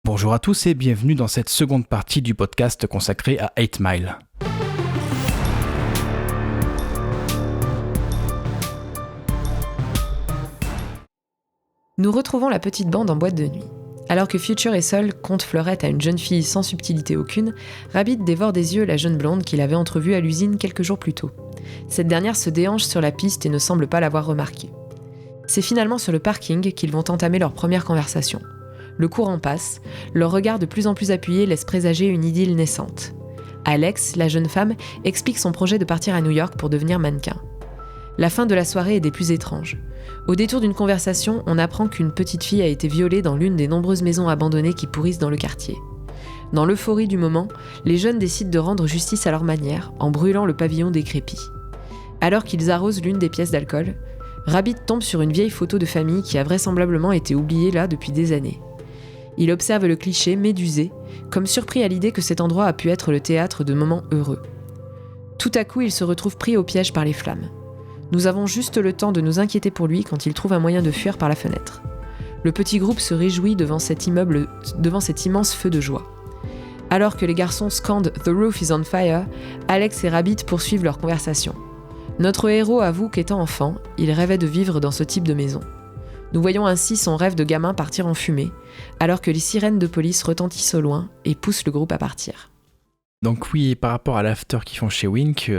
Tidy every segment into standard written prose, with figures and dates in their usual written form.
Bonjour à tous et bienvenue dans cette seconde partie du podcast consacré à 8 Mile. Nous retrouvons la petite bande en boîte de nuit. Alors que Future et Sol content fleurette à une jeune fille sans subtilité aucune, Rabbit dévore des yeux la jeune blonde qu'il avait entrevue à l'usine quelques jours plus tôt. Cette dernière se déhanche sur la piste et ne semble pas l'avoir remarqué. C'est finalement sur le parking qu'ils vont entamer leur première conversation. Le courant passe, leur regard de plus en plus appuyé laisse présager une idylle naissante. Alex, la jeune femme, explique son projet de partir à New York pour devenir mannequin. La fin de la soirée est des plus étranges. Au détour d'une conversation, on apprend qu'une petite fille a été violée dans l'une des nombreuses maisons abandonnées qui pourrissent dans le quartier. Dans l'euphorie du moment, les jeunes décident de rendre justice à leur manière, en brûlant le pavillon décrépit. Alors qu'ils arrosent l'une des pièces d'alcool, Rabbit tombe sur une vieille photo de famille qui a vraisemblablement été oubliée là depuis des années. Il observe le cliché médusé, comme surpris à l'idée que cet endroit a pu être le théâtre de moments heureux. Tout à coup, il se retrouve pris au piège par les flammes. Nous avons juste le temps de nous inquiéter pour lui quand il trouve un moyen de fuir par la fenêtre. Le petit groupe se réjouit devant cet immense feu de joie. Alors que les garçons scandent « The roof is on fire », Alex et Rabbit poursuivent leur conversation. Notre héros avoue qu'étant enfant, il rêvait de vivre dans ce type de maison. Nous voyons ainsi son rêve de gamin partir en fumée, alors que les sirènes de police retentissent au loin et poussent le groupe à partir. Donc oui, par rapport à l'after qu'ils font chez Wink, il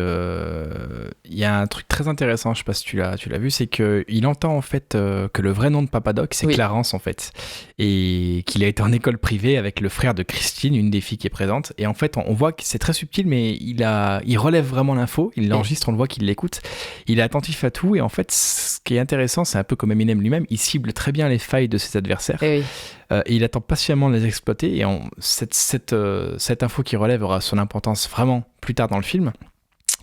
y a un truc très intéressant, je sais pas si tu l'as vu, c'est qu'il entend en fait que le vrai nom de Papa Doc, c'est Clarence en fait, et qu'il a été en école privée avec le frère de Christine, une des filles qui est présente, et en fait on voit que c'est très subtil, mais il relève vraiment l'info, il l'enregistre, on le voit qu'il l'écoute, il est attentif à tout, et en fait ce qui est intéressant, c'est un peu comme Eminem lui-même, il cible très bien les failles de ses adversaires. Et il attend patiemment de les exploiter, et cette info qu'il relève aura son importance vraiment plus tard dans le film.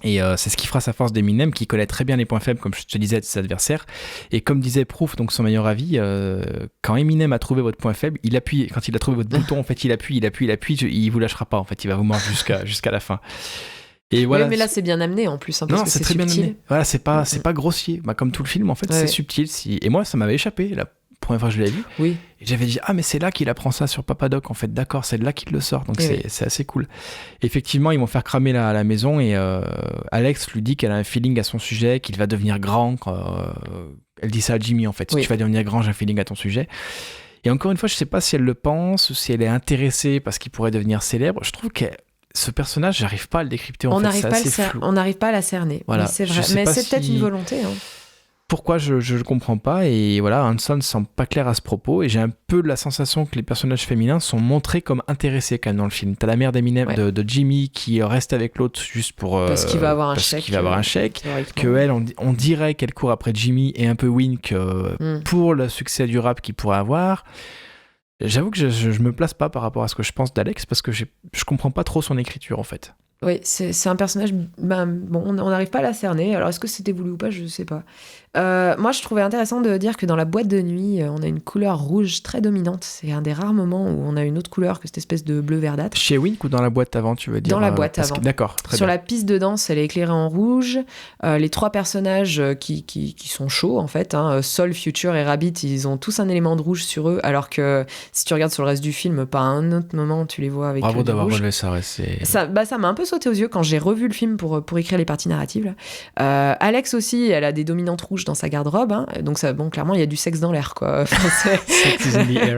Et c'est ce qui fera sa force d'Eminem, qui connaît très bien les points faibles, comme je te disais, de ses adversaires. Et comme disait Proof, donc son meilleur avis, quand Eminem a trouvé votre point faible, il appuie. Quand il a trouvé votre bouton, en fait, il appuie, il vous lâchera pas. En fait, il va vous mordre jusqu'à la fin. Et voilà. Oui, mais là c'est bien amené en plus, parce que c'est très subtil. Bien amené. Voilà, c'est pas grossier. Comme tout le film, en fait, c'est subtil. Et moi, ça m'avait échappé la première fois que je l'avais vu. Oui. Et j'avais dit, mais c'est là qu'il apprend ça sur Papa Doc, en fait, d'accord, c'est là qu'il le sort, donc c'est assez cool. Effectivement, ils vont faire cramer la maison, et Alex lui dit qu'elle a un feeling à son sujet, qu'il va devenir grand. Elle dit ça à Jimmy, en fait, si tu vas devenir grand, j'ai un feeling à ton sujet. Et encore une fois, je sais pas si elle le pense, ou si elle est intéressée parce qu'il pourrait devenir célèbre. Je trouve que ce personnage, j'arrive pas à le décrypter, on n'arrive pas à la cerner, voilà. Mais c'est vrai, mais c'est peut-être une volonté, Pourquoi je ne comprends pas, et voilà, Hanson ne semble pas clair à ce propos, et j'ai un peu la sensation que les personnages féminins sont montrés comme intéressés quand même dans le film. T'as la mère d'Eminem, de Jimmy, qui reste avec l'autre juste pour parce qu'il va avoir un chèque, que elle, on dirait qu'elle court après Jimmy et un peu Wink pour le succès du rap qu'il pourrait avoir. J'avoue que je me place pas par rapport à ce que je pense d'Alex, parce que je comprends pas trop son écriture en fait. Oui, c'est un personnage, on n'arrive pas à la cerner, alors est-ce que c'était voulu ou pas, je sais pas. Moi je trouvais intéressant de dire que dans la boîte de nuit, on a une couleur rouge très dominante, c'est un des rares moments où on a une autre couleur que cette espèce de bleu verdâtre. Chez Wink ou dans la boîte avant, tu veux dire? Dans la boîte avant. D'accord, très Sur bien. la piste de danse, elle est éclairée en rouge, les trois personnages qui sont chauds en fait, Sol, Future et Rabbit, ils ont tous un élément de rouge sur eux, alors que si tu regardes sur le reste du film, pas à un autre moment tu les vois avec Bravo d'avoir rouge. relevé ça, Ça m'a un peu sauté aux yeux quand j'ai revu le film pour écrire les parties narratives. Alex aussi, elle a des dominantes rouges dans sa garde-robe, donc ça, clairement il y a du sexe dans l'air, quoi. Sex is in the air.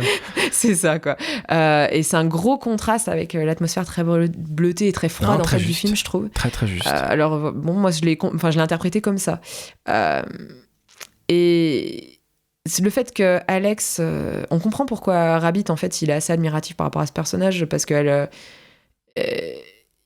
C'est ça, quoi. Et c'est un gros contraste avec l'atmosphère très bleutée et très froide du film, je trouve. Très très juste. Alors moi je l'ai interprété comme ça. Et c'est le fait que Alex, on comprend pourquoi Rabbit en fait il est assez admiratif par rapport à ce personnage, parce qu'elle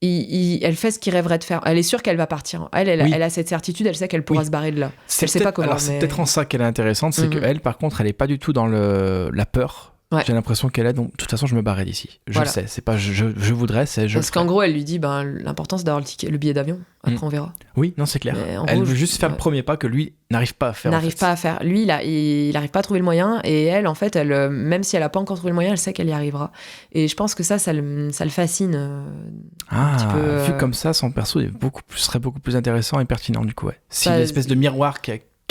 elle fait ce qu'il rêverait de faire. Elle est sûre qu'elle va partir. Elle a cette certitude, elle sait qu'elle pourra se barrer de là. Elle sait pas comment. Alors c'est peut-être en ça qu'elle est intéressante, c'est qu'elle, par contre, elle est pas du tout dans la peur. Ouais. J'ai l'impression qu'elle est, donc de toute façon je me barrais d'ici. Le sais, c'est pas je voudrais, c'est je. Parce qu'en gros elle lui dit l'important c'est d'avoir le billet d'avion. Après on verra. Oui, non c'est clair. Elle veut juste faire le premier pas que lui n'arrive pas à faire. Lui il arrive pas à trouver le moyen, et elle en fait même si elle a pas encore trouvé le moyen, elle sait qu'elle y arrivera. Et je pense que ça le fascine. Un petit peu, vu comme ça, son perso serait beaucoup plus intéressant et pertinent du coup. Ouais. Si l'espèce de miroir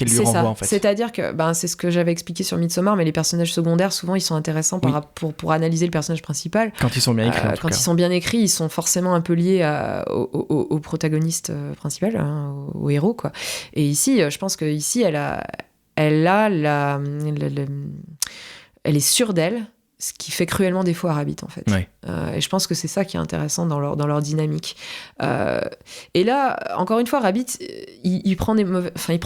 qu'elle lui renvoie, en fait. C'est-à-dire que c'est ce que j'avais expliqué sur Midsommar, mais les personnages secondaires, souvent, ils sont intéressants pour analyser le personnage principal. Quand ils sont bien écrits, Quand ils sont bien écrits, ils sont forcément un peu liés au protagoniste principal, au héros, quoi. Et ici, je pense qu'ici, elle est sûre d'elle, ce qui fait cruellement défaut à Rabbit, en fait. Ouais. Et je pense que c'est ça qui est intéressant dans leur dynamique. Et là, encore une fois, Rabbit, il prend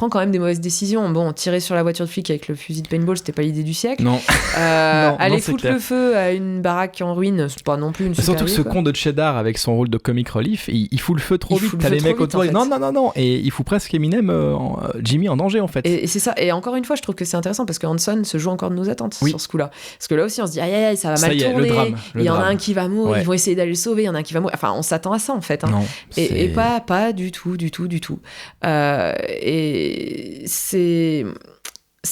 quand même des mauvaises décisions. Bon, tirer sur la voiture de flic avec le fusil de paintball, c'était pas l'idée du siècle. Non. Aller foutre le feu à une baraque en ruine, c'est pas non plus une super surtout que ce con de Cheddar, avec son rôle de comic relief, il fout le feu trop vite. T'as les mecs autour, en fait. Non. Et il fout presque Eminem, Jimmy en danger, en fait. Et c'est ça. Et encore une fois, je trouve que c'est intéressant parce que Hanson se joue encore de nos attentes sur ce coup-là. Parce que là aussi, on se dit, aïe, ça va mal tourner. Le drame. Il y en a un qui va mourir, ils vont essayer d'aller le sauver, il y en a un qui va mourir. Enfin, on s'attend à ça, en fait. Non, et pas du tout. Et c'est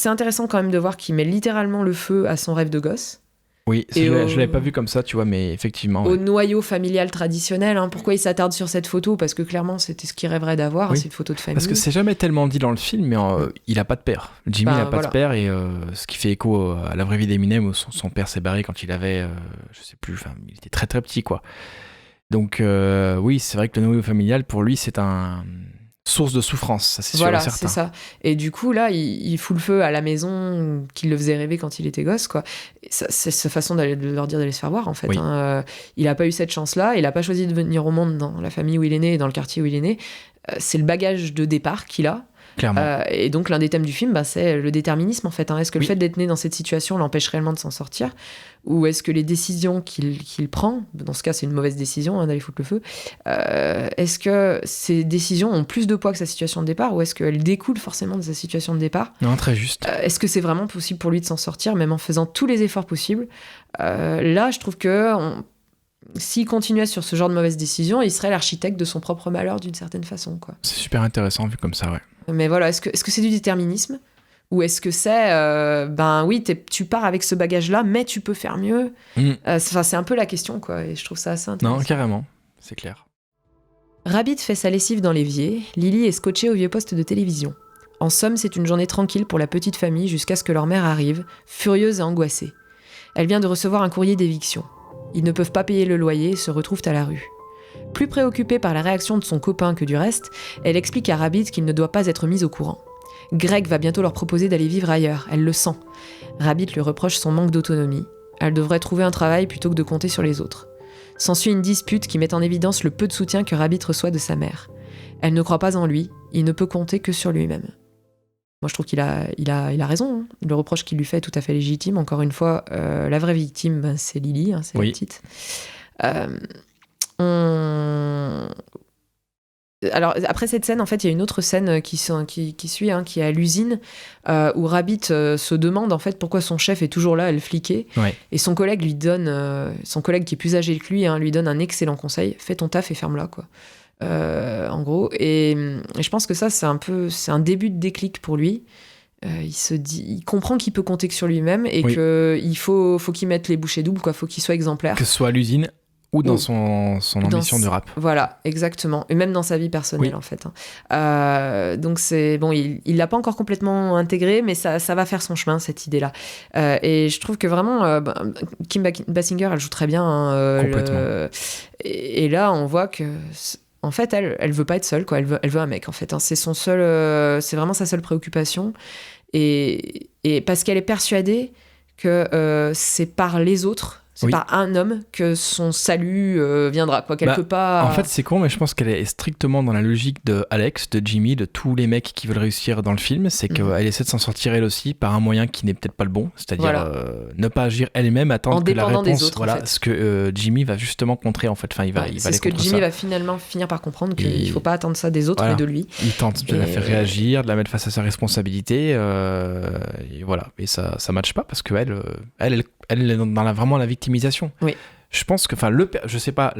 intéressant quand même de voir qu'il met littéralement le feu à son rêve de gosse. Oui, je l'avais pas vu comme ça, tu vois, mais effectivement. Au noyau familial traditionnel, pourquoi il s'attarde sur cette photo ? Parce que clairement, c'était ce qu'il rêverait d'avoir, c'est une photo de famille. Parce que c'est jamais tellement dit dans le film, mais il a pas de père. Jimmy n'a pas de père, et ce qui fait écho à la vraie vie d'Eminem, où son père s'est barré quand il avait, je sais plus, il était très très petit, quoi. Donc oui, c'est vrai que le noyau familial, pour lui, c'est un source de souffrance, ça c'est sûr et certain. C'est ça. Et du coup, là, il fout le feu à la maison qui le faisait rêver quand il était gosse, quoi. Et ça, c'est sa façon de leur dire d'aller se faire voir, en fait. Oui. Il a pas eu cette chance-là, il a pas choisi de venir au monde dans la famille où il est né et dans le quartier où il est né. C'est le bagage de départ qu'il a. Clairement. Et donc, l'un des thèmes du film, c'est le déterminisme, en fait. Est-ce que le fait d'être né dans cette situation l'empêche réellement de s'en sortir ? Ou est-ce que les décisions qu'il prend, dans ce cas, c'est une mauvaise décision d'aller foutre le feu, est-ce que ces décisions ont plus de poids que sa situation de départ, ou est-ce qu'elles découlent forcément de sa situation de départ ? Non, très juste. Est-ce que c'est vraiment possible pour lui de s'en sortir, même en faisant tous les efforts possibles ? Là, je trouve que s'il continuait sur ce genre de mauvaises décisions, il serait l'architecte de son propre malheur d'une certaine façon, quoi. C'est super intéressant vu comme ça, ouais. Mais voilà, est-ce que c'est du déterminisme ? Ou est-ce que c'est, oui, tu pars avec ce bagage-là, mais tu peux faire mieux. C'est un peu la question, quoi, et je trouve ça assez intéressant. Non, carrément, c'est clair. Rabbit fait sa lessive dans l'évier, Lily est scotchée au vieux poste de télévision. En somme, c'est une journée tranquille pour la petite famille jusqu'à ce que leur mère arrive, furieuse et angoissée. Elle vient de recevoir un courrier d'éviction. Ils ne peuvent pas payer le loyer et se retrouvent à la rue. Plus préoccupée par la réaction de son copain que du reste, elle explique à Rabbit qu'il ne doit pas être mis au courant. Greg va bientôt leur proposer d'aller vivre ailleurs, elle le sent. Rabbit lui reproche son manque d'autonomie. Elle devrait trouver un travail plutôt que de compter sur les autres. S'ensuit une dispute qui met en évidence le peu de soutien que Rabbit reçoit de sa mère. Elle ne croit pas en lui, il ne peut compter que sur lui-même. Moi, je trouve qu'il a raison. Le reproche qu'il lui fait est tout à fait légitime. Encore une fois, la vraie victime, c'est Lily, c'est la petite. Alors, après cette scène, en fait, il y a une autre scène qui suit, qui est à l'usine, où Rabbit se demande, en fait, pourquoi son chef est toujours là à le fliquer. Ouais. Et son collègue qui est plus âgé que lui, lui donne un excellent conseil. Fais ton taf et ferme-la, quoi. En gros. Et je pense que ça, c'est un début de déclic pour lui. Il comprend qu'il peut compter que sur lui-même et qu'il faut qu'il mette les bouchées doubles, quoi. Faut qu'il soit exemplaire. Que ce soit à l'usine ou dans son ambition de rap. Voilà, exactement. Et même dans sa vie personnelle, en fait. Donc c'est bon, il l'a pas encore complètement intégré, mais ça va faire son chemin, cette idée-là. Et je trouve que vraiment, Kim Basinger, elle joue très bien. Complètement. Et là, on voit que, en fait, elle veut pas être seule, quoi. Elle veut un mec, en fait. C'est c'est vraiment sa seule préoccupation. Et parce qu'elle est persuadée que c'est par les autres. C'est par un homme que son salut viendra, quoi. Qu'elle peut pas... En fait, c'est con, mais je pense qu'elle est strictement dans la logique de Alex, de Jimmy, de tous les mecs qui veulent réussir dans le film. C'est qu'elle essaie de s'en sortir elle aussi par un moyen qui n'est peut-être pas le bon, c'est-à-dire ne pas agir elle-même, attendre que la réponse... Des autres, en fait. Ce que Jimmy va justement contrer, en fait. Enfin, il va c'est ce que Jimmy va finalement finir par comprendre, qu'il faut pas attendre ça des autres, mais de lui. Il tente de la faire réagir, de la mettre face à sa responsabilité, et voilà. Et ça matche pas, parce qu'elle est dans vraiment la victimisation. Oui. Je pense que, je sais pas,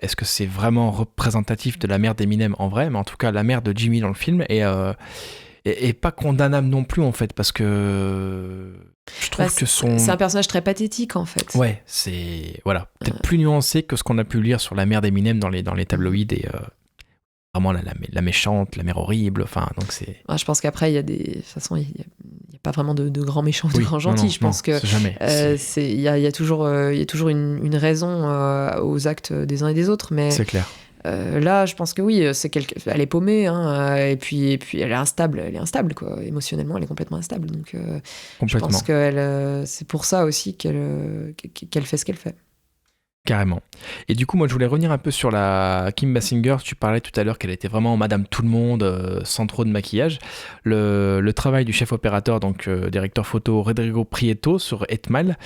est-ce que c'est vraiment représentatif de la mère d'Eminem en vrai, mais en tout cas, la mère de Jimmy dans le film est pas condamnable non plus, en fait, parce que je trouve que c'est un personnage très pathétique, en fait. Ouais, c'est, voilà, peut-être plus nuancé que ce qu'on a pu lire sur la mère d'Eminem dans les tabloïds vraiment la méchante, la mère horrible. Enfin, donc c'est. Je pense qu'après, de toute façon, il n'y a pas vraiment de grands méchants ou de grands gentils. Non, je pense que il y a toujours une raison aux actes des uns et des autres. Mais c'est clair. Là, je pense que oui, elle est paumée, hein, et puis elle est instable, quoi. Émotionnellement, elle est complètement instable. Donc, je pense que c'est pour ça aussi qu'elle fait ce qu'elle fait. Carrément. Et du coup, moi, je voulais revenir un peu sur la Kim Basinger. Tu parlais tout à l'heure qu'elle était vraiment Madame Tout-le-Monde, sans trop de maquillage. Le travail du chef opérateur, donc directeur photo Rodrigo Prieto sur 8 Mile,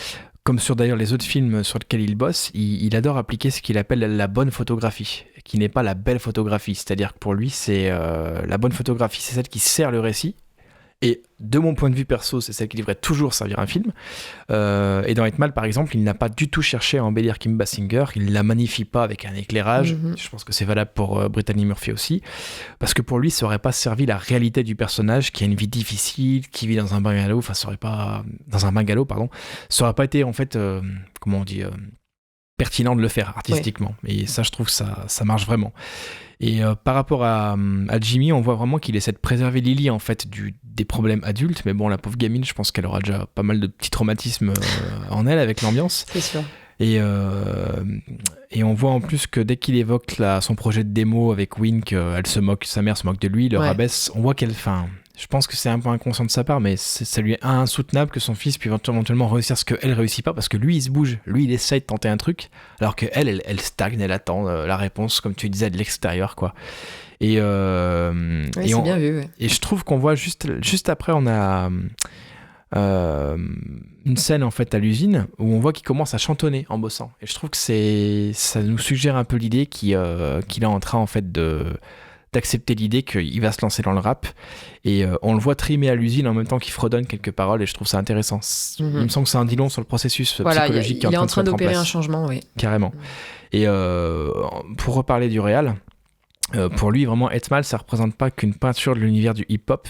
comme sur d'ailleurs les autres films sur lesquels il bosse, il adore appliquer ce qu'il appelle la bonne photographie, qui n'est pas la belle photographie. C'est-à-dire que pour lui, c'est la bonne photographie, c'est celle qui sert le récit. Et de mon point de vue perso, c'est celle qui devrait toujours servir un film. Et dans 8 Mile, par exemple, il n'a pas du tout cherché à embellir Kim Basinger. Il ne la magnifie pas avec un éclairage. Je pense que c'est valable pour Brittany Murphy aussi. Parce que pour lui, ça n'aurait pas servi la réalité du personnage qui a une vie difficile, qui vit dans un bungalow. Enfin, ça n'aurait pas été, en fait, comment on dit, pertinent de le faire artistiquement. Oui. Et ça, je trouve que ça marche vraiment. Et par rapport à Jimmy, on voit vraiment qu'il essaie de préserver Lily en fait des problèmes adultes, mais bon, la pauvre gamine, je pense qu'elle aura déjà pas mal de petits traumatismes en elle avec l'ambiance. C'est sûr. Et on voit en plus que dès qu'il évoque son projet de démo avec Wink, sa mère se moque de lui, le rabaisse. On voit je pense que c'est un peu inconscient de sa part, mais ça lui est insoutenable que son fils puisse éventuellement réussir ce qu'elle réussit pas, parce que lui, il se bouge, lui, il essaye de tenter un truc, alors qu'elle stagne, elle attend la réponse, comme tu disais, de l'extérieur, quoi. Et c'est bien vu, ouais. Et je trouve qu'on voit juste après, on a une scène en fait à l'usine où on voit qu'il commence à chantonner en bossant. Et je trouve que ça nous suggère un peu l'idée qu'il est en train en fait d'accepter l'idée qu'il va se lancer dans le rap, et on le voit trimer à l'usine en même temps qu'il fredonne quelques paroles, et je trouve ça intéressant. Il me semble que c'est un dit long sur le processus psychologique qui est en train d'opérer un changement, oui. Carrément. Et pour reparler du réal, pour lui vraiment 8 Mile, ça représente pas qu'une peinture de l'univers du hip-hop,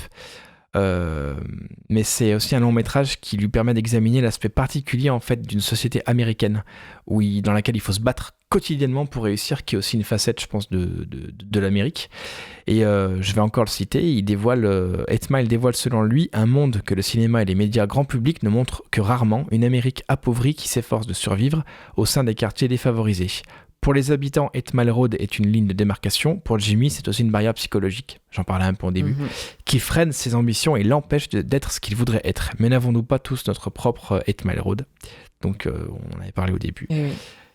mais c'est aussi un long métrage qui lui permet d'examiner l'aspect particulier en fait d'une société américaine dans laquelle il faut se battre quotidiennement pour réussir, qui est aussi une facette, je pense, de l'Amérique. Et je vais encore le citer, 8 Mile dévoile selon lui un monde que le cinéma et les médias grand public ne montrent que rarement, une Amérique appauvrie qui s'efforce de survivre au sein des quartiers défavorisés. Pour les habitants, 8 Mile Road est une ligne de démarcation. Pour Jimmy, c'est aussi une barrière psychologique, j'en parlais un peu au début, qui freine ses ambitions et l'empêche d'être ce qu'il voudrait être. Mais n'avons-nous pas tous notre propre 8 Mile Road ? Donc, on en avait parlé au début. Oui.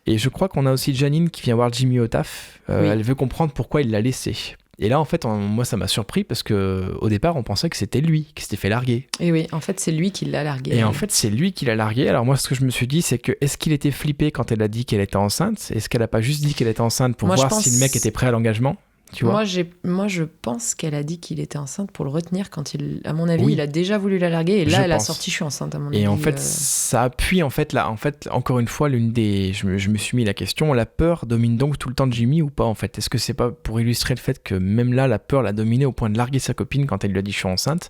Et je crois qu'on a aussi Janine qui vient voir Jimmy au taf. Elle veut comprendre pourquoi il l'a laissé. Et là, en fait, moi, ça m'a surpris parce qu'au départ, on pensait que c'était lui qui s'était fait larguer. Et oui, en fait, c'est lui qui l'a largué. Et en fait, c'est lui qui l'a largué. Alors moi, ce que je me suis dit, c'est que est-ce qu'il était flippé quand elle a dit qu'elle était enceinte ? Est-ce qu'elle n'a pas juste dit qu'elle était enceinte pour voir si le mec était prêt à l'engagement ? Tu vois ? Moi, je pense qu'elle a dit qu'il était enceinte pour le retenir quand à mon avis, il a déjà voulu la larguer. Et là, elle a sorti « je suis enceinte » à mon avis. Et en fait, ça appuie, en fait, encore une fois, je me suis mis la question, la peur domine donc tout le temps de Jimmy ou pas, en fait ? Est-ce que c'est pas pour illustrer le fait que même là, la peur l'a dominé au point de larguer sa copine quand elle lui a dit « je suis enceinte »,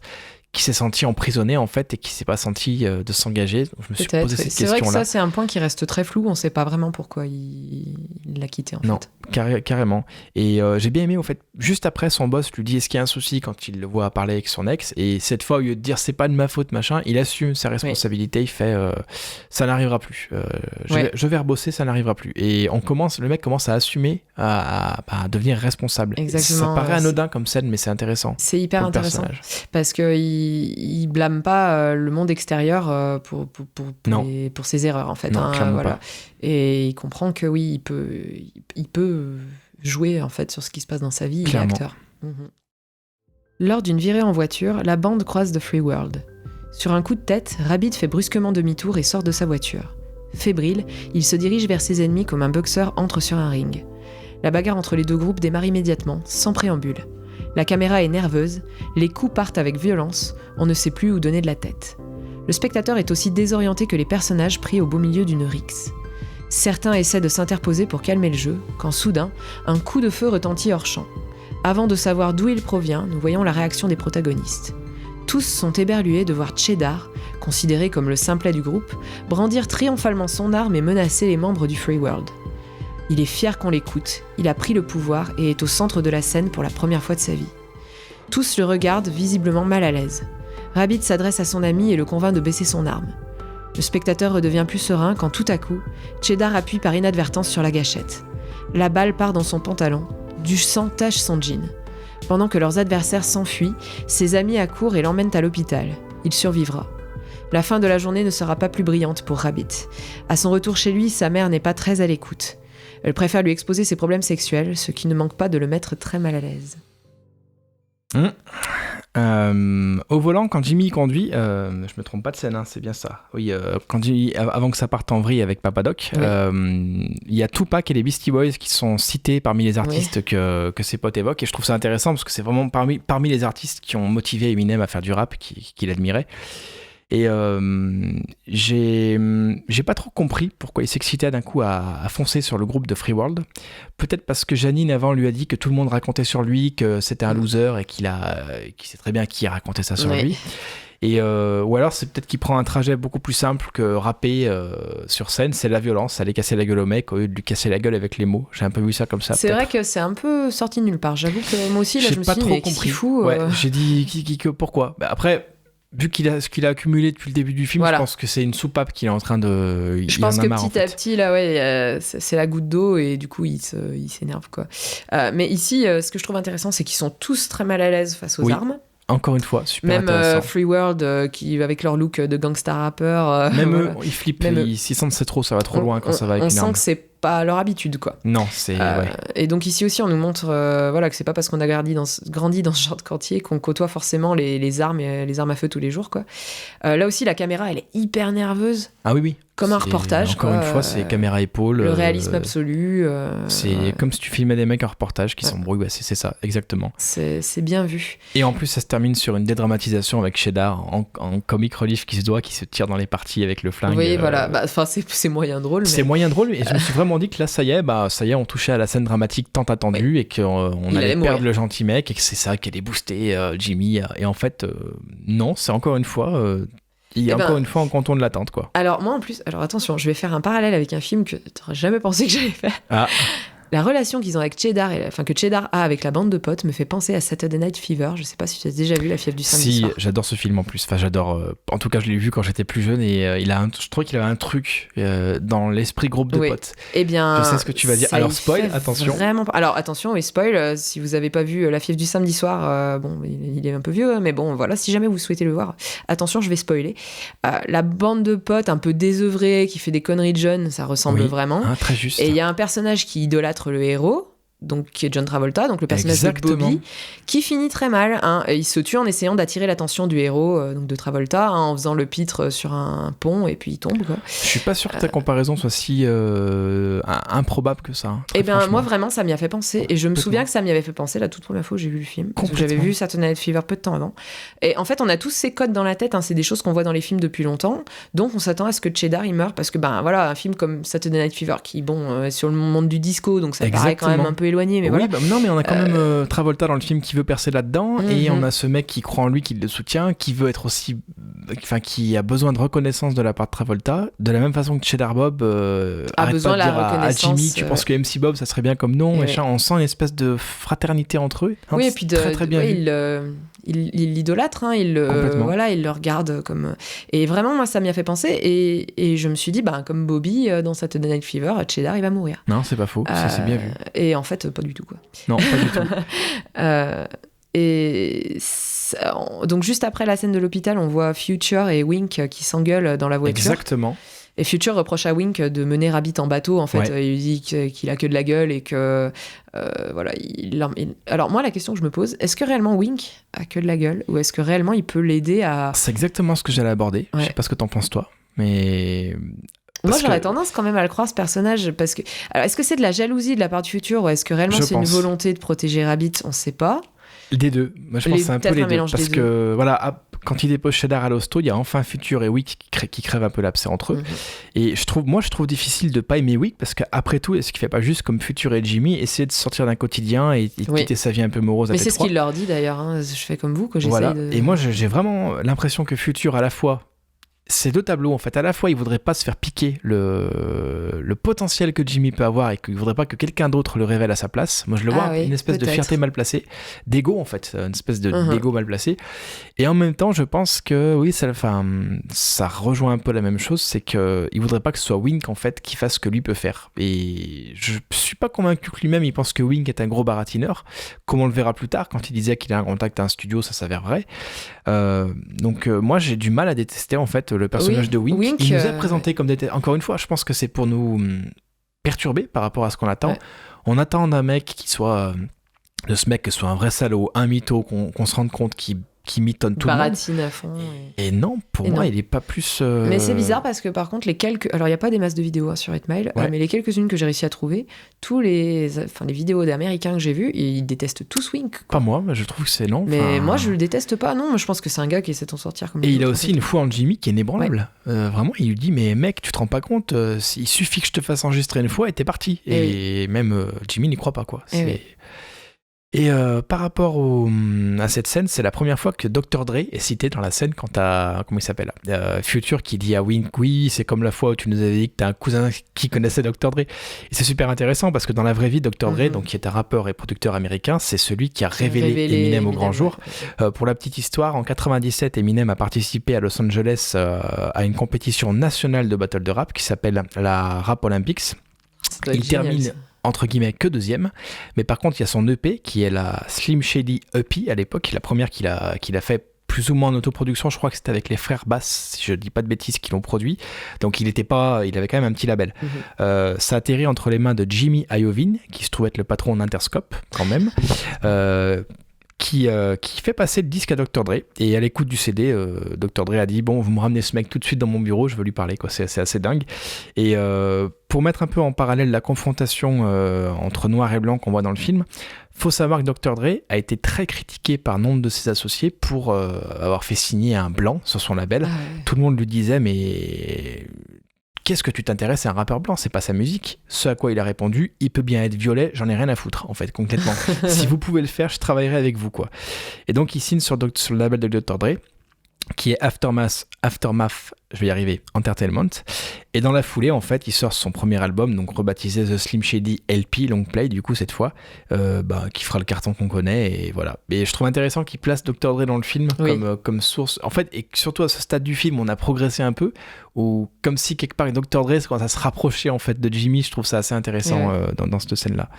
qui s'est senti emprisonné en fait et qui s'est pas senti de s'engager. Donc, je me suis posé cette question-là. C'est vrai que ça, c'est un point qui reste très flou. On sait pas vraiment pourquoi il l'a quitté en fait. Non, carrément. Et j'ai bien aimé, au fait, juste après, son boss lui dit est-ce qu'il y a un souci quand il le voit parler avec son ex, et cette fois, au lieu de dire c'est pas de ma faute, machin, il assume sa responsabilité, il fait ça n'arrivera plus. Je vais rebosser, ça n'arrivera plus. Et le mec commence à assumer, à devenir responsable. Exactement. Ça paraît anodin comme scène, mais c'est intéressant. C'est hyper intéressant parce que il blâme pas le monde extérieur pour ses erreurs en fait. Non, clairement pas. Et il comprend que oui, il peut jouer en fait sur ce qui se passe dans sa vie. Clairement. Il est acteur. Lors d'une virée en voiture, la bande croise The Free World. Sur un coup de tête, Rabbit fait brusquement demi-tour et sort de sa voiture. Fébrile, il se dirige vers ses ennemis comme un boxeur entre sur un ring. La bagarre entre les deux groupes démarre immédiatement, sans préambule. La caméra est nerveuse, les coups partent avec violence, on ne sait plus où donner de la tête. Le spectateur est aussi désorienté que les personnages pris au beau milieu d'une rixe. Certains essaient de s'interposer pour calmer le jeu, quand soudain, un coup de feu retentit hors champ. Avant de savoir d'où il provient, nous voyons la réaction des protagonistes. Tous sont éberlués de voir Cheddar, considéré comme le simplet du groupe, brandir triomphalement son arme et menacer les membres du Free World. Il est fier qu'on l'écoute, il a pris le pouvoir et est au centre de la scène pour la première fois de sa vie. Tous le regardent, visiblement mal à l'aise. Rabbit s'adresse à son ami et le convainc de baisser son arme. Le spectateur redevient plus serein quand tout à coup, Cheddar appuie par inadvertance sur la gâchette. La balle part dans son pantalon, du sang tache son jean. Pendant que leurs adversaires s'enfuient, ses amis accourent et l'emmènent à l'hôpital. Il survivra. La fin de la journée ne sera pas plus brillante pour Rabbit. À son retour chez lui, sa mère n'est pas très à l'écoute. Elle préfère lui exposer ses problèmes sexuels, ce qui ne manque pas de le mettre très mal à l'aise. Au volant, quand Jimmy conduit, je me trompe pas de scène, hein, c'est bien ça. Oui, quand avant que ça parte en vrille avec Papa Doc, il y a Tupac et les Beastie Boys qui sont cités parmi les artistes que ses potes évoquent, et je trouve ça intéressant parce que c'est vraiment parmi les artistes qui ont motivé Eminem à faire du rap, qu'il admirait. Et j'ai pas trop compris pourquoi il s'excitait d'un coup à foncer sur le groupe de Free World. Peut-être parce que Janine avant lui a dit que tout le monde racontait sur lui que c'était un loser et qu'il sait très bien qui a raconté ça sur lui. Et ou alors c'est peut-être qu'il prend un trajet beaucoup plus simple que rapper sur scène, c'est la violence, aller casser la gueule au mec au lieu de lui casser la gueule avec les mots. J'ai un peu vu ça comme ça. C'est vrai que c'est un peu sorti de nulle part. J'avoue que moi aussi là, je me suis dit mais qu'est-ce qu'il fout J'ai dit pourquoi. Après. Vu ce qu'il a accumulé depuis le début du film, je pense que c'est une soupape qu'il est en train de... Je pense que petit à petit, là, c'est la goutte d'eau et du coup, il s'énerve, quoi. Mais ici, ce que je trouve intéressant, c'est qu'ils sont tous très mal à l'aise face aux armes. Encore une fois, super intéressant. Même Free World, qui, avec leur look de gangsta rappeur... même eux, ils flippent, ils sentent que c'est trop, ça va trop loin quand ça va avec une arme. On sent que c'est pas leur habitude, quoi. Non, c'est... Et donc ici aussi, on nous montre que c'est pas parce qu'on a grandi dans ce genre de quartier qu'on côtoie forcément les armes à feu tous les jours, quoi. Là aussi, la caméra, elle est hyper nerveuse. Ah oui. Comme un reportage. Encore une fois, c'est caméra épaule. Le réalisme absolu. C'est comme si tu filmais des mecs en reportage qui s'embrouillent. C'est ça, exactement. C'est bien vu. Et en plus, ça se termine sur une dédramatisation avec Cheddar en comic relief qui se tire dans les parties avec le flingue. Oui, voilà. C'est moyen drôle. C'est moyen drôle. Et je me suis vraiment dit que là, ça y est, on touchait à la scène dramatique tant attendue et qu'on allait perdre le gentil mec et que c'est ça qui allait booster Jimmy. Et en fait, non, c'est encore une fois... Il y a encore une fois en contour de l'attente, quoi. Alors moi en plus, attention, je vais faire un parallèle avec un film que t'aurais jamais pensé que j'allais faire. La relation qu'ils ont avec Cheddar, que Cheddar a avec la bande de potes, me fait penser à Saturday Night Fever. Je sais pas si tu as déjà vu La fièvre du samedi soir. Si, j'adore ce film en plus. Enfin, j'adore. En tout cas, je l'ai vu quand j'étais plus jeune et je trouve qu'il avait un truc dans l'esprit groupe de potes. Eh bien, je sais ce que tu vas dire. Alors spoil, attention. Vraiment pas. Alors attention, oui, spoil. Si vous avez pas vu La fièvre du samedi soir, il est un peu vieux, mais bon, voilà. Si jamais vous souhaitez le voir, attention, je vais spoiler. La bande de potes un peu désœuvrée, qui fait des conneries de jeunes, ça ressemble vraiment. Très juste. Et il y a un personnage qui idolâtre le héros, donc qui est John Travolta, donc le personnage de Bobby, qui finit très mal. Il se tue en essayant d'attirer l'attention du héros, donc de Travolta, en faisant le pitre sur un pont et puis il tombe, quoi. Je suis pas sûr que ta comparaison soit si improbable que ça. Et bien moi vraiment ça m'y a fait penser et je me souviens que ça m'y avait fait penser la toute première fois où j'ai vu le film, parce que j'avais vu Saturday Night Fever peu de temps avant. Et en fait on a tous ces codes dans la tête, c'est des choses qu'on voit dans les films depuis longtemps, donc on s'attend à ce que Cheddar il meure parce que un film comme Saturday Night Fever qui est sur le monde du disco, donc ça paraît quand même un peu éloigné, mais voilà. Non, mais on a quand même Travolta dans le film qui veut percer là-dedans, et on a ce mec qui croit en lui, qui le soutient, qui veut être aussi, qui a besoin de reconnaissance de la part de Travolta, de la même façon que Cheddar Bob arrête besoin pas de de dire à Jimmy, tu penses que MC Bob ça serait bien comme nom, machin. On sent une espèce de fraternité entre eux. Oui, et puis très, très bien vu. Il l'idolâtre, il le regarde comme... Et vraiment, moi, ça m'y a fait penser. Et je me suis dit, comme Bobby dans Saturday Night Fever, Cheddar, il va mourir. Non, c'est pas faux, ça c'est bien vu. Et en fait, pas du tout, quoi. Non, pas du tout. Donc, juste après la scène de l'hôpital, on voit Future et Wink qui s'engueulent dans la voiture. Exactement. Et Future reproche à Wink de mener Rabbit en bateau, en fait. Il lui dit qu'il a que de la gueule et que... Alors moi, la question que je me pose, est-ce que réellement Wink a que de la gueule, ou est-ce que réellement il peut l'aider à... C'est exactement ce que j'allais aborder. Je sais pas ce que t'en penses, toi, mais... Moi, j'aurais tendance quand même à le croire, ce personnage, parce que... Alors, est-ce que c'est de la jalousie de la part du Future, ou est-ce que réellement c'est une volonté de protéger Rabbit? On sait pas. Des deux. Moi, je pense que c'est un peu les deux. Parce que, voilà, quand il dépose Cheddar à l'hosto, il y a enfin Future et Wick qui crèvent un peu l'abcès entre eux. Et je trouve difficile de pas aimer Wick, parce qu'après tout, est-ce qu'il fait pas juste comme Future et Jimmy, essayer de sortir d'un quotidien et quitter sa vie un peu morose à Mais c'est ce qu'il leur dit d'ailleurs, je fais comme vous, que j'essaye de... Et moi, j'ai vraiment l'impression que Future, à la fois... C'est deux tableaux en fait. À la fois, il voudrait pas se faire piquer le le potentiel que Jimmy peut avoir et qu'il voudrait pas que quelqu'un d'autre le révèle à sa place. Moi, je le vois, une espèce de fierté mal placée, d'ego en fait, une espèce d'ego mal placé. Et en même temps, je pense que oui, ça rejoint un peu la même chose, c'est qu'il voudrait pas que ce soit Wink en fait qui fasse ce que lui peut faire. Et je suis pas convaincu que lui-même il pense que Wink est un gros baratineur, comme on le verra plus tard quand il disait qu'il a un contact à un studio, ça s'avère vrai. Donc moi j'ai du mal à détester en fait le personnage de Wink. Il nous est présenté comme encore une fois, je pense que c'est pour nous perturber par rapport à ce qu'on attend. On attend d'un mec qui soit de ce mec qui soit un vrai salaud, un mytho, qu'on se rende compte qui mitonne tout le monde. Baratine à fond. Et non, pour moi, il est pas plus... Mais c'est bizarre parce que par contre, alors il n'y a pas des masses de vidéos sur 8 Mile, mais les quelques-unes que j'ai réussi à trouver, les vidéos d'Américains que j'ai vues, ils détestent tous Wink. Pas moi, mais je trouve que c'est non. Mais moi, je le déteste pas, non. Je pense que c'est un gars qui essaie de s'en sortir comme. Et il a aussi une foi en Jimmy qui est inébranlable. Vraiment, il lui dit, mais mec, tu te rends pas compte, il suffit que je te fasse enregistrer une fois et t'es parti. Et même Jimmy n'y croit pas, quoi. Et par rapport à cette scène, c'est la première fois que Dr. Dre est cité dans la scène quand t'as, comment il s'appelle, Future qui dit à Wink, oui, c'est comme la fois où tu nous avais dit que t'as un cousin qui connaissait Dr. Dre. Et c'est super intéressant parce que dans la vraie vie, Dr. Dre, donc, qui est un rappeur et producteur américain, c'est celui qui a révélé Eminem au grand jour. Pour la petite histoire, en 97, Eminem a participé à Los Angeles à une compétition nationale de battle de rap qui s'appelle la Rap Olympics. Il termine entre guillemets que deuxième, mais par contre il y a son EP qui est la Slim Shady EP à l'époque, la première qu'il a fait plus ou moins en autoproduction, je crois que c'était avec les frères Bass, si je dis pas de bêtises, qui l'ont produit, donc il avait quand même un petit label. Ça atterrit entre les mains de Jimmy Iovine, qui se trouve être le patron d'Interscope quand même, qui fait passer le disque à Dr. Dre, et à l'écoute du CD, Dr. Dre a dit bon, vous me ramenez ce mec tout de suite dans mon bureau, je veux lui parler, quoi. C'est assez dingue. Et pour mettre un peu en parallèle la confrontation entre noir et blanc qu'on voit dans le film, faut savoir que Dr. Dre a été très critiqué par nombre de ses associés pour avoir fait signer un blanc sur son label. Tout le monde lui disait mais qu'est-ce que tu t'intéresses à un rappeur blanc, c'est pas sa musique. Ce à quoi il a répondu, il peut bien être violet, j'en ai rien à foutre, en fait, concrètement. Si vous pouvez le faire, je travaillerai avec vous, quoi. Et donc, il signe sur le label de Dr. Dre, qui est Aftermath, je vais y arriver, Entertainment. Et dans la foulée, en fait, il sort son premier album, donc rebaptisé The Slim Shady LP, Long Play, du coup, cette fois, qui fera le carton qu'on connaît, et voilà. Et je trouve intéressant qu'il place Dr. Dre dans le film comme source. En fait, et surtout à ce stade du film, on a progressé un peu, ou comme si quelque part Dr. Dre commence à se rapprocher en fait de Jimmy. Je trouve ça assez intéressant dans cette scène-là.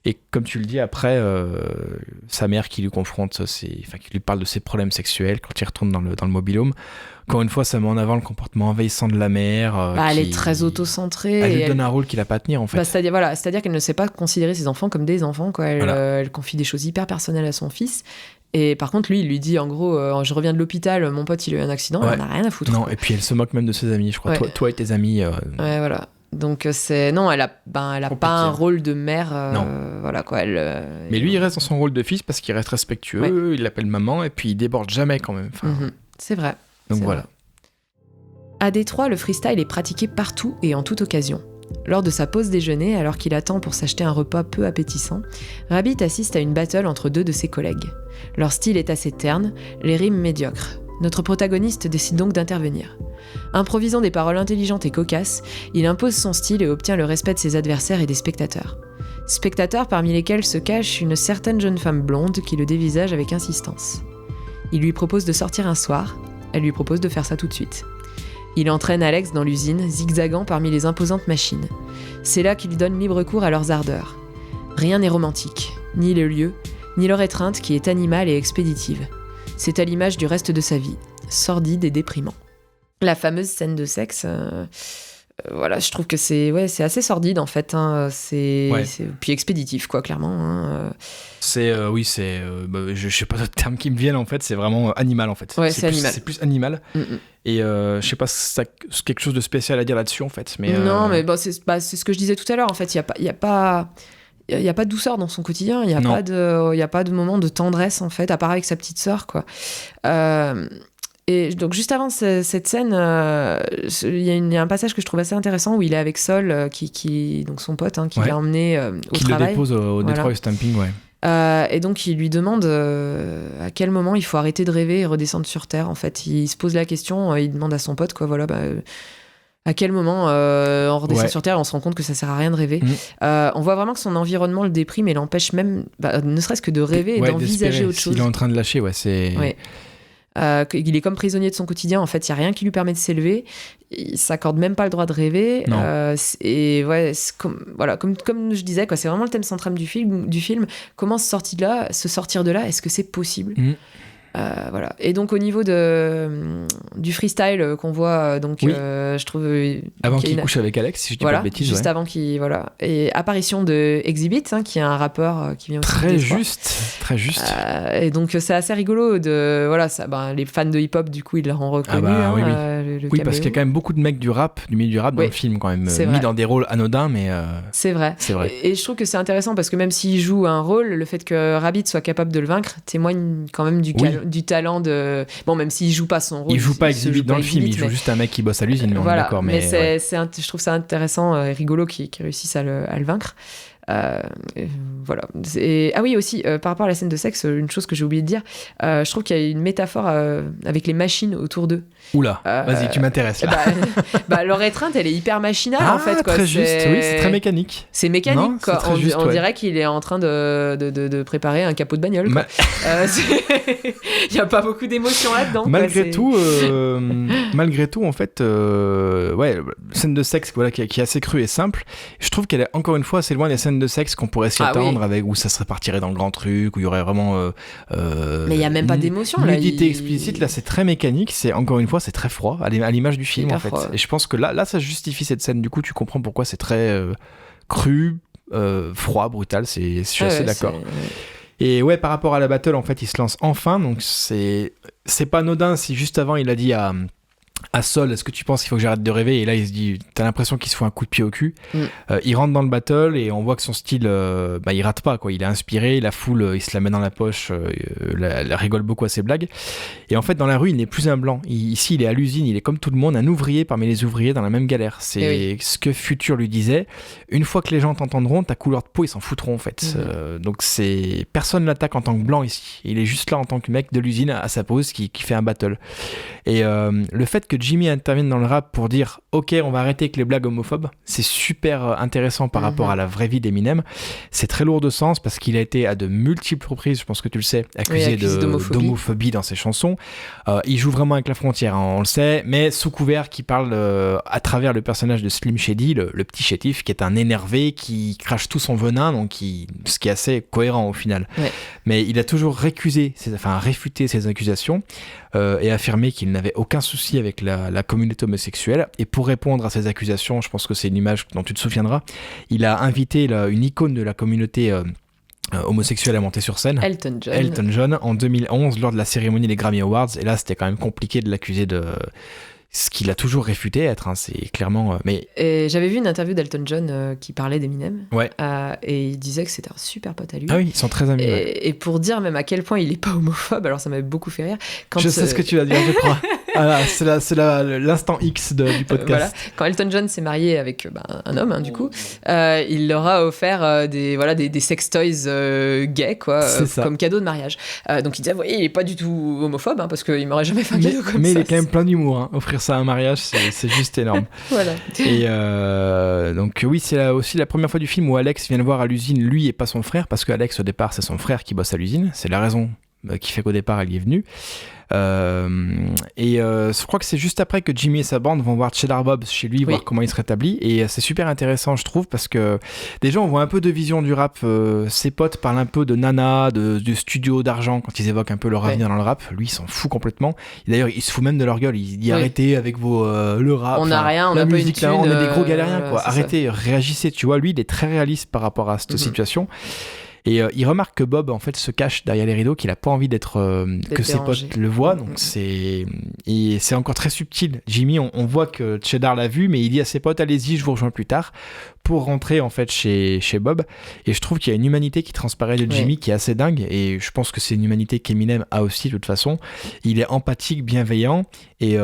Et comme tu le dis, après, sa mère qui lui confronte, qui lui parle de ses problèmes sexuels quand il retourne dans le mobil-home. Encore une fois, ça met en avant le comportement envahissant de la mère. Elle est très auto-centrée. Elle lui donne un rôle qu'il n'a pas à tenir, en fait. C'est-à-dire qu'elle ne sait pas considérer ses enfants comme des enfants, quoi. Elle confie des choses hyper personnelles à son fils. Et par contre, lui, il lui dit, en gros, je reviens de l'hôpital, mon pote, il a eu un accident, elle en a rien à foutre. Non, et puis elle se moque même de ses amis, je crois. Toi et tes amis. Ouais, voilà. Donc elle a pas un rôle de mère, voilà quoi. Mais lui, il reste dans son rôle de fils parce qu'il reste respectueux, il l'appelle maman et puis il déborde jamais quand même. C'est vrai. Donc voilà. À Détroit, le freestyle est pratiqué partout et en toute occasion. Lors de sa pause déjeuner, alors qu'il attend pour s'acheter un repas peu appétissant, Rabbit assiste à une battle entre deux de ses collègues. Leur style est assez terne, les rimes médiocres. Notre protagoniste décide donc d'intervenir. Improvisant des paroles intelligentes et cocasses, il impose son style et obtient le respect de ses adversaires et des spectateurs. Spectateurs parmi lesquels se cache une certaine jeune femme blonde qui le dévisage avec insistance. Il lui propose de sortir un soir, elle lui propose de faire ça tout de suite. Il entraîne Alex dans l'usine, zigzagant parmi les imposantes machines. C'est là qu'il donne libre cours à leurs ardeurs. Rien n'est romantique, ni le lieu, ni leur étreinte qui est animale et expéditive. C'est à l'image du reste de sa vie, sordide et déprimant. La fameuse scène de sexe, je trouve que c'est assez sordide en fait. C'est puis expéditif quoi, clairement. Je sais pas d'autres termes qui me viennent en fait. C'est vraiment animal en fait. Ouais, c'est animal. C'est plus animal. Et je sais pas si c'est quelque chose de spécial à dire là-dessus en fait. Mais non, mais c'est ce que je disais tout à l'heure en fait. Il y a pas de douceur dans son quotidien, il y a pas de moment de tendresse en fait, à part avec sa petite sœur quoi. Et donc juste avant cette scène, il y a un passage que je trouve assez intéressant où il est avec Sol, donc son pote, qui l'a emmené au travail. Qui le dépose au Detroit Stamping, et donc il lui demande à quel moment il faut arrêter de rêver et redescendre sur Terre. En fait, il se pose la question, il demande à son pote À quel moment on redescend sur Terre et on se rend compte que ça sert à rien de rêver. On voit vraiment que son environnement le déprime et l'empêche même, ne serait-ce que de rêver et d'envisager autre chose. Il est en train de lâcher, c'est... Ouais. Il est comme prisonnier de son quotidien, en fait, il n'y a rien qui lui permet de s'élever, il s'accorde même pas le droit de rêver, et ouais, comme je disais, quoi, c'est vraiment le thème central du film, comment se sortir de là, est-ce que c'est possible? Voilà. Et donc au niveau du freestyle qu'on voit, je trouve avant qu'il couche avec Alex, si je dis pas de bêtises, juste avant qu'il et apparition de Exhibit, qui est un rappeur qui vient aussi très juste. Et donc c'est assez rigolo les fans de hip-hop du coup ils l'auront reconnu. Oui, parce qu'il y a quand même beaucoup de mecs du milieu du rap dans le film quand même, mis dans des rôles anodins, mais c'est vrai. Et je trouve que c'est intéressant parce que même s'il joue un rôle, le fait que Rabid soit capable de le vaincre témoigne quand même du talent de... Bon, même s'il joue pas son rôle. Il joue pas Exhibit dans le film, il joue juste un mec qui bosse à l'usine, on est d'accord. Mais je trouve ça intéressant et rigolo qu'ils réussissent à le vaincre. Voilà. Ah oui, aussi, par rapport à la scène de sexe, une chose que j'ai oublié de dire, je trouve qu'il y a une métaphore avec les machines autour d'eux. Oula, vas-y, tu m'intéresses là. Leur étreinte, elle est hyper machinale en fait. Très juste, oui, c'est très mécanique. C'est mécanique, quoi. On dirait qu'il est en train de préparer un capot de bagnole. Il n'y a pas beaucoup d'émotions là-dedans. Malgré tout, en fait, scène de sexe qui est assez crue et simple. Je trouve qu'elle est encore une fois assez loin des scènes de sexe qu'on pourrait s'y attendre, avec où ça se répartirait dans le grand truc, où il y aurait vraiment. Mais il n'y a même pas d'émotion là. Nudité explicite, là, c'est très mécanique. C'est encore une fois, c'est très froid à l'image du film, en fait. Et je pense que là, ça justifie cette scène. Du coup, tu comprends pourquoi c'est très cru, froid, brutal. Je suis assez d'accord. Et ouais, par rapport à la battle, en fait, il se lance enfin. Donc c'est pas anodin si juste avant il a dit à Sol, est-ce que tu penses qu'il faut que j'arrête de rêver? Et là il se dit, t'as l'impression qu'il se fout un coup de pied au cul. Il rentre dans le battle et on voit que son style il rate pas, quoi. Il est inspiré, la foule il se la met dans la poche, elle rigole beaucoup à ses blagues. Et en fait dans la rue il n'est plus un blanc, ici il est à l'usine, il est comme tout le monde, un ouvrier parmi les ouvriers dans la même galère. C'est ce que Future lui disait, une fois que les gens t'entendront, ta couleur de peau ils s'en foutront en fait. Donc personne l'attaque en tant que blanc ici, il est juste là en tant que mec de l'usine à sa pause qui fait un battle. Et le fait que Jimmy intervienne dans le rap pour dire ok, on va arrêter avec les blagues homophobes, c'est super intéressant par rapport à la vraie vie d'Eminem. C'est très lourd de sens parce qu'il a été à de multiples reprises, je pense que tu le sais, accusé d'homophobie dans ses chansons. Il joue vraiment avec la frontière, on le sait, mais sous couvert qu'il parle à travers le personnage de Slim Shady, le petit chétif qui est un énervé qui crache tout son venin, donc ce qui est assez cohérent au final. Mais il a toujours réfuté ces accusations et affirmé qu'il n'avait aucun souci avec la communauté homosexuelle. Et pour répondre à ces accusations, je pense que c'est une image dont tu te souviendras, il a invité une icône de la communauté homosexuel à monter sur scène, Elton John, en 2011 lors de la cérémonie des Grammy Awards. Et là c'était quand même compliqué de l'accuser de ce qu'il a toujours réfuté être, c'est clairement... Et j'avais vu une interview d'Elton John qui parlait d'Eminem, et il disait que c'était un super pote à lui. Ah oui, ils sont très amis. Et pour dire même à quel point il est pas homophobe, alors ça m'avait beaucoup fait rire. Je sais ce que tu vas dire, je crois. C'est l'instant X du podcast. Voilà. Quand Elton John s'est marié avec un homme, du coup, il leur a offert des sex toys gays, quoi, comme cadeau de mariage. Donc il disait, il est pas du tout homophobe, parce qu'il m'aurait jamais fait un cadeau comme ça. Mais il est quand même plein d'humour, offrir ça à un mariage, c'est juste énorme. Voilà. Et donc oui, c'est aussi la première fois du film où Alex vient le voir à l'usine, lui et pas son frère, parce que Alex au départ c'est son frère qui bosse à l'usine, c'est la raison qui fait qu'au départ elle y est venue. Je crois que c'est juste après que Jimmy et sa bande vont voir Cheddar Bob chez lui, voir comment il se rétablit, et c'est super intéressant je trouve, parce que déjà on voit un peu de vision du rap. Ses potes parlent un peu de Nana, de studio d'argent quand ils évoquent un peu leur avenir dans le rap. Lui il s'en fout complètement, et d'ailleurs il se fout même de leur gueule, il dit arrêtez avec le rap, on n'a rien, on la n'a musique pas une là, thune, on est des gros galériens quoi. Arrêtez, ça. Réagissez, tu vois. Lui il est très réaliste par rapport à cette situation. Et il remarque que Bob en fait se cache derrière les rideaux, qu'il a pas envie d'être que ses potes le voient, donc c'est encore très subtil. Jimmy, on voit que Cheddar l'a vu, mais il dit à ses potes allez-y, je vous rejoins plus tard, pour rentrer en fait chez Bob. Et je trouve qu'il y a une humanité qui transparaît de Jimmy qui est assez dingue, et je pense que c'est une humanité qu'Eminem a aussi de toute façon. Il est empathique, bienveillant. Et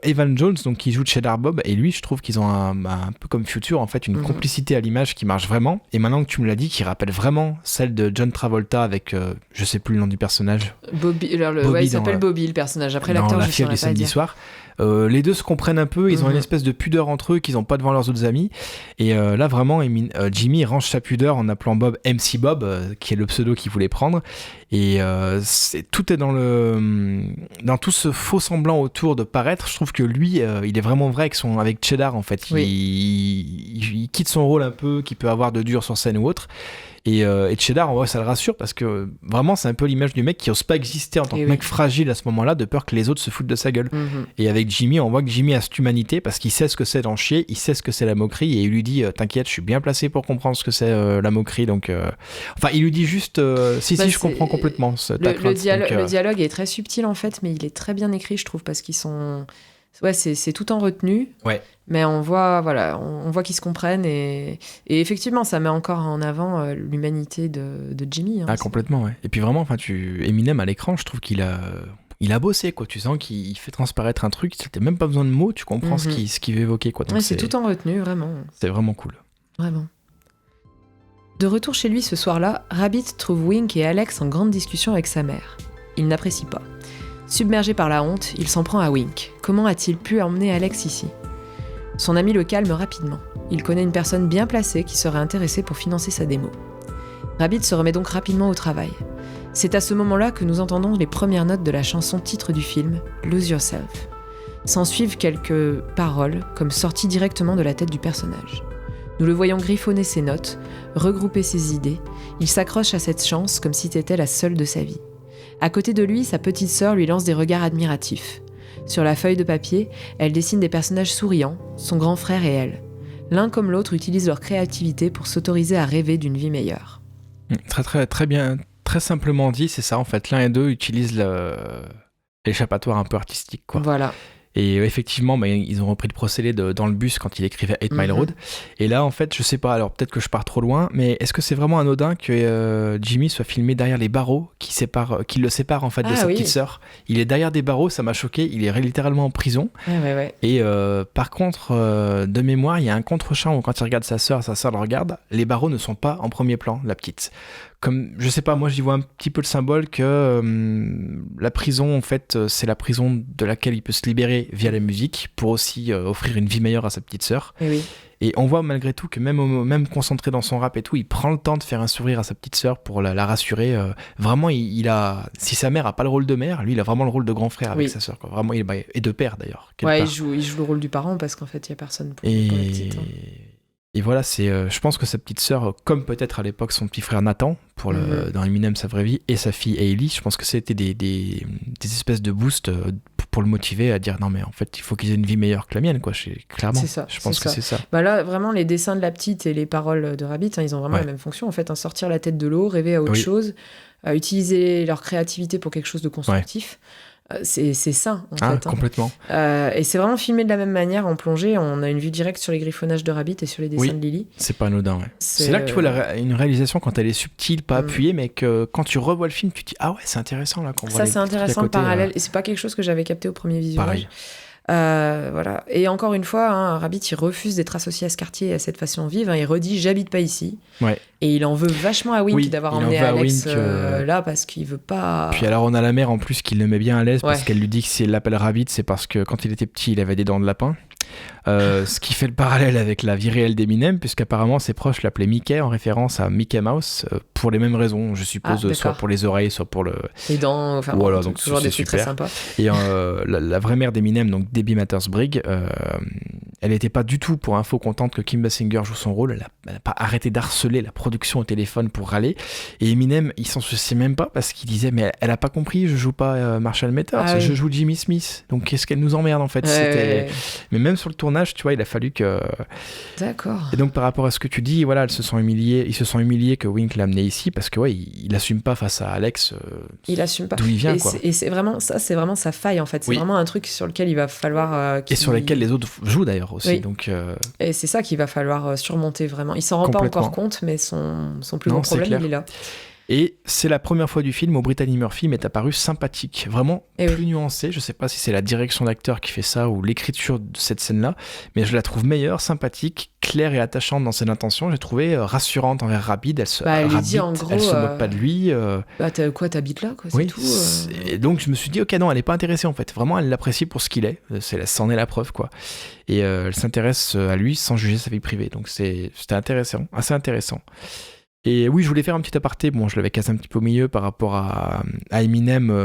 Evan Jones, donc qui joue Cheddar Bob, et lui je trouve qu'ils ont un peu comme Future en fait, une complicité à l'image qui marche vraiment. Et maintenant que tu me l'as dit, qui rappelle vraiment celle de John Travolta avec je sais plus le nom du personnage, Bobby, il s'appelle Bobby le personnage, après l'acteur La je fièvre saurais du pas samedi dire. soir. Les deux se comprennent un peu, ils ont une espèce de pudeur entre eux qu'ils n'ont pas devant leurs autres amis. Et là, vraiment, Jimmy range sa pudeur en appelant Bob MC Bob, qui est le pseudo qu'il voulait prendre. Et tout est dans tout ce faux semblant autour de paraître. Je trouve que lui, il est vraiment vrai avec Cheddar, en fait. Il quitte son rôle un peu, qu'il peut avoir de dur sur scène ou autre. Et Cheddar, en vrai, ça le rassure parce que vraiment, c'est un peu l'image du mec qui n'ose pas exister en tant que mec fragile à ce moment-là, de peur que les autres se foutent de sa gueule. Et avec Jimmy, on voit que Jimmy a cette humanité parce qu'il sait ce que c'est d'en chier, il sait ce que c'est la moquerie, et il lui dit t'inquiète, je suis bien placé pour comprendre ce que c'est la moquerie. Donc, enfin, il lui dit juste si, je comprends complètement ta crainte. Le dialogue est très subtil en fait, mais il est très bien écrit, je trouve, parce qu'ils sont. Ouais, c'est tout en retenue. Ouais. Mais on voit qu'ils se comprennent et effectivement, ça met encore en avant l'humanité de Jimmy. Hein, complètement, ouais. Et puis vraiment, Eminem à l'écran, je trouve qu'il a bossé, quoi. Tu sens qu'il fait transparaître un truc, t'as même pas besoin de mots, tu comprends ce qu'il veut évoquer, quoi. Donc c'est tout en retenue, vraiment. C'est vraiment cool. Vraiment. De retour chez lui ce soir-là, Rabbit trouve Wink et Alex en grande discussion avec sa mère. Il n'apprécie pas. Submergé par la honte, il s'en prend à Wink. Comment a-t-il pu emmener Alex ici ? Son ami le calme rapidement. Il connaît une personne bien placée qui serait intéressée pour financer sa démo. Rabbit se remet donc rapidement au travail. C'est à ce moment-là que nous entendons les premières notes de la chanson titre du film, Lose Yourself. S'en suivent quelques paroles, comme sorties directement de la tête du personnage. Nous le voyons griffonner ses notes, regrouper ses idées. Il s'accroche à cette chance comme si c'était la seule de sa vie. À côté de lui, sa petite sœur lui lance des regards admiratifs. Sur la feuille de papier, elle dessine des personnages souriants, son grand frère et elle. L'un comme l'autre utilisent leur créativité pour s'autoriser à rêver d'une vie meilleure. Très, très, très bien, très simplement dit, c'est ça en fait. L'un et deux utilisent l'échappatoire un peu artistique, quoi. Voilà. Et effectivement, ils ont repris le procédé dans le bus quand il écrivait 8 Mile Road. Et là, en fait, je sais pas, alors peut-être que je pars trop loin, mais est-ce que c'est vraiment anodin que Jimmy soit filmé derrière les barreaux qui le séparent en fait de sa petite sœur ? Il est derrière des barreaux, ça m'a choqué, il est littéralement en prison. Ouais. Et par contre, de mémoire, il y a un contre-champ où quand il regarde sa sœur le regarde, les barreaux ne sont pas en premier plan, la petite. Comme, je sais pas, moi j'y vois un petit peu le symbole que la prison, en fait, c'est la prison de laquelle il peut se libérer via la musique pour aussi offrir une vie meilleure à sa petite sœur. Et on voit malgré tout que même concentré dans son rap et tout, il prend le temps de faire un sourire à sa petite sœur pour la rassurer. Vraiment, si sa mère a pas le rôle de mère, lui il a vraiment le rôle de grand frère avec sa sœur, quoi. Vraiment, et de père d'ailleurs. Ouais, il joue le rôle du parent parce qu'en fait il y a personne pour la petite. Et voilà, je pense que sa petite sœur, comme peut-être à l'époque son petit frère Nathan, dans Eminem, sa vraie vie, et sa fille Hailey, je pense que c'était des espèces de boosts pour le motiver à dire non mais en fait il faut qu'ils aient une vie meilleure que la mienne, quoi. Clairement, c'est ça, je pense que c'est ça. Bah là, vraiment, les dessins de la petite et les paroles de Rabbit, ils ont vraiment la même fonction, en fait, sortir la tête de l'eau, rêver à autre chose, utiliser leur créativité pour quelque chose de constructif. C'est ça en fait. Complètement. Et c'est vraiment filmé de la même manière en plongée. On a une vue directe sur les griffonnages de Rabbit et sur les dessins de Lily. C'est pas anodin. C'est là que tu vois une réalisation quand elle est subtile, pas appuyée, mais que quand tu revois le film, tu te dis ah ouais, c'est intéressant là. Ça c'est intéressant, le parallèle. Et c'est pas quelque chose que j'avais capté au premier visionnage. Voilà. Et encore une fois, Rabbit il refuse d'être associé à ce quartier et à cette façon de vivre. Il redit j'habite pas ici. Et il en veut vachement à Wink d'avoir emmené Alex là parce qu'il veut pas. Puis alors on a la mère en plus qui le met bien à l'aise parce qu'elle lui dit que si elle l'appelle Rabbit, c'est parce que quand il était petit il avait des dents de lapin. Ce qui fait le parallèle avec la vie réelle d'Eminem, puisqu'apparemment ses proches l'appelaient Mickey en référence à Mickey Mouse pour les mêmes raisons, je suppose, soit pour les oreilles, soit pour les dents, enfin voilà, donc toujours des trucs très sympas. Et la vraie mère d'Eminem, donc Debbie Mattersbrigg, elle n'était pas du tout pour info contente que Kim Basinger joue son rôle. Elle n'a pas arrêté d'harceler la production au téléphone pour râler. Et Eminem, il s'en souciait même pas parce qu'il disait mais elle a pas compris, je joue pas Marshall Mathers, je joue Jimmy Smith. Donc qu'est-ce qu'elle nous emmerde en fait. Mais même sur le tournage, tu vois, il a fallu que. D'accord. Et donc par rapport à ce que tu dis, voilà, ils se sont humiliés que Wink l'a amené ici parce que il assume pas face à Alex. Il assume pas. D'où il vient, quoi. Et c'est vraiment sa faille en fait. C'est vraiment un truc sur lequel il va falloir. Et sur lequel les autres jouent d'ailleurs aussi. Donc. Et c'est ça qu'il va falloir surmonter vraiment. Il s'en rend pas encore compte, mais son plus gros problème il est là. Et c'est la première fois du film où Brittany Murphy m'est apparue sympathique, vraiment plus nuancée. Je sais pas si c'est la direction d'acteur qui fait ça ou l'écriture de cette scène-là, mais je la trouve meilleure, sympathique, claire et attachante dans ses intentions. J'ai trouvé rassurante envers Rabid. Elle se moque pas de lui. T'habites là, quoi, c'est tout. Et donc je me suis dit, ok, non, elle est pas intéressée en fait. Vraiment, elle l'apprécie pour ce qu'il est. C'en est la preuve, quoi. Et elle s'intéresse à lui sans juger sa vie privée. Donc c'était intéressant, assez intéressant. Et oui, je voulais faire un petit aparté, bon, je l'avais cassé un petit peu au milieu par rapport à Eminem,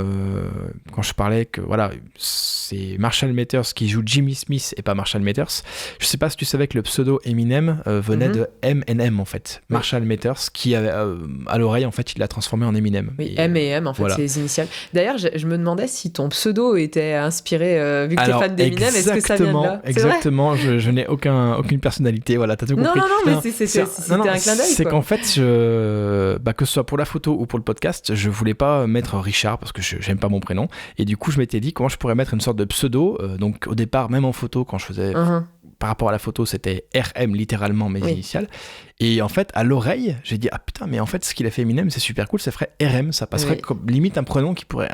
quand je parlais que, voilà, c'est Marshall Mathers qui joue Jimmy Smith et pas Marshall Mathers. Je sais pas si tu savais que le pseudo Eminem venait de M&M, en fait. Oui. Marshall Mathers, qui avait, à l'oreille, en fait, il l'a transformé en Eminem. Oui, M et M, en fait, voilà. C'est les initiales. D'ailleurs, je me demandais si ton pseudo était inspiré, vu que t'es fan d'Eminem, est-ce que ça vient de là ? Exactement, je n'ai aucune personnalité, voilà, t'as tout compris. Non, mais c'était un clin d'œil, c'est qu'en fait, que ce soit pour la photo ou pour le podcast, je voulais pas mettre Richard parce que j'aime pas mon prénom, et du coup je m'étais dit comment je pourrais mettre une sorte de pseudo, donc au départ même en photo quand je faisais par rapport à la photo c'était RM littéralement mes initiales, et en fait à l'oreille j'ai dit ah putain mais en fait ce qu'il a fait Eminem c'est super cool, ça ferait RM, ça passerait comme limite un prénom qui pourrait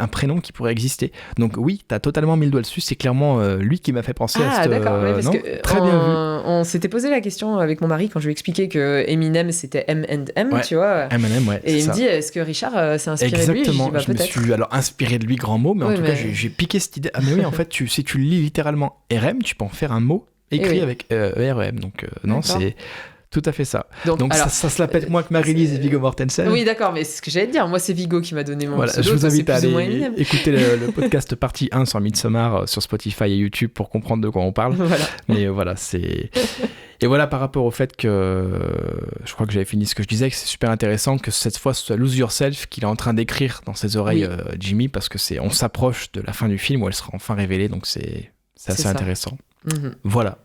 exister, donc oui t'as totalement mis le doigt dessus, c'est clairement lui qui m'a fait penser à cette d'accord, parce que très bien vu. On s'était posé la question avec mon mari quand je lui expliquais que Eminem c'était M&M, tu vois, M&M, et il me dit est-ce que Richard s'est inspiré de lui? Exactement, je me suis alors inspiré de lui, grand mot, mais en tout cas j'ai piqué cette idée. Ah mais oui, en fait si tu lis littéralement RM, tu peux en faire un mot écrit avec ERM, donc non, c'est tout à fait ça. Donc alors, ça se la pète moins que Marie-Lise et Viggo Mortensen. Oui, d'accord, mais c'est ce que j'allais te dire. Moi, c'est Viggo qui m'a donné mon pseudo. Je vous invite à aller écouter le podcast partie 1 sur Midsommar sur Spotify et YouTube pour comprendre de quoi on parle. Voilà. Mais voilà, c'est... Et voilà, par rapport au fait que... Je crois que j'avais fini ce que je disais, que c'est super intéressant que cette fois, ce soit Lose Yourself qu'il est en train d'écrire dans ses oreilles, Jimmy, parce que on s'approche de la fin du film où elle sera enfin révélée, donc c'est assez intéressant. Voilà.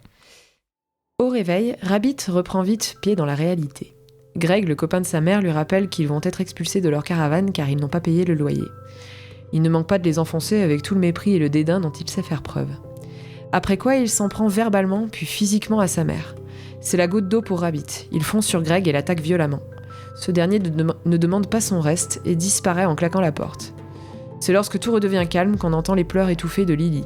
Au réveil, Rabbit reprend vite pied dans la réalité. Greg, le copain de sa mère, lui rappelle qu'ils vont être expulsés de leur caravane car ils n'ont pas payé le loyer. Il ne manque pas de les enfoncer avec tout le mépris et le dédain dont il sait faire preuve. Après quoi, il s'en prend verbalement puis physiquement à sa mère. C'est la goutte d'eau pour Rabbit. Il fonce sur Greg et l'attaque violemment. Ce dernier ne demande pas son reste et disparaît en claquant la porte. C'est lorsque tout redevient calme qu'on entend les pleurs étouffés de Lily.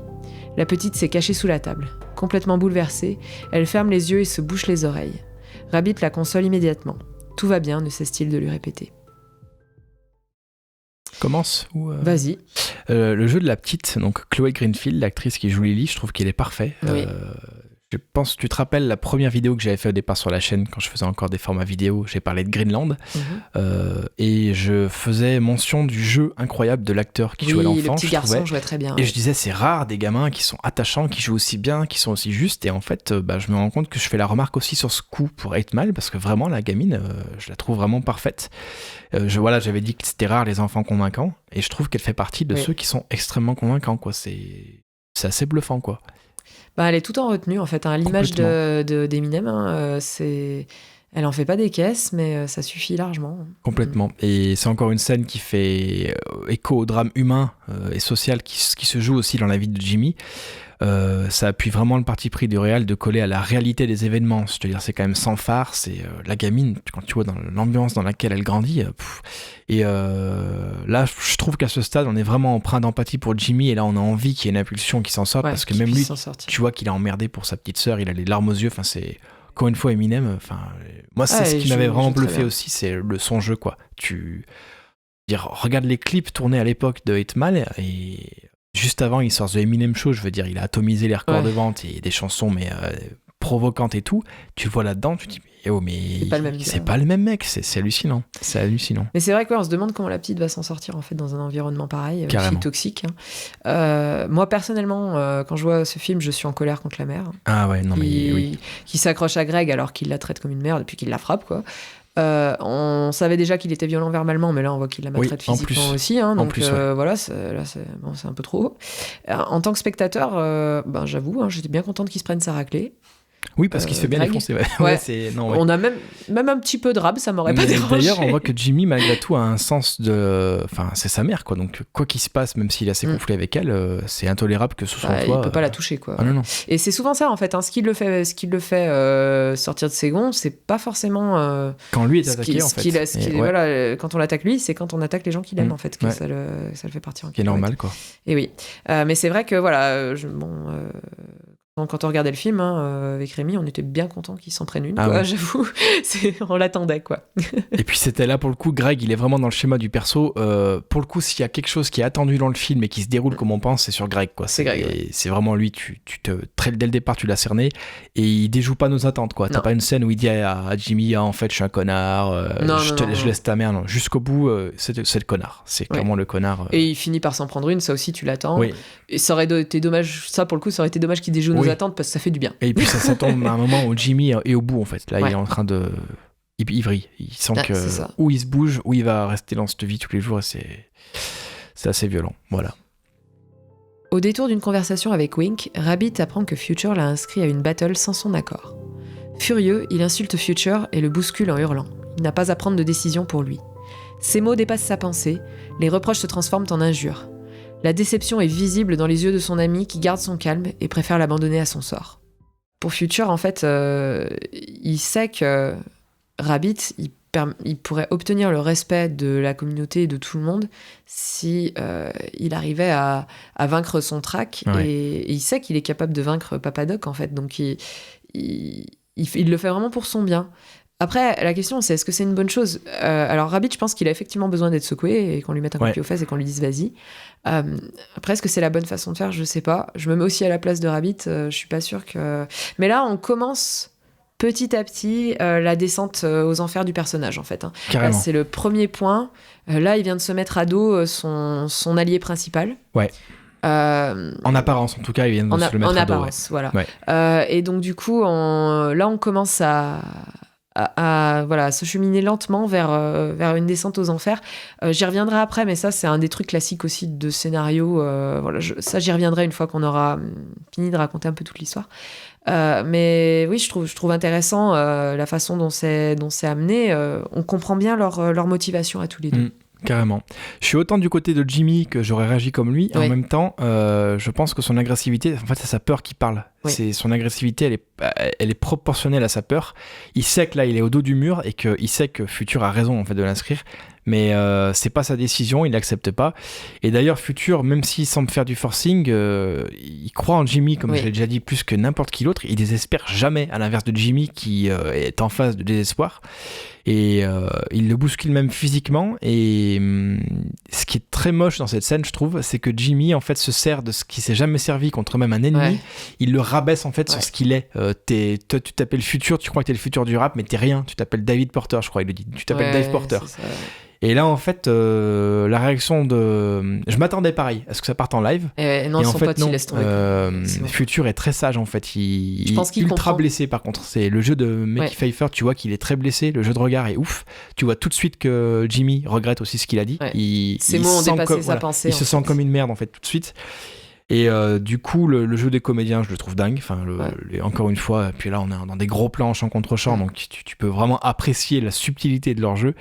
La petite s'est cachée sous la table. Complètement bouleversée, elle ferme les yeux et se bouche les oreilles. Rabbit la console immédiatement. Tout va bien, ne cesse-t-il de lui répéter. Commence Vas-y. Le jeu de la petite, donc Chloé Greenfield, l'actrice qui joue Lily, je trouve qu'il est parfait. Oui. Je pense, tu te rappelles la première vidéo que j'avais fait au départ sur la chaîne, quand je faisais encore des formats vidéo, j'ai parlé de Greenland, et je faisais mention du jeu incroyable de l'acteur qui jouait l'enfant. Le petit garçon jouait très bien. Et je disais, c'est rare des gamins qui sont attachants, qui jouent aussi bien, qui sont aussi justes, et en fait, je me rends compte que je fais la remarque aussi sur ce coup pour 8 Mile, parce que vraiment, la gamine, je la trouve vraiment parfaite. J'avais dit que c'était rare les enfants convaincants, et je trouve qu'elle fait partie de ceux qui sont extrêmement convaincants, quoi. C'est assez bluffant, quoi. Elle est tout en retenue, en fait. L'image d'Eminem, elle en fait pas des caisses, mais ça suffit largement. Complètement. Et c'est encore une scène qui fait écho au drame humain et social qui se joue aussi dans la vie de Jimmy. Ça appuie vraiment le parti pris du réal de coller à la réalité des événements. C'est-à-dire, c'est quand même sans phare. C'est la gamine, quand tu vois dans l'ambiance dans laquelle elle grandit. Là, je trouve qu'à ce stade, on est vraiment empreint d'empathie pour Jimmy. Et là, on a envie qu'il y ait une impulsion qui s'en sorte. Parce que même lui, tu vois qu'il est emmerdé pour sa petite sœur. Il a les larmes aux yeux. Enfin, c'est... Encore une fois, Eminem, moi, c'est ce qui m'avait vraiment bluffé aussi. C'est son jeu, quoi. Regarde les clips tournés à l'époque de 8 Mile et... Juste avant, il sort The Eminem Show, je veux dire, il a atomisé les records de vente et des chansons provocantes et tout. Tu le vois là-dedans, tu te dis, c'est pas le même mec, c'est hallucinant. C'est hallucinant. Mais c'est vrai qu'on se demande comment la petite va s'en sortir en fait dans un environnement pareil, aussi toxique. Moi personnellement, quand je vois ce film, je suis en colère contre la mère. Ah ouais, non mais qui s'accroche à Greg alors qu'il la traite comme une merde et puis qu'il la frappe, quoi. On savait déjà qu'il était violent verbalement, mais là on voit qu'il la maltraite physiquement aussi, donc voilà, c'est un peu trop. En tant que spectateur, j'avoue, j'étais bien contente qu'il se prenne sa raclée. Oui, parce qu'il se fait bien défoncer. On a même un petit peu de rab, ça m'aurait pas dérangé. D'ailleurs, on voit que Jimmy, malgré tout, a un sens de... Enfin, c'est sa mère, quoi. Donc, quoi qu'il se passe, même s'il a ses conflits avec elle, c'est intolérable que ce soit toi. Il peut pas la toucher, quoi. Ah, non. Et c'est souvent ça, en fait. Ce qui le fait sortir de ses gonds, c'est pas forcément... quand lui est attaqué, en fait. Voilà, quand on l'attaque lui, c'est quand on attaque les gens qu'il aime, en fait, que ça le fait partir en qui est normal, quoi. Et oui. Mais c'est vrai que, voilà, quand on regardait le film avec Rémi, on était bien content qu'il s'en prenne une, j'avoue. On l'attendait, quoi. Et puis c'était là, pour le coup, Greg, il est vraiment dans le schéma du perso. Pour le coup, s'il y a quelque chose qui est attendu dans le film et qui se déroule comme on pense, c'est sur Greg, quoi. C'est Greg, ouais. C'est vraiment lui, dès le départ, tu l'as cerné, et il déjoue pas nos attentes, quoi. T'as pas une scène où il dit à Jimmy, en fait, je suis un connard, je laisse ta mère. Non. Jusqu'au bout, c'est le connard. C'est clairement le connard. Et il finit par s'en prendre une, ça aussi, tu l'attends. Oui. Et ça aurait été dommage, pour le coup, ça aurait été dommage qu'il déjoue nos attentes, parce que ça fait du bien. Et puis ça tombe à un moment où Jimmy est au bout, en fait. Là, il est en train de... Il vrille. Il sent que où il se bouge, où il va rester dans cette vie tous les jours, et c'est assez violent. Voilà. Au détour d'une conversation avec Wink, Rabbit apprend que Future l'a inscrit à une battle sans son accord. Furieux, il insulte Future et le bouscule en hurlant. Il n'a pas à prendre de décision pour lui. Ses mots dépassent sa pensée, les reproches se transforment en injures. La déception est visible dans les yeux de son ami qui garde son calme et préfère l'abandonner à son sort. Pour Future, en fait, il sait que Rabbit, il pourrait obtenir le respect de la communauté et de tout le monde si il arrivait à vaincre son trac. Ouais. Et il sait qu'il est capable de vaincre Papa Doc, en fait. Donc, il le fait vraiment pour son bien. Après, la question, c'est est-ce que c'est une bonne chose ? Alors, Rabbit, je pense qu'il a effectivement besoin d'être secoué et qu'on lui mette un coup de pied aux fesses et qu'on lui dise vas-y. Après, est-ce que c'est la bonne façon de faire ? Je sais pas. Je me mets aussi à la place de Rabbit. Je suis pas sûre que... Mais là, on commence petit à petit la descente aux enfers du personnage, en fait. Carrément. Là, c'est le premier point. Là, il vient de se mettre à dos son allié principal. Ouais. En apparence, en tout cas, il vient de se le mettre à dos. En apparence, voilà. Ouais. Et donc, du coup, là, on commence à se cheminer lentement vers une descente aux enfers. J'y reviendrai après, mais ça, c'est un des trucs classiques aussi de scénario. Ça, j'y reviendrai une fois qu'on aura fini de raconter un peu toute l'histoire. Mais oui, je trouve intéressant la façon dont c'est amené. On comprend bien leur motivation à tous les deux. Carrément. Je suis autant du côté de Jimmy que j'aurais réagi comme lui. En même temps, je pense que son agressivité, en fait, c'est sa peur qui parle. C'est son agressivité, elle est proportionnelle à sa peur. Il sait que là, il est au dos du mur et qu'il sait que Future a raison, en fait, de l'inscrire. Mais c'est pas sa décision, il l'accepte pas. Et d'ailleurs, Future, même s'il semble faire du forcing, il croit en Jimmy, comme je l'ai déjà dit, plus que n'importe qui d'autre. Il désespère jamais, à l'inverse de Jimmy qui est en phase de désespoir. Et il le bouscule même physiquement. Et ce qui est très moche dans cette scène, je trouve, c'est que Jimmy, en fait, se sert de ce qui s'est jamais servi contre même un ennemi. Ouais. Il le rabaisse, en fait, sur ce qu'il est. Toi, tu t'appelles Future, tu crois que t'es le futur du rap, mais t'es rien. Tu t'appelles David Porter, je crois, il le dit. Tu t'appelles Dave Porter. Et là, en fait, la réaction de... Je m'attendais pareil à ce que ça parte en live. Non, et en fait, il laisse tomber. Future est très sage, en fait. Il est ultra comprend. Blessé, par contre. C'est le jeu de Mickey Pfeiffer, tu vois qu'il est très blessé. Le jeu de regard est ouf. Tu vois tout de suite que Jimmy regrette aussi ce qu'il a dit. Ouais. Ces mots ont dépassé sa pensée. Il se sent comme une merde, en fait, tout de suite. Et du coup, le jeu des comédiens, je le trouve dingue. Enfin, encore une fois, puis là, on est dans des gros plans en champ contre champ, donc tu peux vraiment apprécier la subtilité de leur jeu.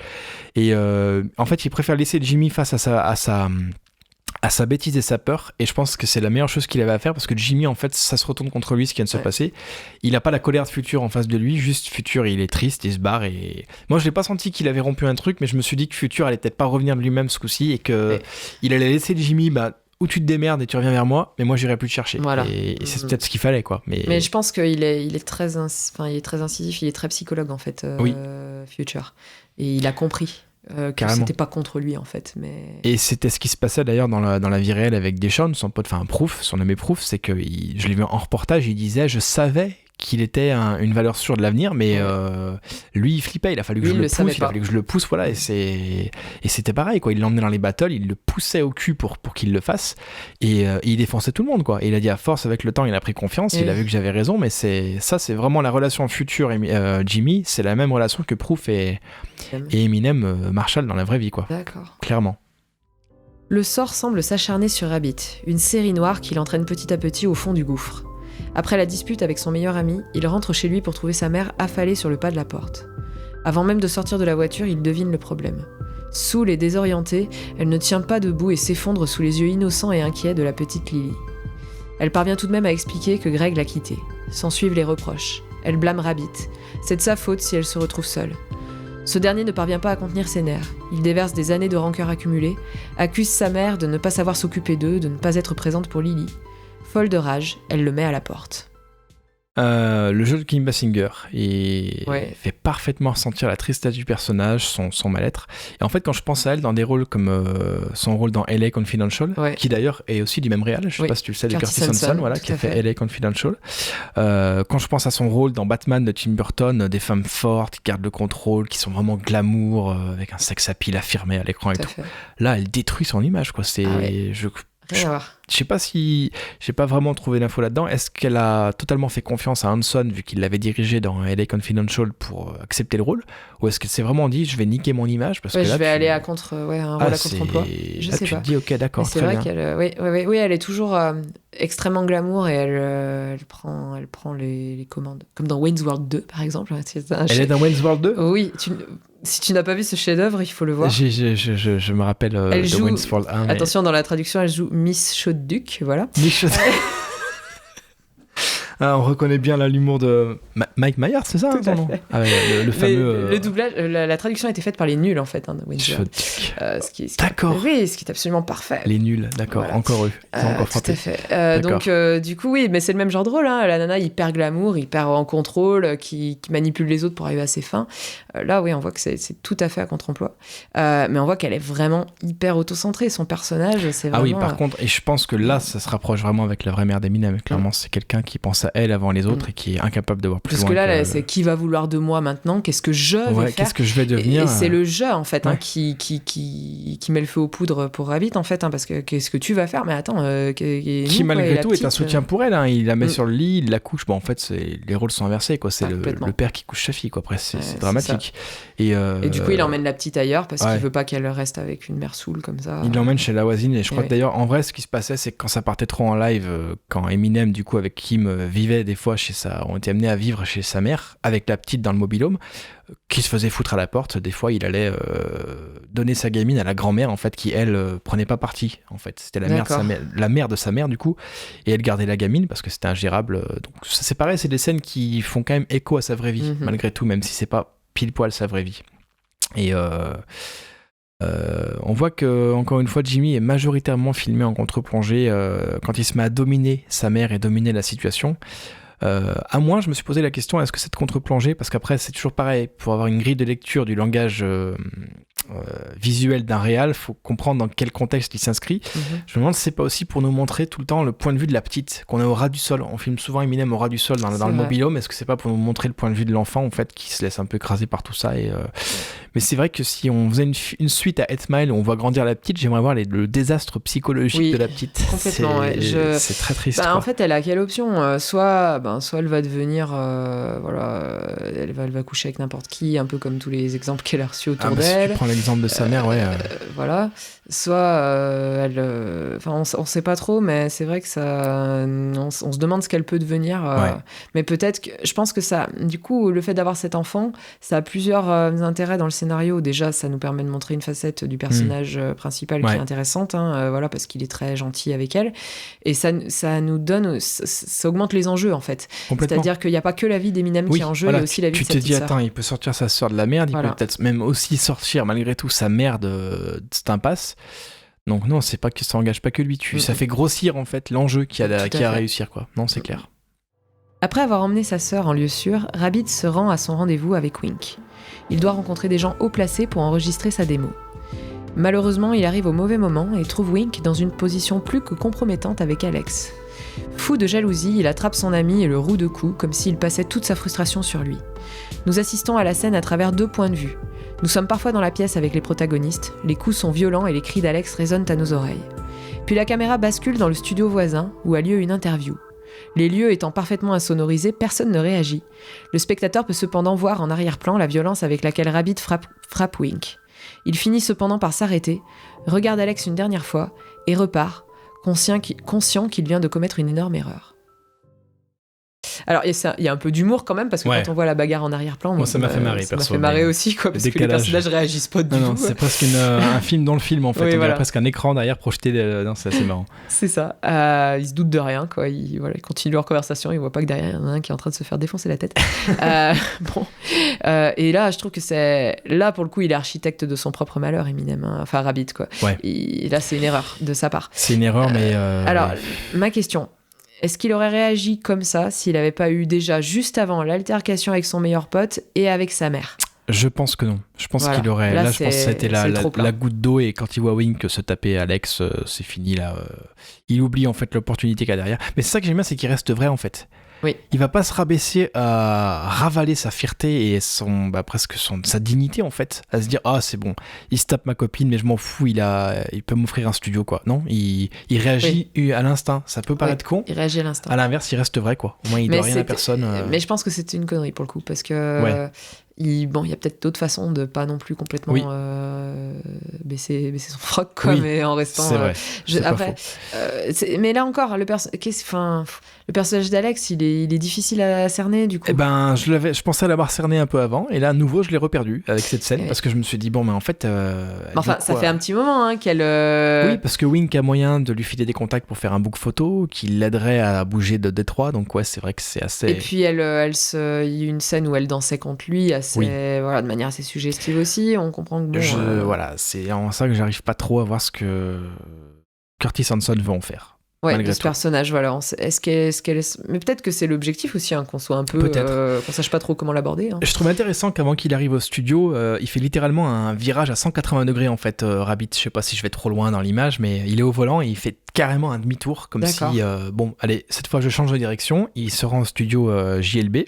Et en fait, il préfère laisser Jimmy face à sa bêtise et sa peur, et je pense que c'est la meilleure chose qu'il avait à faire, parce que Jimmy, en fait, ça se retourne contre lui, ce qui vient de se passer. Il n'a pas la colère de Future en face de lui, juste Future, il est triste, il se barre, et moi je l'ai pas senti qu'il avait rompu un truc, mais je me suis dit que Future allait peut-être pas revenir de lui-même ce coup-ci, et que il allait laisser Jimmy, où tu te démerdes et tu reviens vers moi, mais moi j'irai plus te chercher. Voilà. Et c'est peut-être ce qu'il fallait, quoi. Mais je pense qu'il est très incisif, il est très psychologue, en fait, Future. Et il a compris que c'était pas contre lui, en fait. Et c'était ce qui se passait d'ailleurs dans la vie réelle avec Deshaun, son pote, enfin Proof, son nommé Proof, c'est que je l'ai vu en reportage, il disait, je savais qu'il était une valeur sûre de l'avenir, mais lui il flippait, il a fallu que je le pousse, voilà, et c'était pareil, quoi. Il l'emmenait dans les battles, il le poussait au cul pour qu'il le fasse, et il défonçait tout le monde, quoi. Et il a dit à force, avec le temps, il a pris confiance, il a vu que j'avais raison, mais c'est vraiment la relation Future et Jimmy, c'est la même relation que Proof et Eminem, Marshall dans la vraie vie, quoi. D'accord. Clairement. Le sort semble s'acharner sur Rabbit, une série noire qui l'entraîne petit à petit au fond du gouffre. Après la dispute avec son meilleur ami, il rentre chez lui pour trouver sa mère affalée sur le pas de la porte. Avant même de sortir de la voiture, il devine le problème. Saoule et désorientée, elle ne tient pas debout et s'effondre sous les yeux innocents et inquiets de la petite Lily. Elle parvient tout de même à expliquer que Greg l'a quittée. S'ensuivent les reproches. Elle blâme Rabbit. C'est de sa faute si elle se retrouve seule. Ce dernier ne parvient pas à contenir ses nerfs. Il déverse des années de rancœur accumulées, accuse sa mère de ne pas savoir s'occuper d'eux, de ne pas être présente pour Lily. Folle de rage, elle le met à la porte. Le jeu de Kim Basinger fait parfaitement ressentir la tristesse du personnage, son mal-être. Et en fait, quand je pense à elle dans des rôles comme son rôle dans LA Confidential, qui d'ailleurs est aussi du même réal, je sais pas si tu le sais, de Curtis Hanson, qui a fait LA Confidential. Quand je pense à son rôle dans Batman de Tim Burton, des femmes fortes qui gardent le contrôle, qui sont vraiment glamour, avec un sex appeal affirmé à l'écran et tout. Là, elle détruit son image, quoi. C'est... Je sais pas si j'ai pas vraiment trouvé l'info là-dedans. Est-ce qu'elle a totalement fait confiance à Hanson vu qu'il l'avait dirigé dans LA Confidential pour accepter le rôle, ou est-ce qu'elle s'est vraiment dit je vais niquer mon image parce que là je vais aller à contre un rôle à contre-emploi. Je sais tu pas. te dis ok d'accord. C'est vrai qu'elle oui, elle est toujours extrêmement glamour et elle prend les commandes comme dans Wayne's World 2 par exemple. Elle est dans Wayne's World 2. Oui, si tu n'as pas vu ce chef-d'œuvre, il faut le voir. Je me rappelle de Wayne's World 1. Attention, dans la traduction, elle joue Miss Chaude-Duc, voilà. On reconnaît bien là l'humour de Mike Myers, c'est ça Tout à non fait. Le fameux... Le doublage, la traduction a été faite par les nuls en fait, de Wayne's World. D'accord. Oui, ce qui est absolument parfait. Les nuls, d'accord, voilà. Encore eux. Encore tout à fait. Donc du coup oui, mais c'est le même genre de rôle. La nana hyper glamour, hyper en contrôle, qui manipule les autres pour arriver à ses fins. Là oui, on voit que c'est tout à fait à contre-emploi. Mais on voit qu'elle est vraiment hyper autocentrée. Son personnage, c'est vraiment... Ah oui, par contre, et je pense que là, ça se rapproche vraiment avec la vraie mère d'Eminem. Clairement, c'est quelqu'un qui pense à elle avant les autres et qui est incapable de voir plus loin. Parce que là, c'est qui va vouloir de moi maintenant, qu'est-ce que je vais faire, qu'est-ce que je vais devenir. Et c'est le jeu en fait qui met le feu aux poudres pour Rabbit en fait, parce que qu'est-ce que tu vas faire, mais attends, qui malgré tout est un soutien pour elle, il la met sur le lit, il la couche. Bon, en fait, les rôles sont inversés, quoi. C'est le père qui couche sa fille, quoi. Après, c'est dramatique. Et du coup, il emmène la petite ailleurs parce qu'il veut pas qu'elle reste avec une mère saoule comme ça. Il l'emmène chez la voisine et je crois que d'ailleurs, en vrai, ce qui se passait, c'est que quand ça partait trop en live, quand Eminem, du coup, avec Kim vivait des fois ont été amenés à vivre chez sa mère avec la petite dans le mobil-home, qui se faisait foutre à la porte. Des fois, il allait donner sa gamine à la grand-mère, en fait, qui, elle, prenait pas parti, en fait. C'était la mère de sa mère, du coup, et elle gardait la gamine parce que c'était ingérable. Donc, ça, c'est pareil, c'est des scènes qui font quand même écho à sa vraie vie, malgré tout, même si c'est pas pile-poil sa vraie vie. Et on voit que, encore une fois, Jimmy est majoritairement filmé en contre-plongée quand il se met à dominer sa mère et dominer la situation. À moins, je me suis posé la question, est-ce que cette contre-plongée, parce qu'après c'est toujours pareil, pour avoir une grille de lecture du langage visuel d'un réal, faut comprendre dans quel contexte il s'inscrit. Je me demande si c'est pas aussi pour nous montrer tout le temps le point de vue de la petite, qu'on est au ras du sol. On filme souvent Eminem au ras du sol dans le mobil-home. Est-ce que c'est pas pour nous montrer le point de vue de l'enfant, en fait, qui se laisse un peu écraser par tout ça Mais c'est vrai que si on faisait une suite à 8 Mile où on voit grandir la petite, j'aimerais voir le désastre psychologique de la petite. Complètement, c'est très triste. En fait, elle a quelle option ? Soit elle va devenir, elle va coucher avec n'importe qui, un peu comme tous les exemples qu'elle a reçus autour d'elle. Si tu prends l'exemple de sa mère, voilà. Soit on sait pas trop, mais c'est vrai que ça, on se demande ce qu'elle peut devenir. Mais peut-être que, je pense que ça, du coup, le fait d'avoir cet enfant, ça a plusieurs intérêts dans le scénario. Déjà, ça nous permet de montrer une facette du personnage principal qui est intéressante, parce qu'il est très gentil avec elle. Et ça nous donne, ça augmente les enjeux, en fait. C'est-à-dire qu'il n'y a pas que la vie d'Eminem qui est en jeu, il y a aussi la vie de sa petite sœur. Tu te dis, attends, il peut sortir sa sœur de la merde, il peut peut-être même aussi sortir, malgré tout, sa mère de cette impasse. Donc non, c'est pas que ça engage pas que lui. Ça fait grossir, en fait, l'enjeu qui a à réussir, quoi. Non, c'est clair. Après avoir emmené sa sœur en lieu sûr, Rabbit se rend à son rendez-vous avec Wink. Il doit rencontrer des gens haut placés pour enregistrer sa démo. Malheureusement, il arrive au mauvais moment et trouve Wink dans une position plus que compromettante avec Alex. Fou de jalousie, il attrape son ami et le roue de coups, comme s'il passait toute sa frustration sur lui. Nous assistons à la scène à travers 2 points de vue. Nous sommes parfois dans la pièce avec les protagonistes, les coups sont violents et les cris d'Alex résonnent à nos oreilles. Puis la caméra bascule dans le studio voisin, où a lieu une interview. Les lieux étant parfaitement insonorisés, personne ne réagit. Le spectateur peut cependant voir en arrière-plan la violence avec laquelle Rabbit frappe Wink. Il finit cependant par s'arrêter, regarde Alex une dernière fois et repart, conscient qu'il vient de commettre une énorme erreur. Alors, il y a un peu d'humour quand même, parce que quand on voit la bagarre en arrière-plan, moi ça m'a fait marrer, ça m'a fait marrer aussi, quoi, parce que les personnages réagissent pas du tout. Non, c'est presque un film dans le film, en fait. On dirait presque un écran derrière projeté. Non, c'est assez marrant. C'est ça. Il se doute de rien, quoi. Il continue leur conversation, il voit pas que derrière, il y en a un qui est en train de se faire défoncer la tête. Bon. Et là, je trouve que là, pour le coup, il est architecte de son propre malheur, Eminem. Hein. Enfin, Rabbit, quoi. Ouais. Et là, c'est une erreur de sa part. C'est une erreur, mais... Alors, ma question... Est-ce qu'il aurait réagi comme ça s'il n'avait pas eu déjà, juste avant, l'altercation avec son meilleur pote et avec sa mère ? Je pense que non. Je pense qu'il aurait... Là, je pense que c'était la goutte d'eau, et quand il voit Wink se taper Alex, c'est fini, là. Il oublie, en fait, l'opportunité qu'il y a derrière. Mais c'est ça que j'aime bien, c'est qu'il reste vrai, en fait. Oui. Il va pas se rabaisser à ravaler sa fierté et presque sa dignité, en fait, à se dire c'est bon, il se tape ma copine mais je m'en fous, il peut m'offrir un studio, quoi. Non, il réagit à l'instinct. Ça peut paraître con, il réagit à l'instinct. À l'inverse, il reste vrai, quoi. Au moins il doit rien à personne. Mais je pense que c'était une connerie pour le coup, parce que il y a peut-être d'autres façons de pas non plus complètement baisser son froc, quoi, mais en restant. C'est vrai. Après, mais là encore, le personnage d'Alex, il est difficile à cerner, du coup. Eh ben, je pensais l'avoir cerné un peu avant, et là, à nouveau, je l'ai reperdu avec cette scène, parce que je me suis dit, bon, mais en fait... ça fait un petit moment qu'elle... Oui, parce que Wink a moyen de lui filer des contacts pour faire un book photo, qui l'aiderait à bouger de Détroit, donc ouais, c'est vrai que c'est assez... Et puis, il y a une scène où elle dansait contre lui, de manière assez suggestive aussi, on comprend que Voilà, c'est en ça que j'arrive pas trop à voir ce que Curtis Hanson veut en faire. De ce personnage, voilà. Mais peut-être que c'est l'objectif aussi, qu'on soit un peu... qu'on sache pas trop comment l'aborder. Hein. Je trouve intéressant qu'avant qu'il arrive au studio, il fait littéralement un virage à 180 degrés, en fait, Rabbit. Je sais pas si je vais trop loin dans l'image, mais il est au volant et il fait carrément un demi-tour, comme si... bon, allez, cette fois je change de direction. Il se rend au studio JLB.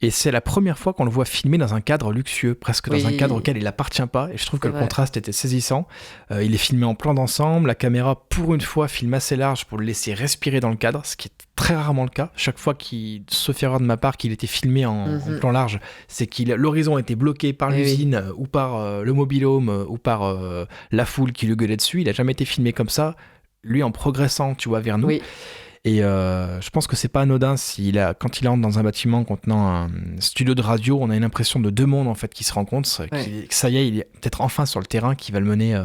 Et c'est la première fois qu'on le voit filmer dans un cadre luxueux, presque dans un cadre auquel il n'appartient pas. Et je trouve que le contraste était saisissant. Il est filmé en plan d'ensemble. La caméra, pour une fois, filme assez large pour le laisser respirer dans le cadre, ce qui est très rarement le cas. Chaque fois sauf erreur de ma part, qu'il était filmé en plan large, c'est que l'horizon était bloqué par l'usine ou par le mobil-home ou par la foule qui le gueulait dessus. Il n'a jamais été filmé comme ça. Lui, en progressant, tu vois, vers nous. Oui. Et je pense que c'est pas anodin quand il entre dans un bâtiment contenant un studio de radio, on a une impression de deux mondes, en fait, qui se rencontrent, que ça y est, il est peut-être enfin sur le terrain qui va le mener.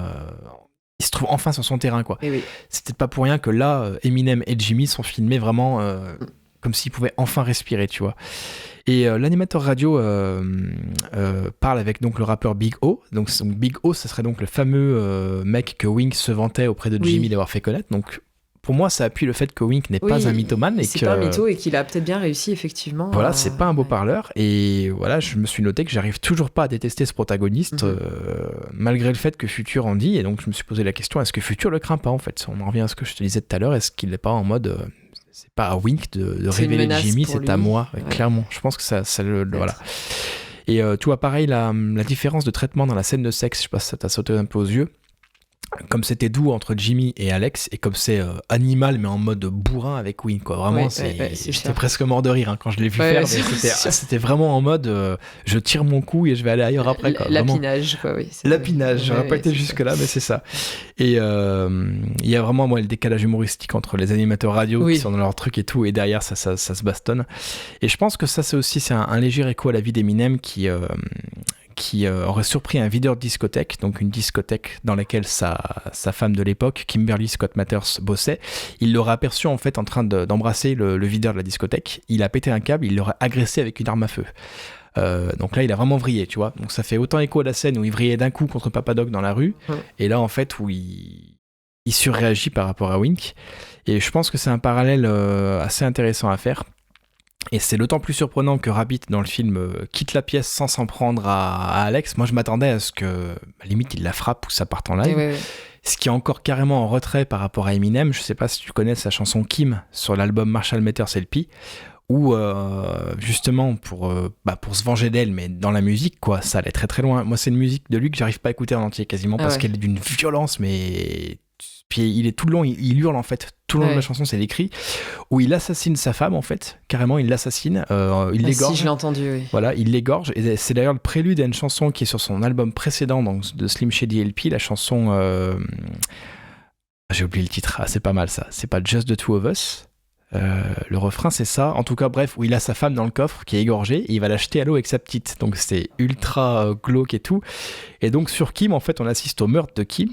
Il se trouve enfin sur son terrain, quoi. C'est peut-être pas pour rien que là, Eminem et Jimmy sont filmés vraiment comme s'ils pouvaient enfin respirer, tu vois. Et l'animateur radio parle avec donc le rappeur Big O. Donc Big O, ce serait donc le fameux mec que Wink se vantait auprès de Jimmy d'avoir fait connaître. Donc pour moi, ça appuie le fait que Wink n'est pas un mythomane. C'est pas un mytho et qu'il a peut-être bien réussi, effectivement. Voilà, c'est pas un beau parleur. Et voilà, je me suis noté que j'arrive toujours pas à détester ce protagoniste, malgré le fait que Future en dit. Et donc, je me suis posé la question, est-ce que Future le craint pas, en fait ? On en revient à ce que je te disais tout à l'heure. Est-ce qu'il n'est pas en mode... c'est pas à Wink de révéler Jimmy, c'est à moi. Clairement, je pense que ça voilà. Et tu vois, pareil, la différence de traitement dans la scène de sexe, je sais pas si ça t'a sauté un peu aux yeux. Comme c'était doux entre Jimmy et Alex, et comme c'est animal mais en mode bourrin avec Wink, quoi. Vraiment, j'étais presque mort de rire quand je l'ai vu faire. Mais c'était vraiment en mode je tire mon coup et je vais aller ailleurs après, quoi. Lapinage, quoi. Lapinage, j'aurais pas été jusque là, mais c'est ça. Et il y a vraiment le décalage humoristique entre les animateurs radio qui sont dans leur truc et tout, et derrière ça se bastonne. Et je pense que ça c'est un léger écho à la vie d'Eminem qui aurait surpris un videur de discothèque, donc une discothèque dans laquelle sa femme de l'époque, Kimberly Scott Matters, bossait. Il l'aurait aperçu en fait en train d'embrasser le videur de la discothèque. Il a pété un câble, il l'aurait agressé avec une arme à feu. Donc là, il a vraiment vrillé, tu vois. Donc ça fait autant écho à la scène où il vrillait d'un coup contre Papa Doc dans la rue, et là en fait où il surréagit par rapport à Wink. Et je pense que c'est un parallèle assez intéressant à faire. Et c'est d'autant plus surprenant que Rabbit, dans le film, quitte la pièce sans s'en prendre à Alex. Moi, je m'attendais à ce que, limite, il la frappe ou ça parte en live. Ce qui est encore carrément en retrait par rapport à Eminem. Je sais pas si tu connais sa chanson Kim sur l'album Marshall Mathers LP, où justement, pour se venger d'elle, mais dans la musique, quoi, ça allait très très loin. Moi, c'est une musique de lui que j'arrive pas à écouter en entier quasiment, parce qu'elle est d'une violence, mais... Puis il est tout le long, il hurle en fait, tout le long de la chanson, c'est l'écrit, où il assassine sa femme en fait, carrément il l'assassine, il l'égorge. Si, je l'ai entendu, oui. Voilà, il l'égorge, et c'est d'ailleurs le prélude à une chanson qui est sur son album précédent, donc de Slim Shady LP, la chanson... j'ai oublié le titre, c'est pas mal ça, c'est pas Just the Two of Us, Le refrain, c'est ça. En tout cas, bref, où il a sa femme dans le coffre qui est égorgée et il va l'acheter à l'eau avec sa petite. Donc c'est ultra glauque et tout. Et donc sur Kim, en fait, on assiste au meurtre de Kim,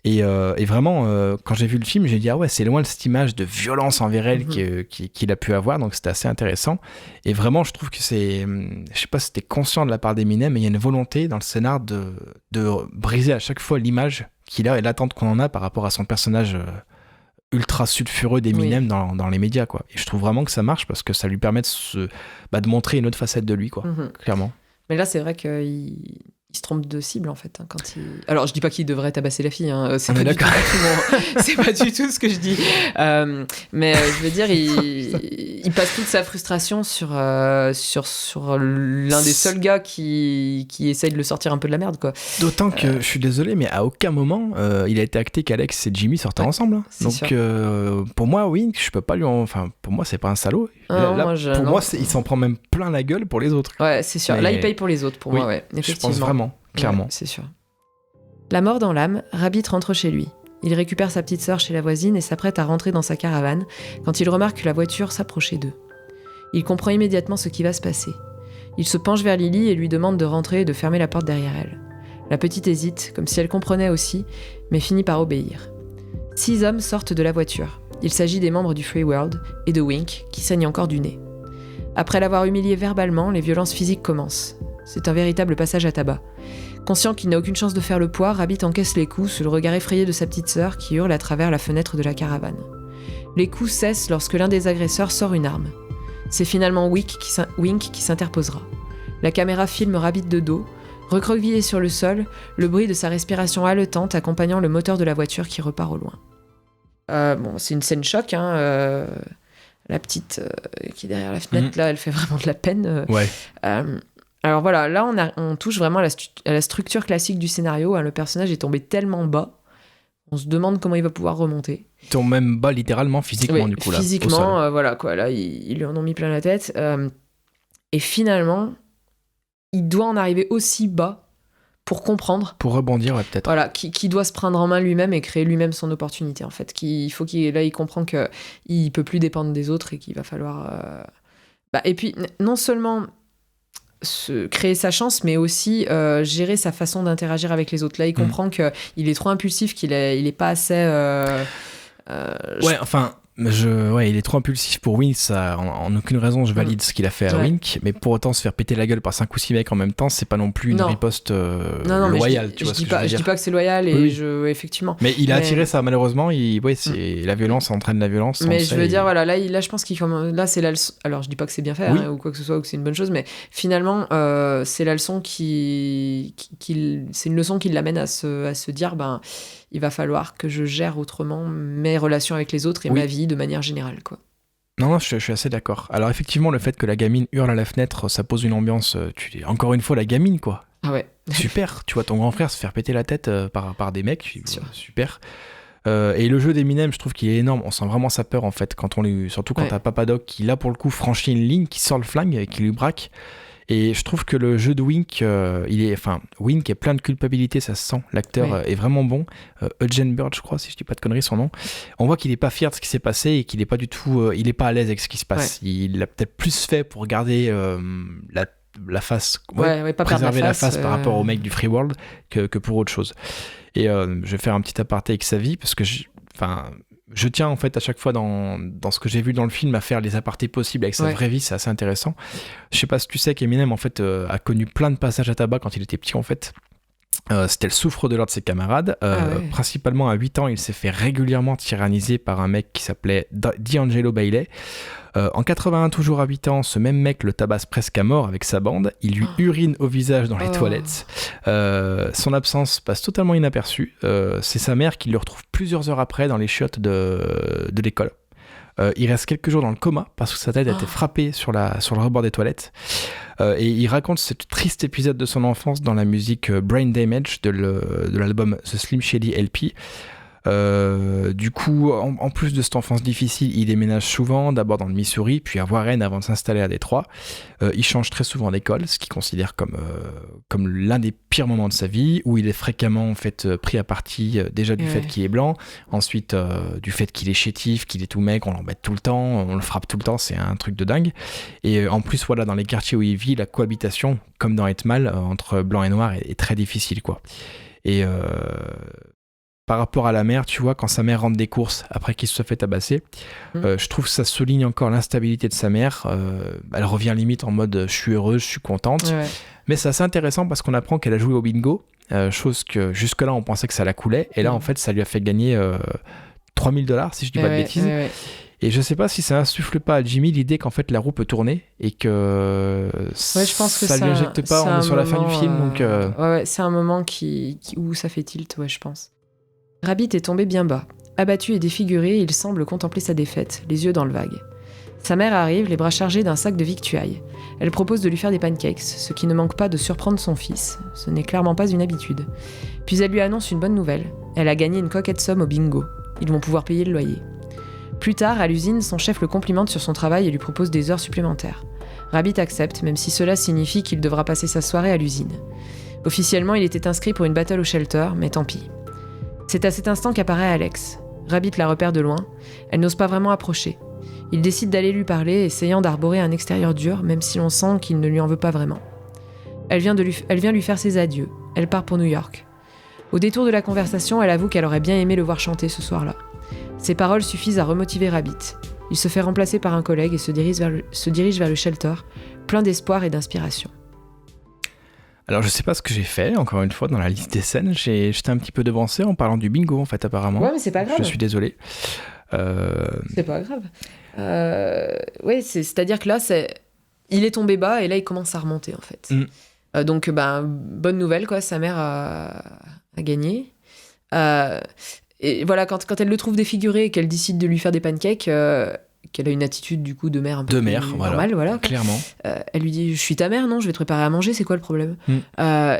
et vraiment, quand j'ai vu le film, j'ai dit ah ouais, c'est loin de cette image de violence envers elle qu'il a pu avoir. Donc c'était assez intéressant. Et vraiment, je trouve que c'est, je sais pas si c'était conscient de la part d'Eminem, mais il y a une volonté dans le scénar de briser à chaque fois l'image qu'il a et l'attente qu'on en a par rapport à son personnage ultra sulfureux d'Eminem dans les médias, quoi. Et je trouve vraiment que ça marche parce que ça lui permet de montrer une autre facette de lui, quoi, clairement. Mais là, c'est vrai qu'il se trompe de cible, en fait. Alors, je dis pas qu'il devrait tabasser la fille, hein. C'est pas du tout ce que je dis. Mais je veux dire, il passe toute sa frustration sur l'un des seuls gars qui essaye de le sortir un peu de la merde, quoi. D'autant que, je suis désolé, mais à aucun moment, il a été acté qu'Alex et Jimmy sortaient ensemble. Hein. Donc, pour moi, Wink, je peux pas lui Enfin, pour moi, c'est pas un salaud. Moi, il s'en prend même plein la gueule pour les autres. Ouais, c'est sûr. Mais... Là, il paye pour les autres, pour moi, ouais. Effectivement. Je pense vraiment, clairement. Ouais, c'est sûr. La mort dans l'âme, Rabbit rentre chez lui. Il récupère sa petite sœur chez la voisine et s'apprête à rentrer dans sa caravane quand il remarque que la voiture s'approchait d'eux. Il comprend immédiatement ce qui va se passer. Il se penche vers Lily et lui demande de rentrer et de fermer la porte derrière elle. La petite hésite, comme si elle comprenait aussi, mais finit par obéir. 6 hommes sortent de la voiture. Il s'agit des membres du Free World et de Wink, qui saigne encore du nez. Après l'avoir humilié verbalement, les violences physiques commencent. C'est un véritable passage à tabac. Conscient qu'il n'a aucune chance de faire le poids, Rabbit encaisse les coups sous le regard effrayé de sa petite sœur qui hurle à travers la fenêtre de la caravane. Les coups cessent lorsque l'un des agresseurs sort une arme. C'est finalement Wink qui s'interposera. La caméra filme Rabbit de dos, recroquevillé sur le sol, le bruit de sa respiration haletante accompagnant le moteur de la voiture qui repart au loin. C'est une scène choc, hein. La petite qui est derrière la fenêtre, là, elle fait vraiment de la peine. Ouais. Alors voilà, là, on touche vraiment à la structure classique du scénario. Hein. Le personnage est tombé tellement bas, on se demande comment il va pouvoir remonter. Il tombe même bas, littéralement, physiquement, du coup. Là, physiquement, voilà, quoi. Là, ils lui en ont mis plein la tête. Et finalement, il doit en arriver aussi bas pour comprendre. Pour rebondir, ouais, peut-être. Voilà, qui doit se prendre en main lui-même et créer lui-même son opportunité, en fait. Il comprend qu'il ne peut plus dépendre des autres et qu'il va falloir... Et puis, non seulement créer sa chance, mais aussi gérer sa façon d'interagir avec les autres. Là, il comprend qu'il est trop impulsif, qu'il est pas assez... il est trop impulsif pour Wink, ça, en aucune raison je valide ce qu'il a fait à Wink, mais pour autant se faire péter la gueule par 5 ou 6 mecs en même temps, c'est pas non plus une riposte loyale. Je dis pas que c'est loyal, et effectivement. Mais il a attiré ça, malheureusement, la violence entraîne la violence. Mais je veux dire, voilà, là je pense c'est la leçon. Alors je dis pas que c'est bien fait, hein, ou quoi que ce soit, ou que c'est une bonne chose, mais finalement, c'est la leçon c'est une leçon qui l'amène à se dire, il va falloir que je gère autrement mes relations avec les autres et ma vie de manière générale, quoi. Non, je suis assez d'accord. Alors effectivement, le fait que la gamine hurle à la fenêtre, ça pose une ambiance... encore une fois, la gamine, quoi. Ah ouais. Super, tu vois ton grand frère se faire péter la tête par des mecs, super. Et le jeu d'Eminem, je trouve qu'il est énorme. On sent vraiment sa peur, en fait, surtout quand t'as Papa Doc qui, là, pour le coup, franchit une ligne, qui sort le flingue et qui lui braque. Et je trouve que le jeu de Wink, Wink est plein de culpabilité, ça se sent. L'acteur est vraiment bon. Eugene Bird, je crois, si je dis pas de conneries, son nom. On voit qu'il est pas fier de ce qui s'est passé et qu'il est pas du tout, il est pas à l'aise avec ce qui se passe. Ouais. Il l'a peut-être plus fait pour garder la face, préserver la face par rapport au mec du Free World que pour autre chose. Et je vais faire un petit aparté avec sa vie parce que je tiens en fait à chaque fois dans ce que j'ai vu dans le film à faire les apartés possibles avec sa vraie vie, c'est assez intéressant. Je sais pas si tu sais qu'Eminem en fait a connu plein de passages à tabac quand il était petit en fait. C'était le souffre de l'un de ses camarades. Principalement à 8 ans, il s'est fait régulièrement tyranniser par un mec qui s'appelait D'Angelo Bailey. En 81, toujours à 8 ans, ce même mec le tabasse presque à mort avec sa bande. Il lui urine au visage dans les toilettes. Son absence passe totalement inaperçue. C'est sa mère qui le retrouve plusieurs heures après dans les chiottes de l'école. Il reste quelques jours dans le coma parce que sa tête a été frappée sur le rebord des toilettes. Et il raconte ce triste épisode de son enfance dans la musique Brain Damage de l'album The Slim Shady LP. Du coup, en plus de cette enfance difficile, il déménage souvent, d'abord dans le Missouri, puis à Warren avant de s'installer à Détroit. Il change très souvent d'école, ce qu'il considère comme l'un des pires moments de sa vie, où il est fréquemment en fait pris à partie déjà du fait qu'il est blanc, ensuite du fait qu'il est chétif, qu'il est tout mec, on l'embête tout le temps, on le frappe tout le temps, c'est un truc de dingue. Et en plus, voilà, dans les quartiers où il vit, la cohabitation, comme dans Etmal, entre blanc et noir, est très difficile, quoi. Et par rapport à la mère, tu vois, quand sa mère rentre des courses après qu'il se soit fait tabasser, je trouve que ça souligne encore l'instabilité de sa mère. Elle revient limite en mode je suis heureuse, je suis contente. Mais c'est assez intéressant parce qu'on apprend qu'elle a joué au bingo, chose que jusque-là on pensait que ça la coulait. Et là, en fait, ça lui a fait gagner $3,000, si je dis pas de bêtises. Et je sais pas si ça insuffle pas à Jimmy l'idée qu'en fait la roue peut tourner et que, je pense que ça lui injecte pas, on est sur la fin du film. Donc, c'est un moment où ça fait tilt, je pense. Rabbit est tombé bien bas. Abattu et défiguré, il semble contempler sa défaite, les yeux dans le vague. Sa mère arrive, les bras chargés d'un sac de victuailles. Elle propose de lui faire des pancakes, ce qui ne manque pas de surprendre son fils. Ce n'est clairement pas une habitude. Puis elle lui annonce une bonne nouvelle. Elle a gagné une coquette somme au bingo. Ils vont pouvoir payer le loyer. Plus tard, à l'usine, son chef le complimente sur son travail et lui propose des heures supplémentaires. Rabbit accepte, même si cela signifie qu'il devra passer sa soirée à l'usine. Officiellement, il était inscrit pour une battle au shelter, mais tant pis. C'est à cet instant qu'apparaît Alex. Rabbit la repère de loin. Elle n'ose pas vraiment approcher. Il décide d'aller lui parler, essayant d'arborer un extérieur dur, même si l'on sent qu'il ne lui en veut pas vraiment. Elle vient lui faire ses adieux. Elle part pour New York. Au détour de la conversation, elle avoue qu'elle aurait bien aimé le voir chanter ce soir-là. Ses paroles suffisent à remotiver Rabbit. Il se fait remplacer par un collègue et se dirige vers le shelter, plein d'espoir et d'inspiration. Alors je sais pas ce que j'ai fait, encore une fois, dans la liste des scènes, j'étais un petit peu devancé en parlant du bingo, en fait, apparemment. Ouais, mais c'est pas grave. Je suis désolé. C'est pas grave. C'est-à-dire que là, il est tombé bas et là, il commence à remonter, en fait. Donc, bonne nouvelle, quoi, sa mère a gagné. Et voilà, quand elle le trouve défiguré et qu'elle décide de lui faire des pancakes... qu'elle a une attitude du coup de mère un peu normale, voilà. Clairement. Elle lui dit, je suis ta mère, non, je vais te préparer à manger, c'est quoi le problème?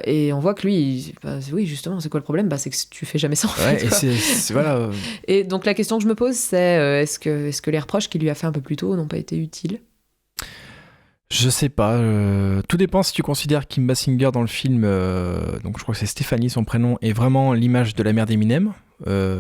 Et on voit que lui, oui justement, c'est quoi le problème? C'est que tu fais jamais ça en fait. Voilà. Et donc la question que je me pose, c'est est-ce que les reproches qu'il lui a fait un peu plus tôt n'ont pas été utiles? Je sais pas, tout dépend si tu considères Kim Basinger dans le film, donc je crois que c'est Stéphanie son prénom, est vraiment l'image de la mère d'Eminem,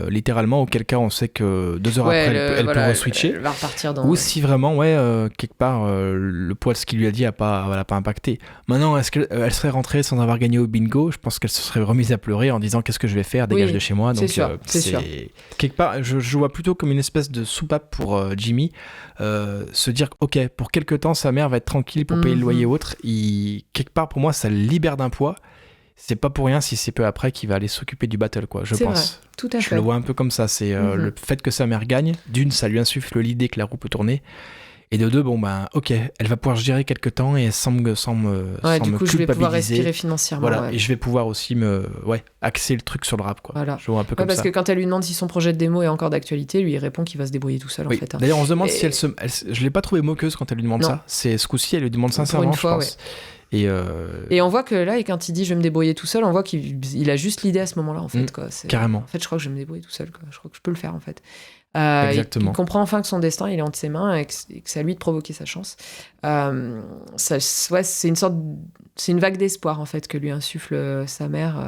littéralement, auquel cas on sait que 2 heures après elle peut re-switcher, elle va repartir dans... ou si vraiment quelque part le poids de ce qu'il lui a dit a pas impacté. Maintenant, est-ce qu'elle serait rentrée sans avoir gagné au bingo? Je pense qu'elle se serait remise à pleurer en disant qu'est-ce que je vais faire, dégage de chez moi. Donc c'est sûr. Quelque part je vois plutôt comme une espèce de soupape pour Jimmy, se dire ok, pour quelque temps sa mère va être tranquille pour payer le loyer ou autre. Quelque part pour moi ça le libère d'un poids. C'est pas pour rien si c'est peu après qu'il va aller s'occuper du battle, quoi, je pense. Vrai, tout à fait. Je le vois un peu comme ça. C'est le fait que sa mère gagne. D'une, ça lui insuffle l'idée que la roue peut tourner. Et de deux, ok, elle va pouvoir gérer quelques temps et sans me culpabiliser. Je vais pouvoir respirer financièrement. Voilà, et je vais pouvoir aussi axer le truc sur le rap, quoi. Voilà. Je vois un peu comme parce ça. que quand elle lui demande si son projet de démo est encore d'actualité, lui il répond qu'il va se débrouiller tout seul, en fait. D'ailleurs, on se demande si je l'ai pas trouvé moqueuse quand elle lui demande ça. C'est ce coup-ci, elle lui demande sincèrement, je pense. Et on voit que là, et quand il dit je vais me débrouiller tout seul, on voit qu'il a juste l'idée à ce moment-là, en fait. Quoi. Carrément. En fait, je crois que je vais me débrouiller tout seul. Quoi. Je crois que je peux le faire, en fait. Exactement. Il comprend enfin que son destin, il est entre ses mains et que c'est à lui de provoquer sa chance. C'est une vague d'espoir, en fait, que lui insuffle sa mère.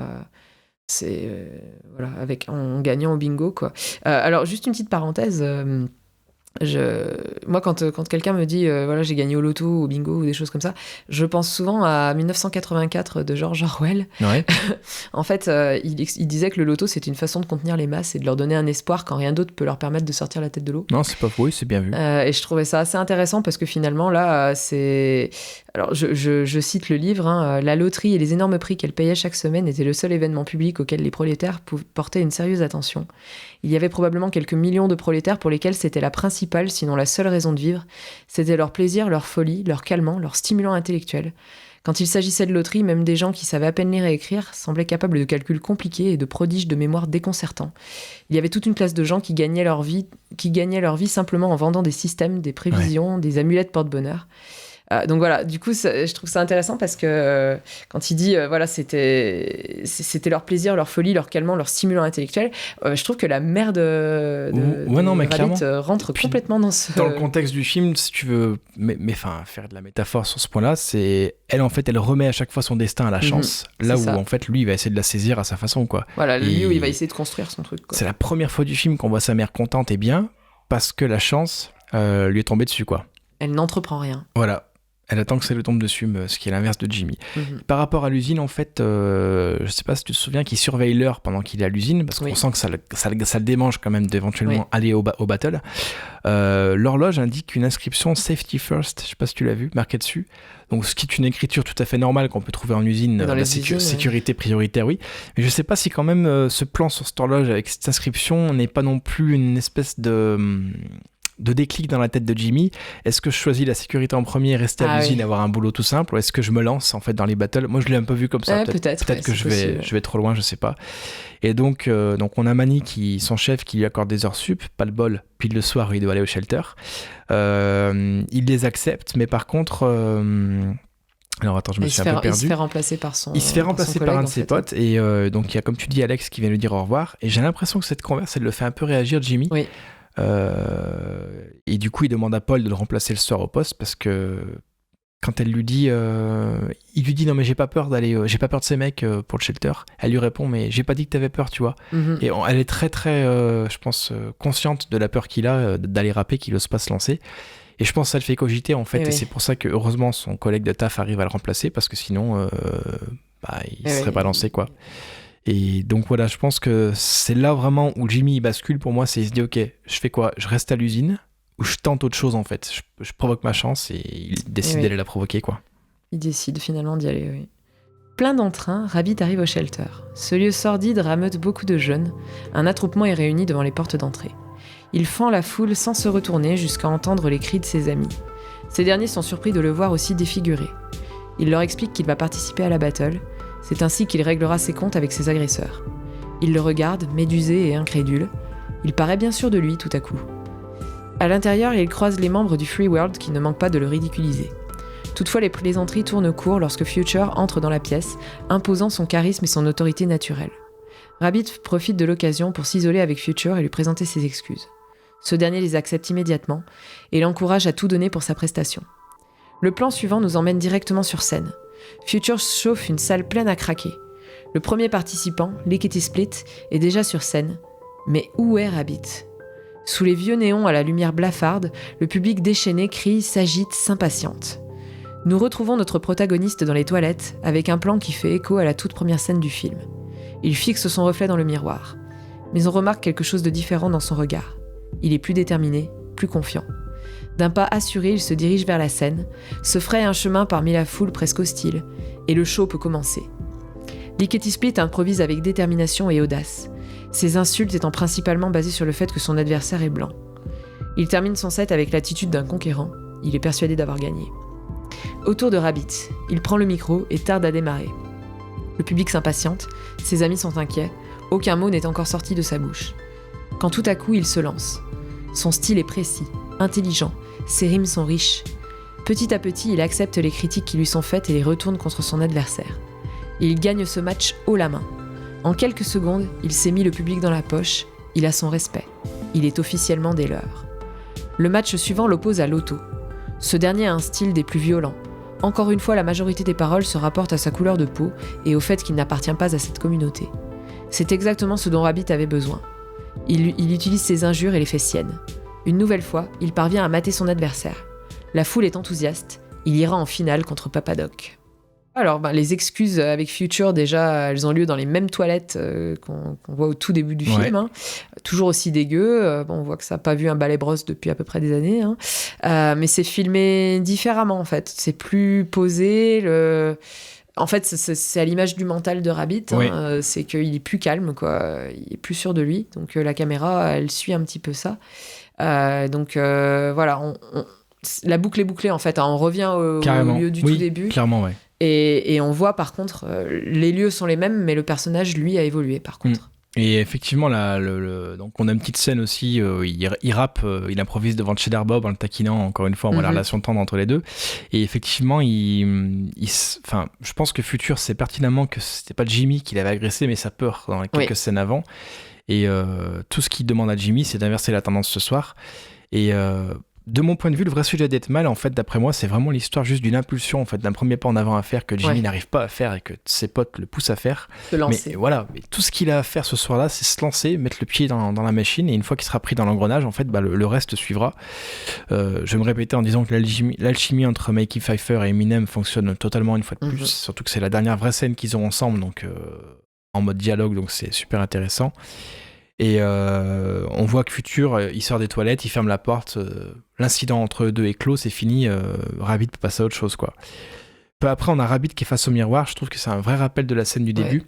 En gagnant au bingo, quoi. Alors, juste une petite parenthèse. Moi, quand quelqu'un me dit j'ai gagné au loto, au bingo ou des choses comme ça, je pense souvent à 1984 de George Orwell. Ouais. En fait, il disait que le loto, c'est une façon de contenir les masses et de leur donner un espoir quand rien d'autre peut leur permettre de sortir la tête de l'eau. Non, c'est pas faux, c'est bien vu. Et je trouvais ça assez intéressant parce que finalement, là, c'est... Alors, je cite le livre, la loterie et les énormes prix qu'elle payait chaque semaine étaient le seul événement public auquel les prolétaires portaient une sérieuse attention. Il y avait probablement quelques millions de prolétaires pour lesquels c'était la principale, sinon la seule raison de vivre. C'était leur plaisir, leur folie, leur calmant, leur stimulant intellectuel. Quand il s'agissait de loterie, même des gens qui savaient à peine lire et écrire semblaient capables de calculs compliqués et de prodiges de mémoire déconcertants. Il y avait toute une classe de gens qui gagnaient leur vie simplement en vendant des systèmes, des prévisions, des amulettes porte-bonheur. Donc voilà, du coup, je trouve ça intéressant parce que quand il dit, voilà, c'était leur plaisir, leur folie, leur calmant, leur stimulant intellectuel, je trouve que la mère de Rabbit rentre complètement dans ce... Dans le contexte du film, si tu veux faire de la métaphore sur ce point-là, c'est elle, en fait, elle remet à chaque fois son destin à la chance, là où, en fait, lui, il va essayer de la saisir à sa façon, quoi. Voilà, lui où il va essayer de construire son truc, quoi. C'est la première fois du film qu'on voit sa mère contente et bien, parce que la chance lui est tombée dessus, quoi. Elle n'entreprend rien. Voilà. Elle attend que ça lui tombe dessus, ce qui est l'inverse de Jimmy. Par rapport à l'usine, en fait, je sais pas si tu te souviens qu'il surveille l'heure pendant qu'il est à l'usine, parce qu'on sent que ça le démange quand même d'éventuellement aller au battle. L'horloge indique une inscription Safety First, je sais pas si tu l'as vu, marquée dessus. Donc, ce qui est une écriture tout à fait normale qu'on peut trouver en usine, sécurité prioritaire, oui. Mais je sais pas si quand même ce plan sur cette horloge avec cette inscription n'est pas non plus une espèce de déclic dans la tête de Jimmy. Est-ce que je choisis la sécurité en premier, rester à l'usine, avoir un boulot tout simple, ou est-ce que je me lance en fait dans les battles? Moi je l'ai un peu vu comme ça, peut-être que je vais trop loin, je sais pas. Et donc on a Manny, son chef, qui lui accorde des heures sup, pas le bol, puis le soir il doit aller au shelter. Il les accepte, mais par contre alors attends, je me suis un peu perdu. Il se fait remplacer par un de ses potes, et donc il y a, comme tu dis, Alex qui vient lui dire au revoir, et j'ai l'impression que cette converse elle le fait un peu réagir, Jimmy. Oui. Et du coup il demande à Paul de le remplacer le soir au poste, parce que quand elle lui dit il lui dit non mais j'ai pas peur de ces mecs pour le shelter, elle lui répond mais j'ai pas dit que t'avais peur, tu vois. Et elle est très très je pense consciente de la peur qu'il a d'aller rapper, qu'il ose pas se lancer, et je pense que ça le fait cogiter en fait, et c'est pour ça que heureusement son collègue de taf arrive à le remplacer, parce que sinon il serait pas lancé, quoi. Et donc voilà, je pense que c'est là vraiment où Jimmy bascule pour moi, c'est il se dit ok, je fais quoi? Je reste à l'usine ou je tente autre chose en fait? Je provoque ma chance, et il décide d'aller la provoquer, quoi. Il décide finalement d'y aller, oui. Plein d'entrain, Rabbit arrive au shelter. Ce lieu sordide rameute beaucoup de jeunes. Un attroupement est réuni devant les portes d'entrée. Il fend la foule sans se retourner jusqu'à entendre les cris de ses amis. Ces derniers sont surpris de le voir aussi défiguré. Il leur explique qu'il va participer à la battle. C'est ainsi qu'il réglera ses comptes avec ses agresseurs. Il le regarde, médusé et incrédule. Il paraît bien sûr de lui tout à coup. À l'intérieur, il croise les membres du Free World qui ne manquent pas de le ridiculiser. Toutefois, les plaisanteries tournent court lorsque Future entre dans la pièce, imposant son charisme et son autorité naturelle. Rabbit profite de l'occasion pour s'isoler avec Future et lui présenter ses excuses. Ce dernier les accepte immédiatement et l'encourage à tout donner pour sa prestation. Le plan suivant nous emmène directement sur scène. Future chauffe une salle pleine à craquer. Le premier participant, Lickety Split, est déjà sur scène. Mais où est Rabbit ? Sous les vieux néons à la lumière blafarde, le public déchaîné crie, s'agite, s'impatiente. Nous retrouvons notre protagoniste dans les toilettes, avec un plan qui fait écho à la toute première scène du film. Il fixe son reflet dans le miroir. Mais on remarque quelque chose de différent dans son regard. Il est plus déterminé, plus confiant. D'un pas assuré, il se dirige vers la scène, se fraye un chemin parmi la foule presque hostile, et le show peut commencer. Lickety Split improvise avec détermination et audace, ses insultes étant principalement basées sur le fait que son adversaire est blanc. Il termine son set avec l'attitude d'un conquérant, il est persuadé d'avoir gagné. Autour de Rabbit, il prend le micro et tarde à démarrer. Le public s'impatiente, ses amis sont inquiets, aucun mot n'est encore sorti de sa bouche. Quand tout à coup il se lance. Son style est précis, intelligent, ses rimes sont riches. Petit à petit, il accepte les critiques qui lui sont faites et les retourne contre son adversaire. Il gagne ce match haut la main. En quelques secondes, il s'est mis le public dans la poche, il a son respect. Il est officiellement des leurs. Le match suivant l'oppose à Lotto. Ce dernier a un style des plus violents. Encore une fois, la majorité des paroles se rapportent à sa couleur de peau et au fait qu'il n'appartient pas à cette communauté. C'est exactement ce dont Rabbit avait besoin. Il utilise ses injures et les fait siennes. Une nouvelle fois, il parvient à mater son adversaire. La foule est enthousiaste, il ira en finale contre Papa Doc. Alors, les excuses avec Future, déjà, elles ont lieu dans les mêmes toilettes qu'on voit au tout début du film. Hein. Toujours aussi dégueu. On voit que ça n'a pas vu un balai brosse depuis à peu près des années. Hein. Mais c'est filmé différemment, en fait. C'est plus posé. En fait, c'est à l'image du mental de Rabbit. Oui. Hein. C'est qu'il est plus calme, quoi. Il est plus sûr de lui. Donc, la caméra, elle suit un petit peu ça. Voilà, la boucle est bouclée en fait, on revient au lieu du tout début. Clairement, ouais. Et on voit par contre, les lieux sont les mêmes, mais le personnage lui a évolué par contre. Et effectivement, donc on a une petite scène aussi, il rappe, il improvise devant Cheddar Bob en le taquinant, encore une fois, on voit la relation tendre entre les deux. Et effectivement, je pense que Future sait pertinemment que c'était pas Jimmy qui l'avait agressé, mais sa peur dans les quelques scènes avant. Et tout ce qu'il demande à Jimmy, c'est d'inverser la tendance ce soir. Et de mon point de vue, le vrai sujet d'être mal, en fait, d'après moi, c'est vraiment l'histoire juste d'une impulsion, en fait, d'un premier pas en avant à faire que Jimmy n'arrive pas à faire et que ses potes le poussent à faire. Mais voilà, mais tout ce qu'il a à faire ce soir-là, c'est se lancer, mettre le pied dans la machine, et une fois qu'il sera pris dans l'engrenage, en fait, le reste suivra. Je vais me répéter en disant que l'alchimie entre Mikey Pfeiffer et Eminem fonctionne totalement une fois de plus, surtout que c'est la dernière vraie scène qu'ils ont ensemble, donc en mode dialogue, donc c'est super intéressant. Et on voit que Future, il sort des toilettes, il ferme la porte, l'incident entre eux deux est clos, c'est fini, Rabbit peut passer à autre chose, quoi. Peu après, on a Rabbit qui est face au miroir, je trouve que c'est un vrai rappel de la scène du début.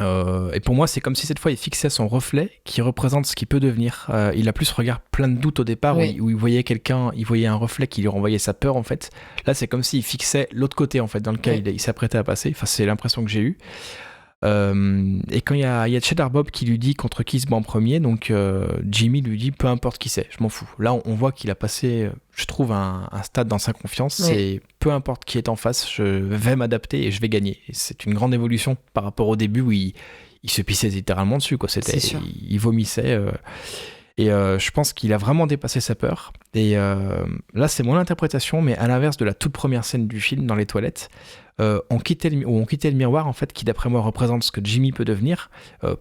Et pour moi, c'est comme si cette fois il fixait son reflet qui représente ce qu'il peut devenir. Il a plus ce regard plein de doutes au départ, où il voyait quelqu'un, il voyait un reflet qui lui renvoyait sa peur, en fait. Là, c'est comme s'il fixait l'autre côté, en fait, dans lequel il s'apprêtait à passer. Enfin, c'est l'impression que j'ai eue. Et quand il y a Cheddar Bob qui lui dit contre qui il se bat en premier, donc Jimmy lui dit peu importe qui c'est, je m'en fous. Là on voit qu'il a passé, je trouve, un stade dans sa confiance, c'est peu importe qui est en face, je vais m'adapter et je vais gagner. Et c'est une grande évolution par rapport au début où il se pissait littéralement dessus, quoi. Il vomissait. Et je pense qu'il a vraiment dépassé sa peur. Et là, c'est mon interprétation, mais à l'inverse de la toute première scène du film, dans les toilettes, on quittait le miroir, en fait, qui d'après moi représente ce que Jimmy peut devenir,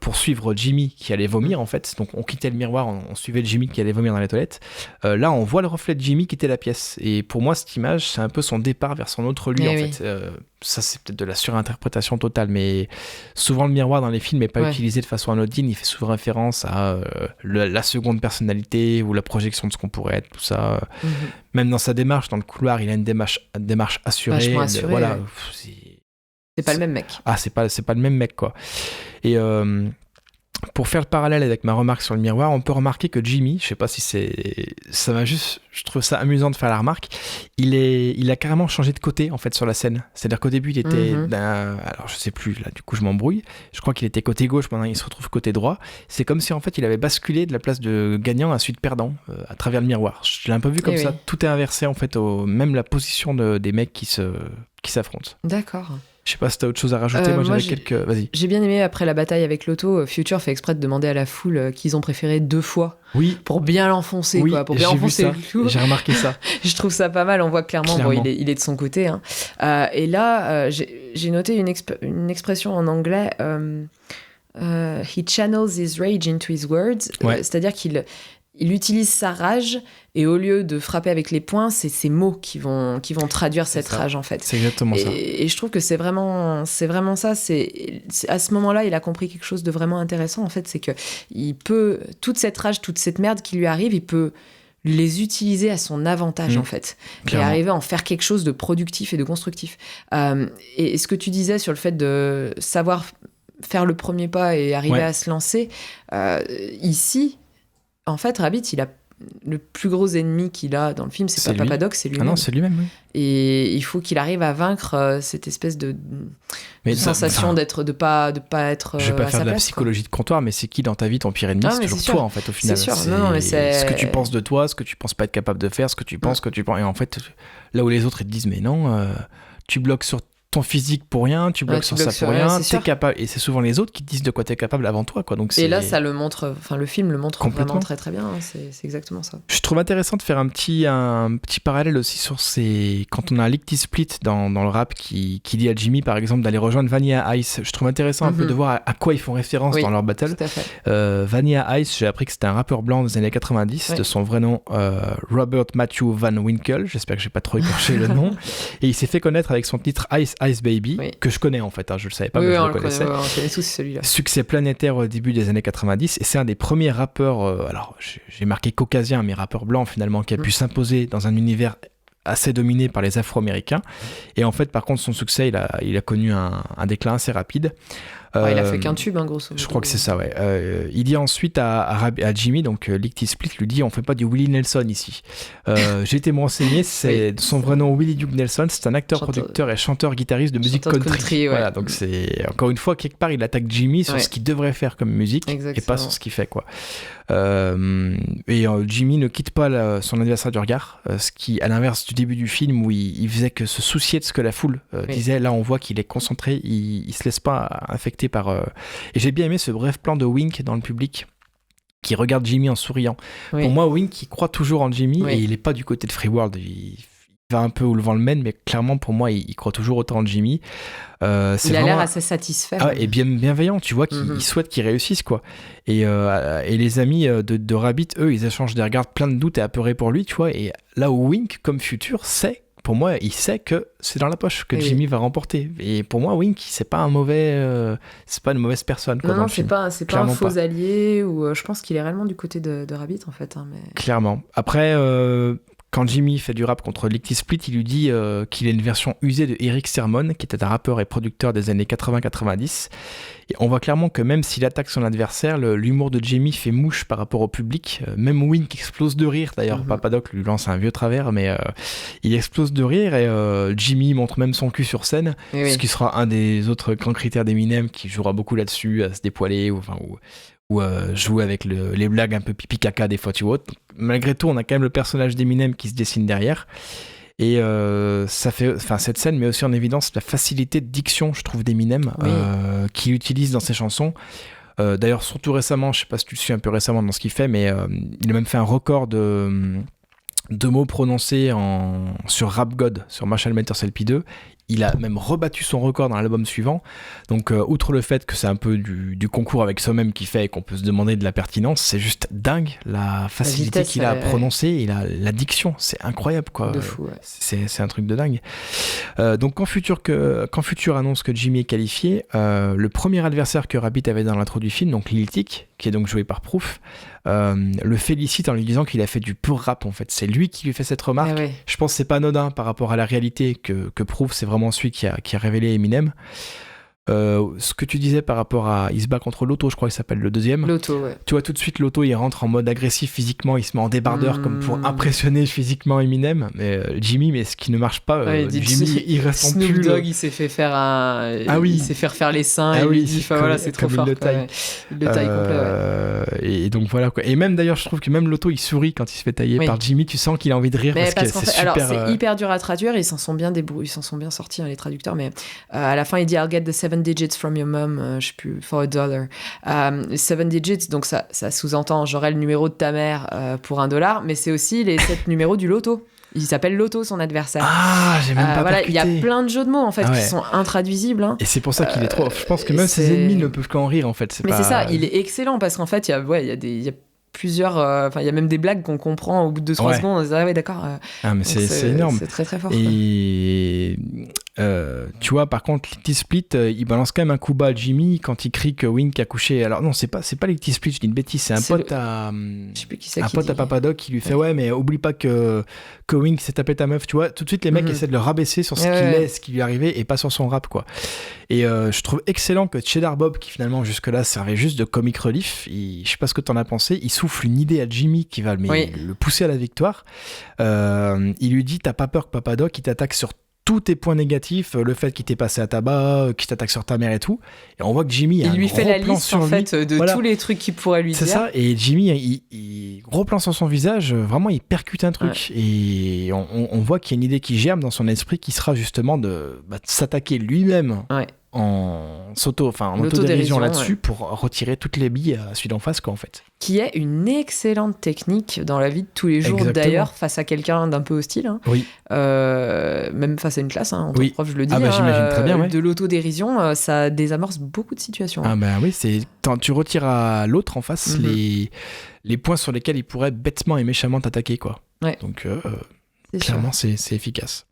pour suivre Jimmy qui allait vomir, en fait. Donc on quittait le miroir, on suivait Jimmy qui allait vomir dans les toilettes. Là, on voit le reflet de Jimmy quitter la pièce. Et pour moi, cette image, c'est un peu son départ vers son autre lui, fait. Ça, c'est peut-être de la surinterprétation totale, mais souvent le miroir dans les films n'est pas utilisé de façon anodine. Il fait souvent référence à la seconde personnalité ou la projection de ce qu'on pourrait être, tout ça. Même dans sa démarche, dans le couloir, il a une démarche assurée. Vachement assurée, voilà. C'est pas le même mec. Ah, c'est pas le même mec, quoi. Et pour faire le parallèle avec ma remarque sur le miroir, on peut remarquer que Jimmy, je sais pas si ça m'a juste, je trouve ça amusant de faire la remarque, il a carrément changé de côté, en fait, sur la scène. C'est-à-dire qu'au début, il était alors je sais plus, là, du coup je m'embrouille, je crois qu'il était côté gauche, maintenant il se retrouve côté droit. C'est comme si, en fait, il avait basculé de la place de gagnant à celui de perdant, à travers le miroir. Je l'ai un peu vu comme ça, tout est inversé, en fait, même la position des mecs qui s'affrontent. D'accord. Je sais pas si t'as autre chose à rajouter, moi j'avais quelques... Vas-y. J'ai bien aimé, après la bataille avec l'auto, Future fait exprès de demander à la foule qu'ils ont préféré 2 fois. Oui. Pour bien l'enfoncer, quoi. Pour bien enfoncer le clou. J'ai remarqué ça. Je trouve ça pas mal, on voit clairement. Bon, il est de son côté. Hein. Et là, j'ai noté une expression en anglais, he channels his rage into his words. C'est-à-dire qu'il utilise sa rage et au lieu de frapper avec les poings, c'est ses mots qui vont traduire cette rage, en fait. C'est exactement ça. Et je trouve que c'est vraiment ça. C'est à ce moment-là, il a compris quelque chose de vraiment intéressant, en fait, c'est que il peut, toute cette rage, toute cette merde qui lui arrive, il peut les utiliser à son avantage, en fait. Clairement. Et arriver à en faire quelque chose de productif et de constructif. Et ce que tu disais sur le fait de savoir faire le premier pas et arriver à se lancer, ici... En fait, Rabbit, il a le plus gros ennemi qu'il a dans le film, c'est pas Papa Doc, c'est lui-même. Ah non, c'est lui-même, oui. Et il faut qu'il arrive à vaincre cette espèce de sensation de pas être je vais pas à faire sa de la place, psychologie de comptoir, mais c'est qui dans ta vie ton pire ennemi? C'est toujours toi, en fait, au final. C'est sûr. Non, mais c'est ce que tu penses de toi, ce que tu penses pas être capable de faire, ce que tu penses, Et en fait, là où les autres ils te disent, mais non, tu bloques sur ton physique pour rien, tu bloques sur ça pour rien, t'es capable, et c'est souvent les autres qui te disent de quoi t'es capable avant toi, quoi. Donc et là ça le montre, enfin le film le montre vraiment très très bien, hein. C'est exactement ça. Je trouve intéressant de faire un petit parallèle aussi sur quand on a un Lickty Split dans le rap qui dit à Jimmy par exemple d'aller rejoindre Vanilla Ice. Je trouve intéressant un peu de voir à quoi ils font référence dans leur battle. Tout à fait. Vanilla Ice, j'ai appris que c'était un rappeur blanc des années 90, de son vrai nom Robert Matthew Van Winkle, j'espère que j'ai pas trop écorché le nom, et il s'est fait connaître avec son titre Ice Baby, que je connais en fait, hein, je le savais pas, mais je le connaissais. On connaît tous celui-là. Succès planétaire au début des années 90, et c'est un des premiers rappeurs, alors j'ai marqué caucasien, mais rappeur blanc finalement, qui a pu s'imposer dans un univers assez dominé par les Afro-Américains. Et en fait, par contre, son succès, il a connu un déclin assez rapide. Il a fait qu'un tube, grosso modo. Je crois que c'est ça, ouais. Il dit ensuite à Jimmy, donc Lickety Split lui dit, on fait pas du Willie Nelson ici. J'ai été me renseigner, son vrai nom Willie Duke Nelson, c'est un acteur, producteur et chanteur-guitariste de musique country. Voilà, donc c'est encore une fois quelque part il attaque Jimmy sur ce qu'il devrait faire comme musique. Exactement. Et pas sur ce qu'il fait, quoi. Jimmy ne quitte pas son adversaire du regard, ce qui, à l'inverse du début du film où il faisait que se soucier de ce que la foule disait, là on voit qu'il est concentré, il se laisse pas affecter par... Et j'ai bien aimé ce bref plan de Wink dans le public qui regarde Jimmy en souriant. Pour moi, Wink il croit toujours en Jimmy et il est pas du côté de Free World, il va un peu où le vent le mène, mais clairement pour moi il croit toujours autant en Jimmy. Il a l'air assez satisfait. Et bienveillant, tu vois, qu'il souhaite qu'il réussisse, quoi. Et les amis de Rabbit, eux, ils échangent des regards plein de doutes et apeurés pour lui, tu vois. Et là où Wink, comme Future, pour moi, il sait que c'est dans la poche que Jimmy va remporter. Et pour moi, Wink, c'est pas une mauvaise personne, quoi. Non, c'est pas un faux allié, ou je pense qu'il est réellement du côté de Rabbit, en fait. Mais... Clairement. Après... Quand Jimmy fait du rap contre Lickety Split, il lui dit qu'il est une version usée de Eric Sermon, qui était un rappeur et producteur des années 80-90. Et on voit clairement que même s'il attaque son adversaire, l'humour de Jimmy fait mouche par rapport au public. Même Wink explose de rire. D'ailleurs, Papa Doc lui lance un vieux travers, mais il explose de rire. Et Jimmy montre même son cul sur scène, ce qui sera un des autres grands critères d'Eminem, qui jouera beaucoup là-dessus, à se dépoiler ou jouer avec les blagues un peu pipi caca des fois, tu vois. Malgré tout, on a quand même le personnage d'Eminem qui se dessine derrière. Et cette scène met aussi en évidence la facilité de diction, je trouve, d'Eminem, qu'il utilise dans ses chansons. D'ailleurs, surtout récemment, je sais pas si tu le suis un peu récemment dans ce qu'il fait, mais il a même fait un record de mots prononcés sur Rap God, sur Marshall Mathers LP2. Il a même rebattu son record dans l'album suivant. Donc, outre le fait que c'est un peu du concours avec soi-même qui fait et qu'on peut se demander de la pertinence, c'est juste dingue la facilité qu'il a à prononcer et la diction. C'est incroyable, quoi. De fou, ouais. C'est un truc de dingue. Donc, quand Future annonce que Jimmy est qualifié, le premier adversaire que Rabbit avait dans l'intro du film, donc Lil Tic, qui est donc joué par Proof, le félicite en lui disant qu'il a fait du pur rap, en fait. C'est lui qui lui fait cette remarque. Je pense que c'est pas anodin par rapport à la réalité que Proof, c'est vraiment celui qui a révélé Eminem. Ce que tu disais par rapport à il se bat contre Lotto, je crois qu'il s'appelle le deuxième. Lotto, ouais. Tu vois, tout de suite, Lotto, il rentre en mode agressif physiquement, il se met en débardeur comme pour impressionner physiquement Eminem. Mais Jimmy, mais ce qui ne marche pas, Jimmy, il reste en pull. Snoop Dogg, il s'est fait faire il s'est fait refaire les seins et il dit, voilà, c'est trop fort. Il le taille complet, Et donc voilà, quoi. Et même d'ailleurs, je trouve que même Lotto, il sourit quand il se fait tailler par Jimmy, tu sens qu'il a envie de rire parce que c'est super... Alors, c'est hyper dur à traduire, ils s'en sont bien sortis, les traducteurs, mais à la fin, il dit « I'll get the 7 digits from your mom, je sais plus, for $1. 7 digits, donc ça sous-entend j'aurai le numéro de ta mère pour $1, mais c'est aussi les 7 numéros du loto. Il s'appelle Lotto, son adversaire. Ah, j'ai même pas percuté. Il y a plein de jeux de mots en fait qui sont intraduisibles. Hein. Et c'est pour ça qu'il est trop. Je pense que même ses ennemis ne peuvent qu'en rire en fait. C'est ça, il est excellent parce qu'en fait, il y a plusieurs. Il y a même des blagues qu'on comprend au bout de 2-3 secondes. On se dit, ah ouais, d'accord. Mais c'est énorme. C'est très très fort. Et tu vois, par contre, Lickety Split, il balance quand même un coup bas à Jimmy quand il crie que Wink a couché. Alors non, c'est pas Lickety Split, je dis une bêtise, c'est un pote à Papa Doc qui lui fait mais oublie pas que Wink s'est tapé ta meuf, tu vois. Tout de suite, les mecs essaient de le rabaisser sur ce qu'il est, ce qui lui est arrivé et pas sur son rap, quoi. Et je trouve excellent que Cheddar Bob, qui finalement jusque-là servait juste de comic relief, je sais pas ce que t'en as pensé, il souffle une idée à Jimmy qui va le pousser à la victoire. Il lui dit, t'as pas peur que Papa Doc il t'attaque sur tous tes points négatifs, le fait qu'il t'ait passé à tabac, qu'il t'attaque sur ta mère et tout. Et on voit que Jimmy a un gros plan sur lui. Il lui fait la liste en fait de tous les trucs qu'il pourrait lui dire. C'est ça. Et Jimmy, il gros plan sur son visage, vraiment il percute un truc. Et on voit qu'il y a une idée qui germe dans son esprit qui sera justement de s'attaquer lui-même. En autodérision là-dessus pour retirer toutes les billes à celui d'en face, quoi, en fait. Qui est une excellente technique dans la vie de tous les jours. Exactement. D'ailleurs, face à quelqu'un d'un peu hostile. Hein. Oui. Même face à une classe, en tant que prof, je le dis. J'imagine très bien, de l'autodérision, ça désamorce beaucoup de situations. Oui, tu retires à l'autre en face les points sur lesquels il pourrait bêtement et méchamment t'attaquer, quoi. Ouais. Donc, clairement, c'est efficace.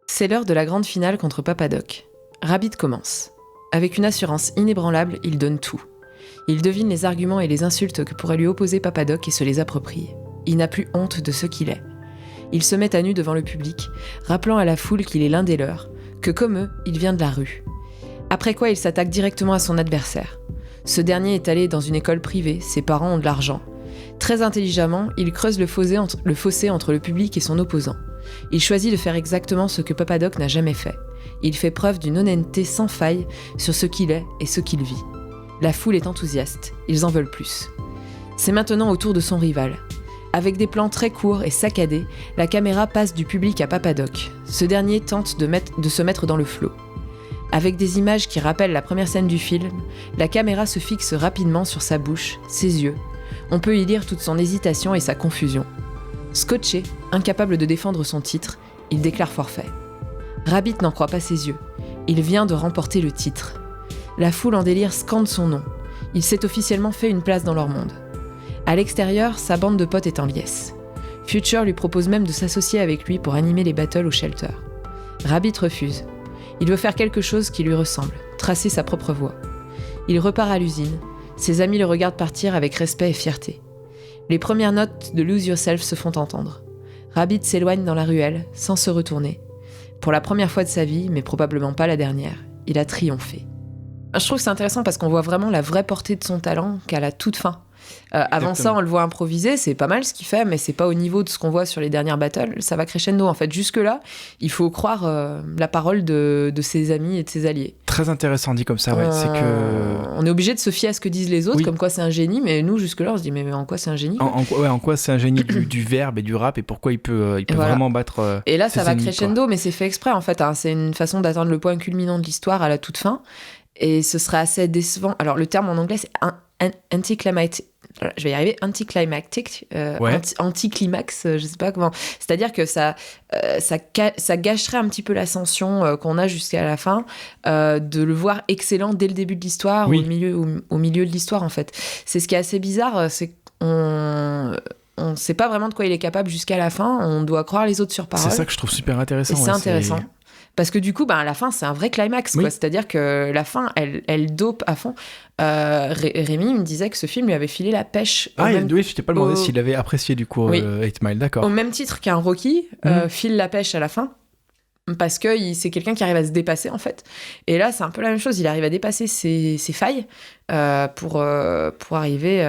C'est l'heure de la grande finale contre Papa Doc. Rabbit commence. Avec une assurance inébranlable, il donne tout. Il devine les arguments et les insultes que pourrait lui opposer Papa Doc et se les approprie. Il n'a plus honte de ce qu'il est. Il se met à nu devant le public, rappelant à la foule qu'il est l'un des leurs, que comme eux, il vient de la rue. Après quoi, il s'attaque directement à son adversaire. Ce dernier est allé dans une école privée, ses parents ont de l'argent. Très intelligemment, il creuse le fossé entre le public et son opposant. Il choisit de faire exactement ce que Papadoc n'a jamais fait. Il fait preuve d'une honnêteté sans faille sur ce qu'il est et ce qu'il vit. La foule est enthousiaste, ils en veulent plus. C'est maintenant au tour de son rival. Avec des plans très courts et saccadés, la caméra passe du public à Papadoc. Ce dernier tente de se mettre dans le flot. Avec des images qui rappellent la première scène du film, la caméra se fixe rapidement sur sa bouche, ses yeux. On peut y lire toute son hésitation et sa confusion. Scotché, incapable de défendre son titre, il déclare forfait. Rabbit n'en croit pas ses yeux. Il vient de remporter le titre. La foule en délire scande son nom. Il s'est officiellement fait une place dans leur monde. À l'extérieur, sa bande de potes est en liesse. Future lui propose même de s'associer avec lui pour animer les battles au shelter. Rabbit refuse. Il veut faire quelque chose qui lui ressemble, tracer sa propre voie. Il repart à l'usine. Ses amis le regardent partir avec respect et fierté. Les premières notes de Lose Yourself se font entendre. Rabbit s'éloigne dans la ruelle, sans se retourner. Pour la première fois de sa vie, mais probablement pas la dernière, il a triomphé. Je trouve que c'est intéressant parce qu'on voit vraiment la vraie portée de son talent qu'à la toute fin. Avant ça, on le voit improviser, c'est pas mal ce qu'il fait, mais c'est pas au niveau de ce qu'on voit sur les dernières battles. Ça va crescendo en fait. Jusque-là, il faut croire la parole de ses amis et de ses alliés. Très intéressant dit comme ça, ouais. C'est que... On est obligé de se fier à ce que disent les autres, oui. Comme quoi c'est un génie, mais nous, jusque-là, on se dit, mais en quoi c'est un génie en quoi c'est un génie du verbe et du rap et pourquoi il peut voilà. Vraiment battre. Et là, ça va ennemis, crescendo, quoi. Mais c'est fait exprès en fait. Hein. C'est une façon d'atteindre le point culminant de l'histoire à la toute fin. Et ce serait assez décevant. Alors, le terme en anglais, c'est anticlimactic. Je vais y arriver, anticlimactic, ouais. anticlimax, je sais pas comment. C'est-à-dire que ça gâcherait un petit peu l'ascension qu'on a jusqu'à la fin, de le voir excellent dès le début de l'histoire, oui. au milieu de l'histoire en fait. C'est ce qui est assez bizarre, c'est qu'on ne sait pas vraiment de quoi il est capable jusqu'à la fin. On doit croire les autres sur parole. C'est ça que je trouve super intéressant. Et c'est intéressant. Parce que du coup, à la fin, c'est un vrai climax. Oui. Quoi. C'est-à-dire que la fin, elle dope à fond. Rémi me disait que ce film lui avait filé la pêche. Oui, je t'ai pas demandé s'il avait apprécié du coup 8 Mile, d'accord. Au même titre qu'un Rocky, file la pêche à la fin. Parce que c'est quelqu'un qui arrive à se dépasser, en fait. Et là, c'est un peu la même chose. Il arrive à dépasser ses failles pour arriver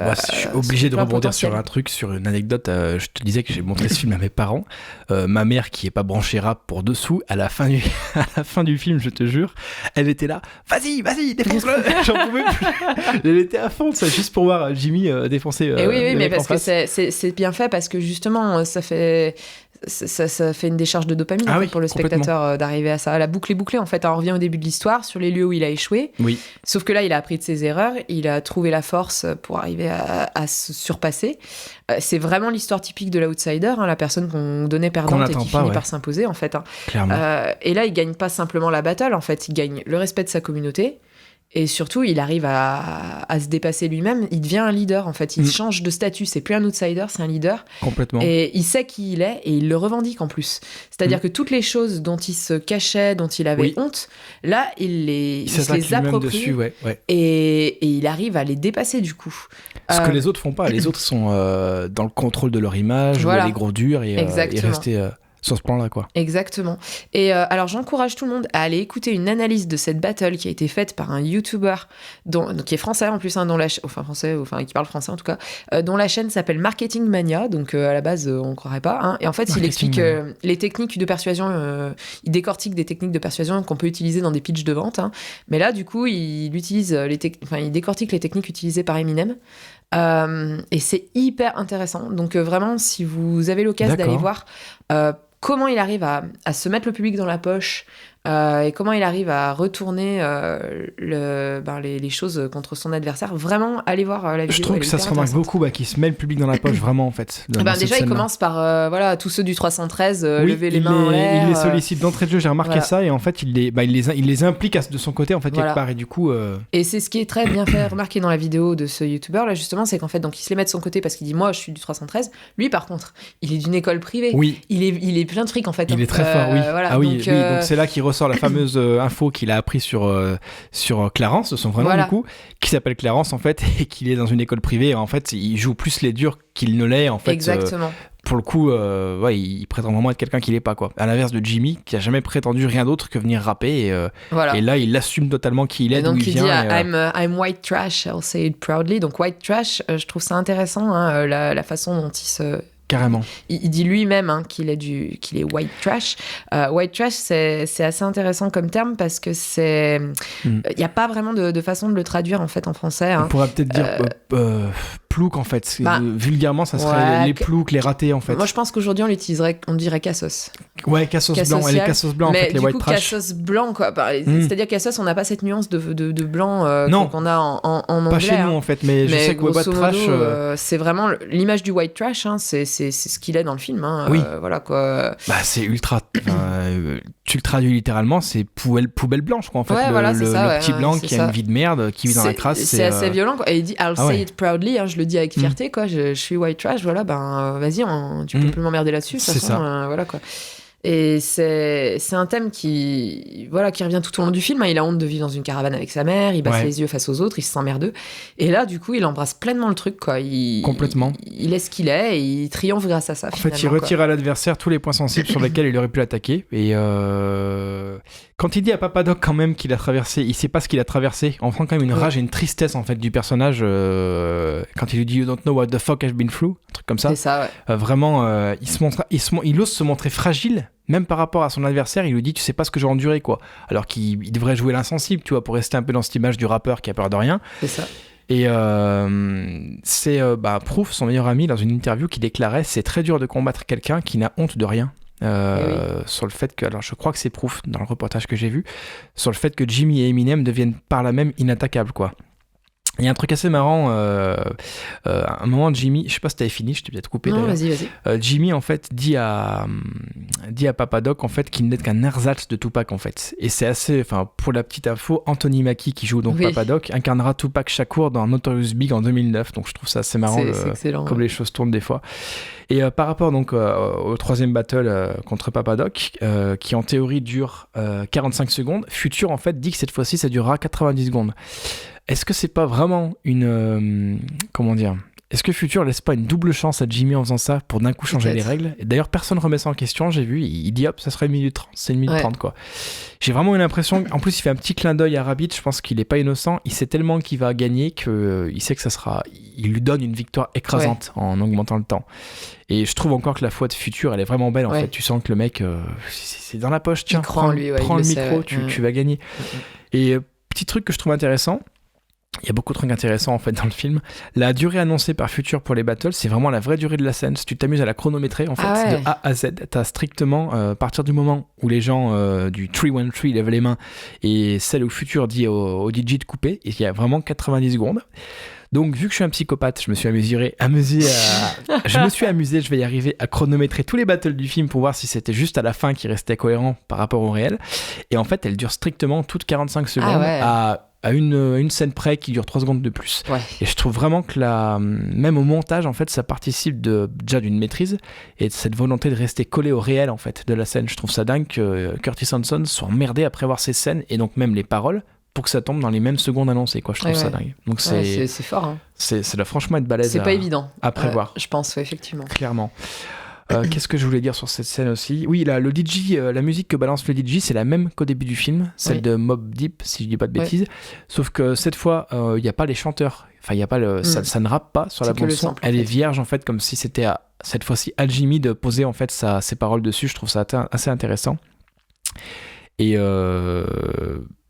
moi, je suis obligé de rebondir sur un truc, sur une anecdote. Je te disais que j'ai montré ce film à mes parents. Ma mère, qui est pas branchée rap pour dessous, à la fin du film, je te jure, elle était là. Vas-y, défonce-le. J'en pouvais plus. Elle était à fond, ça, juste pour voir Jimmy défoncer. Et oui, mais parce que face. c'est bien fait, parce que justement, ça fait une décharge de dopamine pour le spectateur d'arriver à ça. La boucle est bouclée en fait. On revient au début de l'histoire sur les lieux où il a échoué. Oui. Sauf que là, il a appris de ses erreurs. Il a trouvé la force pour arriver à se surpasser. C'est vraiment l'histoire typique de l'outsider, la personne qu'on donnait perdante et qui finit par s'imposer en fait. Clairement. Et là, il gagne pas simplement la battle. En fait, il gagne le respect de sa communauté. Et surtout, il arrive à se dépasser lui-même. Il devient un leader, en fait. Il change de statut. C'est plus un outsider, c'est un leader. Complètement. Et il sait qui il est et il le revendique en plus. C'est-à-dire que toutes les choses dont il se cachait, dont il avait honte, là, il se les approprie. Dessus, ouais. Et il arrive à les dépasser, du coup. Ce que les autres font pas. Les autres sont dans le contrôle de leur image, ou les gros durs, et rester... sur ce plan-là, quoi. Exactement. Et alors, j'encourage tout le monde à aller écouter une analyse de cette battle qui a été faite par un YouTuber qui est français en plus, qui parle français en tout cas, dont la chaîne s'appelle Marketing Mania. Donc, à la base, on ne croirait pas. Et en fait, il explique les techniques de persuasion. Il décortique des techniques de persuasion qu'on peut utiliser dans des pitchs de vente. Mais là, du coup, il décortique les techniques utilisées par Eminem. Et c'est hyper intéressant. Donc, vraiment, si vous avez l'occasion d'aller voir comment il arrive à se mettre le public dans la poche et comment il arrive à retourner les choses contre son adversaire. Vraiment, allez voir la vidéo. Je trouve que ça se remarque beaucoup qu'il se met le public dans la poche, vraiment, en fait. Déjà, il commence par tous ceux du 313, lever les mains en l'air. Il les sollicite d'entrée de jeu, j'ai remarqué ça, et en fait, il les implique de son côté, en fait, quelque part, et du coup... Et c'est ce qui est très bien fait remarquer dans la vidéo de ce youtubeur, là, justement, c'est qu'en fait, donc, il se les met de son côté parce qu'il dit, moi, je suis du 313. Lui, par contre, il est d'une école privée. Oui. Il est plein de fric, en fait. Il est très fort, oui. Voilà, donc c'est là qu'il ressort la fameuse info qu'il a appris sur Clarence, son vrai nom du coup, qui s'appelle Clarence en fait, et qu'il est dans une école privée. En fait, il joue plus les durs qu'il ne l'est en fait. Exactement. pour le coup, il prétend vraiment être quelqu'un qu'il n'est pas, quoi. À l'inverse de Jimmy, qui a jamais prétendu rien d'autre que venir rapper. Et là, il assume totalement qui il est, d'où il vient. Donc, il dit I'm white trash, I'll say it proudly. Donc, white trash, je trouve ça intéressant, hein, la façon dont il se... Carrément. Il dit lui-même qu'il est white trash. White trash, c'est assez intéressant comme terme parce que il n'y a pas vraiment de façon de le traduire en fait en français. Hein. On pourrait peut-être dire plouc en fait. Vulgairement, ça serait les ploucs, les ratés en fait. Moi, je pense qu'aujourd'hui, on dirait cassos. Ouais, cassos blanc. Et les cassos blancs, en fait, les white trash. Cassos blanc, quoi. C'est-à-dire cassos, on n'a pas cette nuance de blanc qu'on a en anglais. Pas chez nous en fait, mais je sais que white trash. C'est vraiment l'image du white trash, hein, c'est ce qu'il est dans le film. Hein, oui. Voilà quoi. C'est ultra. Tu le traduis littéralement, c'est poubelle blanche, quoi. En fait, le petit blanc qui a une vie de merde, qui vit dans la crasse. C'est assez violent, quoi. Et il dit I'll say it proudly, hein, je le dis avec fierté, quoi. Je suis white trash, voilà, vas-y, tu peux plus m'emmerder là-dessus. De toute façon, voilà quoi. Et c'est un thème qui revient tout au long du film. Il a honte de vivre dans une caravane avec sa mère, il baisse les yeux face aux autres, il se sent merdeux. Et là, du coup, il embrasse pleinement le truc, quoi. Complètement. Il est ce qu'il est et il triomphe grâce à ça. En fait, il retire à l'adversaire tous les points sensibles sur lesquels il aurait pu l'attaquer. Et quand il dit à Papa Doc quand même qu'il a traversé, il sait pas ce qu'il a traversé. On prend quand même une rage et une tristesse en fait du personnage quand il lui dit You don't know what the fuck I've been through, un truc comme ça. C'est ça, ouais. Vraiment, il ose se montrer fragile. Même par rapport à son adversaire, il lui dit tu sais pas ce que j'ai enduré, quoi. Alors qu'il devrait jouer l'insensible, tu vois, pour rester un peu dans cette image du rappeur qui a peur de rien. C'est ça. Et c'est Proof, son meilleur ami, dans une interview, qui déclarait c'est très dur de combattre quelqu'un qui n'a honte de rien. Sur le fait que, alors je crois que c'est Proof dans le reportage que j'ai vu, sur le fait que Jimmy et Eminem deviennent par là même inattaquables, quoi. Il y a un truc assez marrant, à un moment Jimmy, je sais pas si t'avais fini, je t'ai peut-être coupé. Non, d'ailleurs. vas-y. Jimmy en fait dit à Papa Doc en fait qu'il n'est qu'un ersatz de Tupac en fait. Et c'est assez, enfin pour la petite info, Anthony Mackie qui joue donc Papa Doc incarnera Tupac Shakur dans Notorious Big en 2009. Donc je trouve ça assez marrant, c'est excellent, comme les choses tournent des fois. Et par rapport donc au troisième battle contre Papa Doc, qui en théorie dure 45 secondes, Future en fait dit que cette fois-ci ça durera 90 secondes. Est-ce que c'est pas vraiment une... comment dire ? Est-ce que Future laisse pas une double chance à Jimmy en faisant ça pour d'un coup changer les règles ? Et d'ailleurs, personne ne remet ça en question, j'ai vu, il dit hop, ça serait 1 minute 30, c'est 1 minute 30 quoi. J'ai vraiment eu l'impression, en plus il fait un petit clin d'œil à Rabbit, je pense qu'il est pas innocent, il sait tellement qu'il va gagner qu'il sait que ça sera... Il lui donne une victoire écrasante en augmentant le temps. Et je trouve encore que la foi de Future, elle est vraiment belle en fait, tu sens que le mec, c'est dans la poche, tiens, prends le micro, tu vas gagner. Et petit truc que je trouve intéressant, il y a beaucoup de trucs intéressants en fait dans le film. La durée annoncée par Future pour les battles, c'est vraiment la vraie durée de la scène. Si tu t'amuses à la chronométrer en fait, de A à Z, t'as strictement à partir du moment où les gens du 313 lèvent les mains et celle où Future dit au DJ de couper, et il y a vraiment 90 secondes. Donc vu que je suis un psychopathe, je me suis amusé, je vais y arriver à chronométrer tous les battles du film pour voir si c'était juste à la fin qui restait cohérent par rapport au réel. Et en fait, elle dure strictement toutes 45 secondes à une scène près qui dure 3 secondes de plus. Et je trouve vraiment que même au montage, en fait, ça participe déjà d'une maîtrise et de cette volonté de rester collé au réel, en fait, de la scène. Je trouve ça dingue que Curtis Hanson soit emmerdé à prévoir ces scènes et donc même les paroles pour que ça tombe dans les mêmes secondes annoncées, quoi. Je trouve ça dingue. Donc c'est fort. Hein. Ça doit franchement être balèze. C'est pas évident à prévoir. Je pense, effectivement. Clairement. Qu'est-ce que je voulais dire sur cette scène aussi ? Oui, le DJ, la musique que balance le DJ, c'est la même qu'au début du film, celle de Mobb Deep, si je dis pas de bêtises. Sauf que cette fois, il n'y a pas les chanteurs. Enfin, il y a pas ça ne rappe pas sur la bande son. Elle est vierge en fait, comme si c'était cette fois-ci à Jimmy de poser en fait ses paroles dessus. Je trouve ça assez intéressant. Et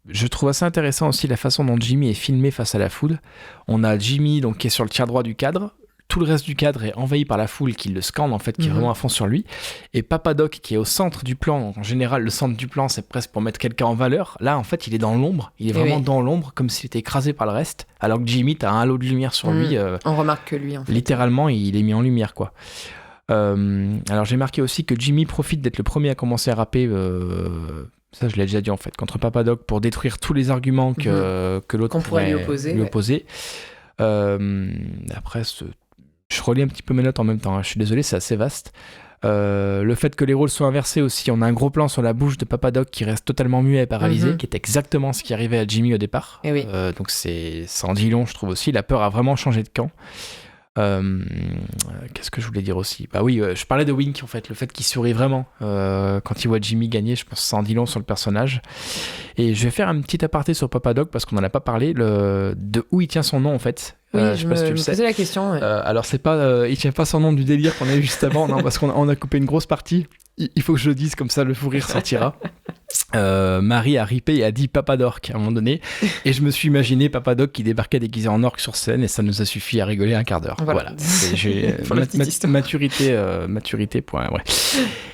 je trouve assez intéressant aussi la façon dont Jimmy est filmé face à la foule. On a Jimmy donc qui est sur le tiers droit du cadre. Tout le reste du cadre est envahi par la foule qui le scande en fait, qui est vraiment à fond sur lui. Et Papa Doc qui est au centre du plan. Donc, en général, le centre du plan, c'est presque pour mettre quelqu'un en valeur. Là, en fait, il est dans l'ombre. Il est vraiment dans l'ombre, comme s'il était écrasé par le reste. Alors que Jimmy, t'as un halo de lumière sur lui. On remarque que lui, en fait. Littéralement, il est mis en lumière, quoi. Alors, j'ai marqué aussi que Jimmy profite d'être le premier à commencer à rapper... ça, je l'ai déjà dit en fait, contre Papa Doc pour détruire tous les arguments que l'autre pourrait lui opposer. Après, je relis un petit peu mes notes en même temps, hein. Je suis désolé, c'est assez vaste. Le fait que les rôles soient inversés aussi, on a un gros plan sur la bouche de Papa Doc qui reste totalement muet et paralysé, qui est exactement ce qui arrivait à Jimmy au départ. Donc ça en dit long, je trouve aussi. La peur a vraiment changé de camp. Qu'est-ce que je voulais dire aussi? Bah oui, je parlais de Wink en fait, le fait qu'il sourit vraiment quand il voit Jimmy gagner, je pense que ça en dit long sur le personnage. Et je vais faire un petit aparté sur Papa Doc parce qu'on n'en a pas parlé, de où il tient son nom en fait. Oui, je sais pas si tu le sais. posais la question. Ouais. Alors c'est pas, il tient pas son nom du délire qu'on a eu juste avant, non, parce qu'on a coupé une grosse partie. Il faut que je le dise comme ça, le fou rire sortira. Marie a ripé et a dit Papa Doc à un moment donné, et je me suis imaginé Papa Doc qui débarquait déguisé en orque sur scène, et ça nous a suffi à rigoler un quart d'heure. Voilà. J'ai maturité point. Ouais.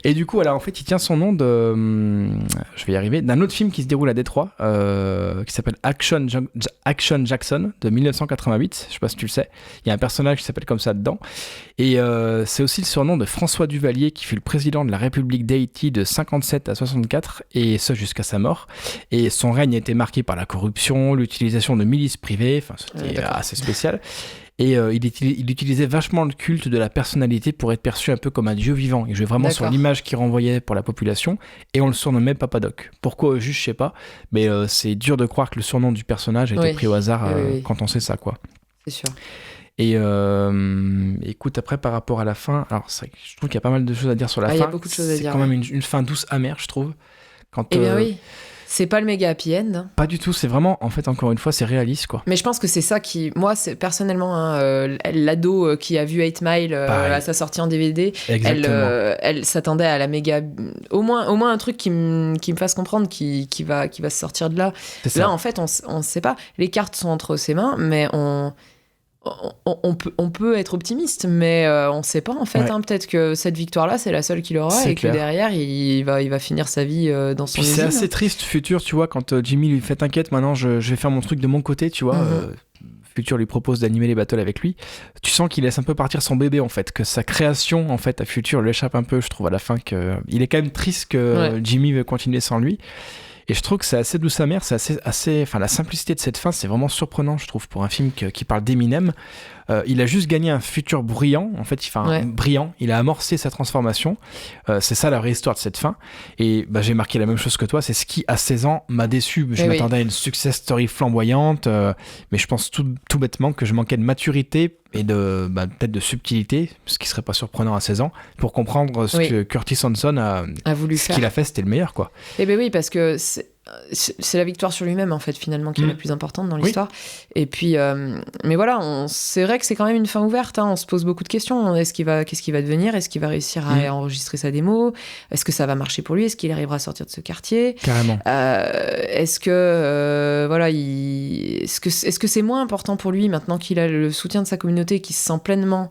Et du coup, alors en fait, il tient son nom je vais y arriver, d'un autre film qui se déroule à Détroit, qui s'appelle Action Jackson de 1988. Je sais pas si tu le sais. Il y a un personnage qui s'appelle comme ça dedans, et c'est aussi le surnom de François Duvalier, qui fut le président de la République d'Haïti de 57 à 64, et ce jusqu'à sa mort. Et son règne a été marqué par la corruption, l'utilisation de milices privées, enfin c'était assez spécial. Et il utilisait vachement le culte de la personnalité pour être perçu un peu comme un dieu vivant. Il jouait vraiment sur l'image qu'il renvoyait pour la population, et on le surnommait Papa Doc. Pourquoi juste, je sais pas, mais c'est dur de croire que le surnom du personnage a été pris au hasard quand on sait ça, quoi. C'est sûr. Et écoute, après par rapport à la fin, alors je trouve qu'il y a pas mal de choses à dire sur la fin. Il y a beaucoup de choses à dire. C'est quand même une fin douce amère, je trouve. Eh bien oui, c'est pas le méga happy end. Pas du tout, c'est vraiment, en fait, encore une fois, c'est réaliste, quoi. Mais je pense que c'est ça qui, moi, c'est personnellement, l'ado qui a vu 8 Mile à sa sortie en DVD, elle s'attendait à la méga, au moins un truc qui me fasse comprendre qui va se sortir de là. Là, en fait, on sait pas. Les cartes sont entre ses mains, mais on peut être optimiste, mais on ne sait pas en fait. Peut-être que cette victoire-là, c'est la seule qu'il aura, et clair. Que derrière, il va finir sa vie dans son usine. C'est assez triste, Future, tu vois, quand Jimmy lui fait t'inquiète, maintenant je vais faire mon truc de mon côté, tu vois. Future lui propose d'animer les battles avec lui. Tu sens qu'il laisse un peu partir son bébé en fait, que sa création en fait à Future lui échappe un peu. Je trouve à la fin qu'il est quand même triste que Jimmy veut continuer sans lui. Et je trouve que c'est assez douce amère, c'est assez, enfin la simplicité de cette fin, c'est vraiment surprenant, je trouve, pour un film qui parle d'Eminem. Il a juste gagné un futur brillant, en fait, brillant. Il a amorcé sa transformation. C'est ça la vraie histoire de cette fin. Et j'ai marqué la même chose que toi. C'est ce qui, à 16 ans, m'a déçu. Je m'attendais à une success story flamboyante, mais je pense tout bêtement que je manquais de maturité et peut-être de subtilité, ce qui serait pas surprenant à 16 ans, pour comprendre ce que Curtis Hanson a voulu faire. Ce qu'il a fait, c'était le meilleur, quoi. Eh bien oui, parce que c'est la victoire sur lui-même en fait finalement qui est la plus importante dans l'histoire. Et puis mais voilà, c'est vrai que c'est quand même une fin ouverte, on se pose beaucoup de questions. Qu'est-ce qu'il va devenir? Est-ce qu'il va réussir à enregistrer sa démo? Est-ce que ça va marcher pour lui? Est-ce qu'il arrivera à sortir de ce quartier? Carrément. Est-ce que est-ce que c'est moins important pour lui maintenant qu'il a le soutien de sa communauté, qu'il se sent pleinement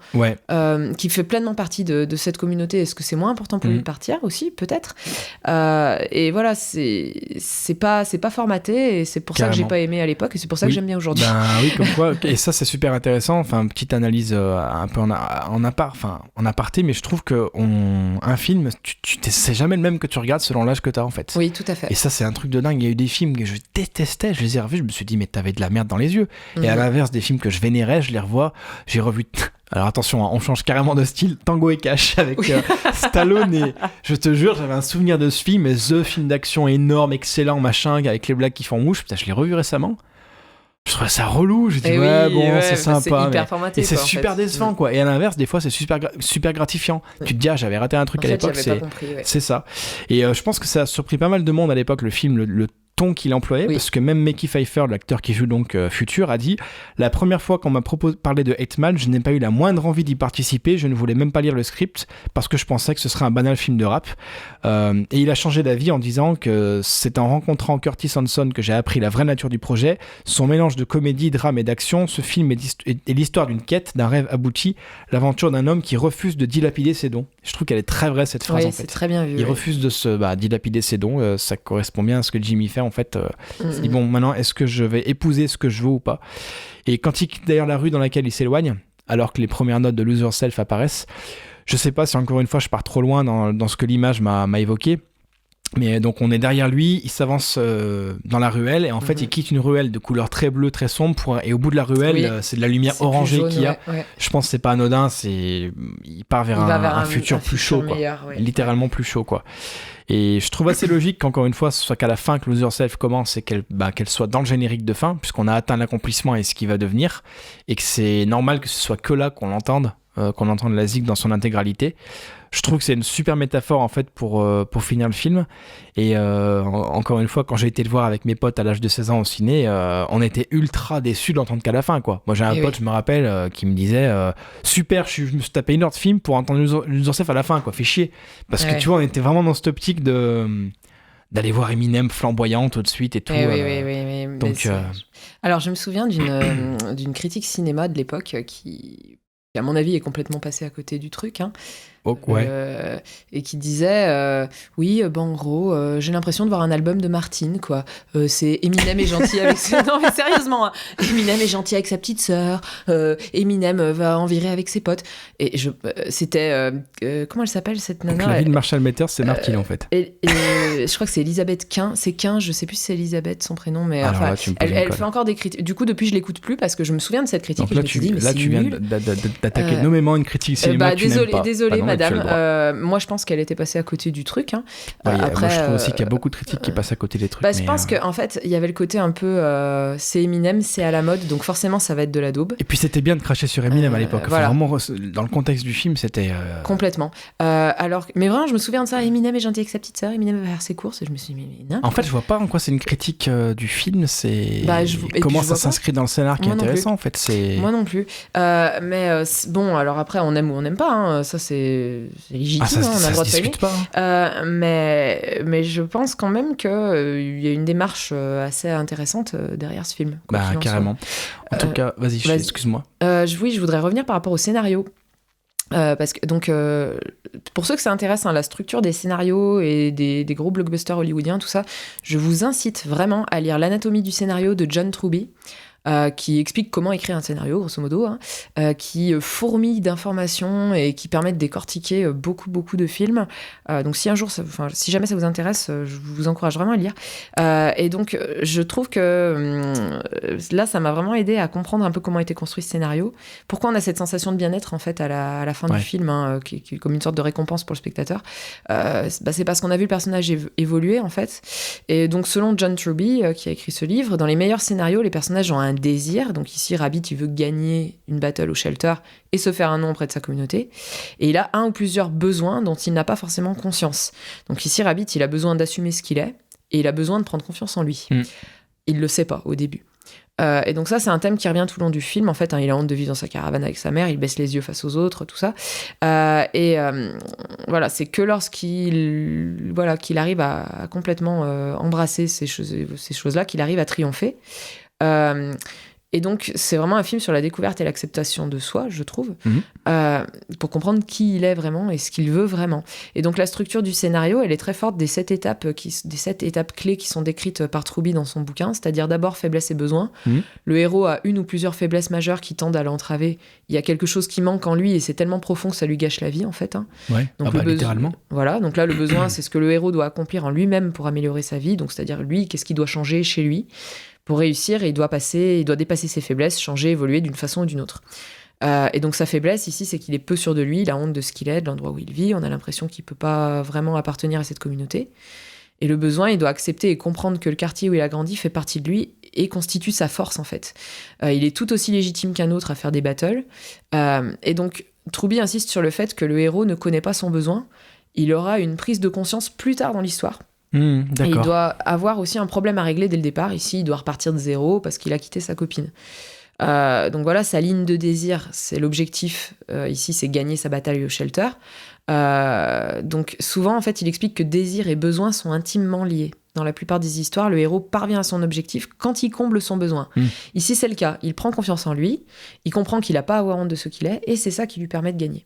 qui fait pleinement partie de cette communauté? Est-ce que c'est moins important pour lui de partir aussi, peut-être? Et voilà, c'est pas formaté, et c'est pour ça que j'ai pas aimé à l'époque, et c'est pour ça que j'aime bien aujourd'hui. Oui, comme quoi, et ça c'est super intéressant. Enfin, petite analyse un peu en aparté, mais je trouve que un film, c'est jamais le même que tu regardes selon l'âge que t'as en fait. Oui, tout à fait. Et ça c'est un truc de dingue. Il y a eu des films que je détestais, je les ai revus, je me suis dit mais t'avais de la merde dans les yeux. Et à l'inverse, des films que je vénérais, je les revois, j'ai revu. Alors attention, on change carrément de style. Tango et Cash avec Stallone, et je te jure, j'avais un souvenir de ce film, The film d'action énorme, excellent, machin, avec les blagues qui font mouche. Putain, je l'ai revu récemment. Je trouvais ça relou. J'ai dit c'est sympa, c'est hyper formaté, et c'est super décevant, quoi. Et à l'inverse, des fois, c'est super gratifiant. Tu te dis, j'avais raté un truc à l'époque. C'est ça. Et je pense que ça a surpris pas mal de monde à l'époque, le film, le ton qu'il employait, parce que même Mickey Pfeiffer, l'acteur qui joue donc Future, a dit: la première fois qu'on m'a parlé de 8 Mile, je n'ai pas eu la moindre envie d'y participer, je ne voulais même pas lire le script parce que je pensais que ce serait un banal film de rap. Et il a changé d'avis en disant que c'est en rencontrant Curtis Hanson que j'ai appris la vraie nature du projet, son mélange de comédie, drame et d'action. Ce film est l'histoire d'une quête, d'un rêve abouti, l'aventure d'un homme qui refuse de dilapider ses dons. Je trouve qu'elle est très vraie, cette phrase, en fait. C'est très bien vu. Il refuse de se dilapider ses dons, ça correspond bien à ce que Jimmy fait en fait. Il se dit bon, maintenant est-ce que je vais épouser ce que je veux ou pas? Et quand il quitte d'ailleurs la rue dans laquelle il s'éloigne, alors que les premières notes de Lose Yourself apparaissent, je sais pas si encore une fois je pars trop loin dans ce que l'image m'a évoqué, Mais donc on est derrière lui, il s'avance dans la ruelle et en fait il quitte une ruelle de couleur très bleue, très sombre et au bout de la ruelle c'est de la lumière orangée qu'il y a. Ouais. Je pense que c'est pas anodin, il part vers un futur plus chaud, meilleur, quoi. Littéralement plus chaud, quoi. Et je trouve assez logique qu'encore une fois, ce soit qu'à la fin que Lose Yourself commence et qu'elle soit dans le générique de fin, puisqu'on a atteint l'accomplissement et ce qui va devenir, et que c'est normal que ce soit que là qu'on l'entende la zig dans son intégralité. Je trouve que c'est une super métaphore en fait pour finir le film. Et encore une fois, quand j'ai été le voir avec mes potes à l'âge de 16 ans au ciné, on était ultra déçus de l'entendre qu'à la fin, quoi. Moi j'ai un pote, je me rappelle, qui me disait super, je me suis tapé une heure de film pour entendre Lose Yourself à la fin, quoi. Fait chier. Parce que tu vois, on était vraiment dans cette optique d'aller voir Eminem flamboyant tout de suite et tout. Oui. Donc, alors je me souviens d'une critique cinéma de l'époque qui à mon avis est complètement passée à côté du truc, hein. Et qui disait oui, en gros j'ai l'impression de voir un album de Martine, quoi. C'est Eminem est gentil avec non mais sérieusement, hein. Eminem est gentil avec sa petite sœur, Eminem va en virer avec ses potes, et c'était comment elle s'appelle cette nana? La vie de Marshall Mathers, c'est Martine en fait, et je crois que c'est Elisabeth Quint, je sais plus si c'est Elisabeth son prénom, mais enfin, là, elle fait encore des critiques. Du coup depuis je l'écoute plus parce que je me souviens de cette critique. Donc, et je me suis dit, mais tu viens d'attaquer nommément une critique cinéma. Désolé madame, moi je pense qu'elle était passée à côté du truc, hein. Après, moi je trouve aussi qu'il y a beaucoup de critiques qui passent à côté des trucs. Je pense qu'en fait il y avait le côté un peu c'est Eminem, c'est à la mode, donc forcément ça va être de la daube. Et puis c'était bien de cracher sur Eminem à l'époque, voilà. Vraiment dans le contexte du film c'était complètement mais vraiment je me souviens de ça, Eminem est gentil avec sa petite sœur, Eminem va faire ses courses, et je me suis dit mais en fait je vois pas en quoi c'est une critique du film, c'est comment ça s'inscrit dans le scénar qui est intéressant en fait. Moi non plus, mais bon, alors après on aime ou on n'aime pas, hein. Ça c'est légitime, on a le droit de pas aimer. Mais je pense quand même qu'il y a une démarche assez intéressante derrière ce film. Carrément. En tout cas, vas-y. Excuse-moi. Je voudrais revenir par rapport au scénario. Parce que, donc, pour ceux que ça intéresse, hein, la structure des scénarios et des gros blockbusters hollywoodiens, tout ça, je vous incite vraiment à lire l'anatomie du scénario de John Truby. Qui explique comment écrire un scénario, grosso modo, hein, qui fourmille d'informations et qui permet de décortiquer beaucoup de films. Donc si jamais ça vous intéresse, je vous encourage vraiment à le lire. Et donc je trouve que là, ça m'a vraiment aidé à comprendre un peu comment était construit ce scénario. Pourquoi on a cette sensation de bien-être en fait à la fin du film, hein, qui est comme une sorte de récompense pour le spectateur. C'est parce qu'on a vu le personnage évoluer en fait. Et donc selon John Truby, qui a écrit ce livre, dans les meilleurs scénarios, les personnages ont un désir. Donc ici, Rabbit, il veut gagner une battle au shelter et se faire un nom auprès de sa communauté. Et il a un ou plusieurs besoins dont il n'a pas forcément conscience. Donc ici, Rabbit, il a besoin d'assumer ce qu'il est et il a besoin de prendre confiance en lui. Il le sait pas au début. Et donc ça, c'est un thème qui revient tout le long du film. En fait, hein, il a honte de vivre dans sa caravane avec sa mère, il baisse les yeux face aux autres, tout ça. Voilà, c'est que lorsqu'il arrive à complètement embrasser ces choses-là qu'il arrive à triompher. Et donc, c'est vraiment un film sur la découverte et l'acceptation de soi, je trouve, pour comprendre qui il est vraiment et ce qu'il veut vraiment. Et donc, la structure du scénario, elle est très forte des 7 étapes clés qui sont décrites par Truby dans son bouquin, c'est-à-dire d'abord faiblesse et besoin. Le héros a une ou plusieurs faiblesses majeures qui tendent à l'entraver. Il y a quelque chose qui manque en lui et c'est tellement profond que ça lui gâche la vie, en fait. Hein. Donc, littéralement. Voilà, donc là, le besoin, c'est ce que le héros doit accomplir en lui-même pour améliorer sa vie. Donc, c'est-à-dire lui, qu'est-ce qu'il doit changer chez lui. Pour réussir, il doit dépasser ses faiblesses, changer, évoluer d'une façon ou d'une autre. Et donc sa faiblesse ici, c'est qu'il est peu sûr de lui, il a honte de ce qu'il est, de l'endroit où il vit, on a l'impression qu'il peut pas vraiment appartenir à cette communauté. Et le besoin, il doit accepter et comprendre que le quartier où il a grandi fait partie de lui et constitue sa force en fait. Il est tout aussi légitime qu'un autre à faire des battles. Et donc Truby insiste sur le fait que le héros ne connaît pas son besoin, il aura une prise de conscience plus tard dans l'histoire. Et il doit avoir aussi un problème à régler dès le départ. Ici, il doit repartir de zéro parce qu'il a quitté sa copine. Donc voilà, sa ligne de désir, c'est l'objectif. Ici, c'est gagner sa bataille au shelter. Donc souvent, en fait, il explique que désir et besoin sont intimement liés. Dans la plupart des histoires, le héros parvient à son objectif quand il comble son besoin. Ici, c'est le cas. Il prend confiance en lui, il comprend qu'il n'a pas à avoir honte de ce qu'il est, et c'est ça qui lui permet de gagner.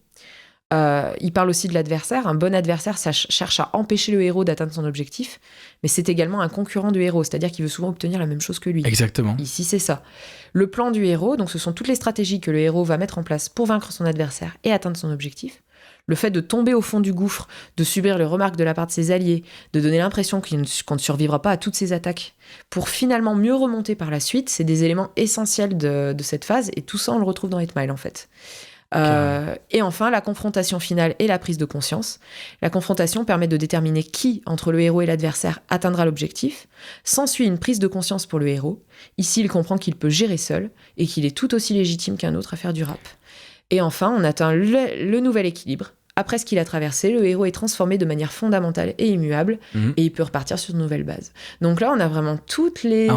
Il parle aussi de l'adversaire. Un bon adversaire, ça cherche à empêcher le héros d'atteindre son objectif, mais c'est également un concurrent du héros, c'est-à-dire qu'il veut souvent obtenir la même chose que lui. Exactement. Ici, c'est ça. Le plan du héros, donc ce sont toutes les stratégies que le héros va mettre en place pour vaincre son adversaire et atteindre son objectif. Le fait de tomber au fond du gouffre, de subir les remarques de la part de ses alliés, de donner l'impression qu'on ne survivra pas à toutes ces attaques, pour finalement mieux remonter par la suite, c'est des éléments essentiels de cette phase, et tout ça, on le retrouve dans 8 Mile, en fait. Et enfin, la confrontation finale et la prise de conscience. La confrontation permet de déterminer qui, entre le héros et l'adversaire, atteindra l'objectif. S'ensuit une prise de conscience pour le héros. Ici, il comprend qu'il peut gérer seul, et qu'il est tout aussi légitime qu'un autre à faire du rap. Et enfin, on atteint le nouvel équilibre. Après ce qu'il a traversé, le héros est transformé de manière fondamentale et immuable, et il peut repartir sur de nouvelles bases. Donc là, on a vraiment toutes les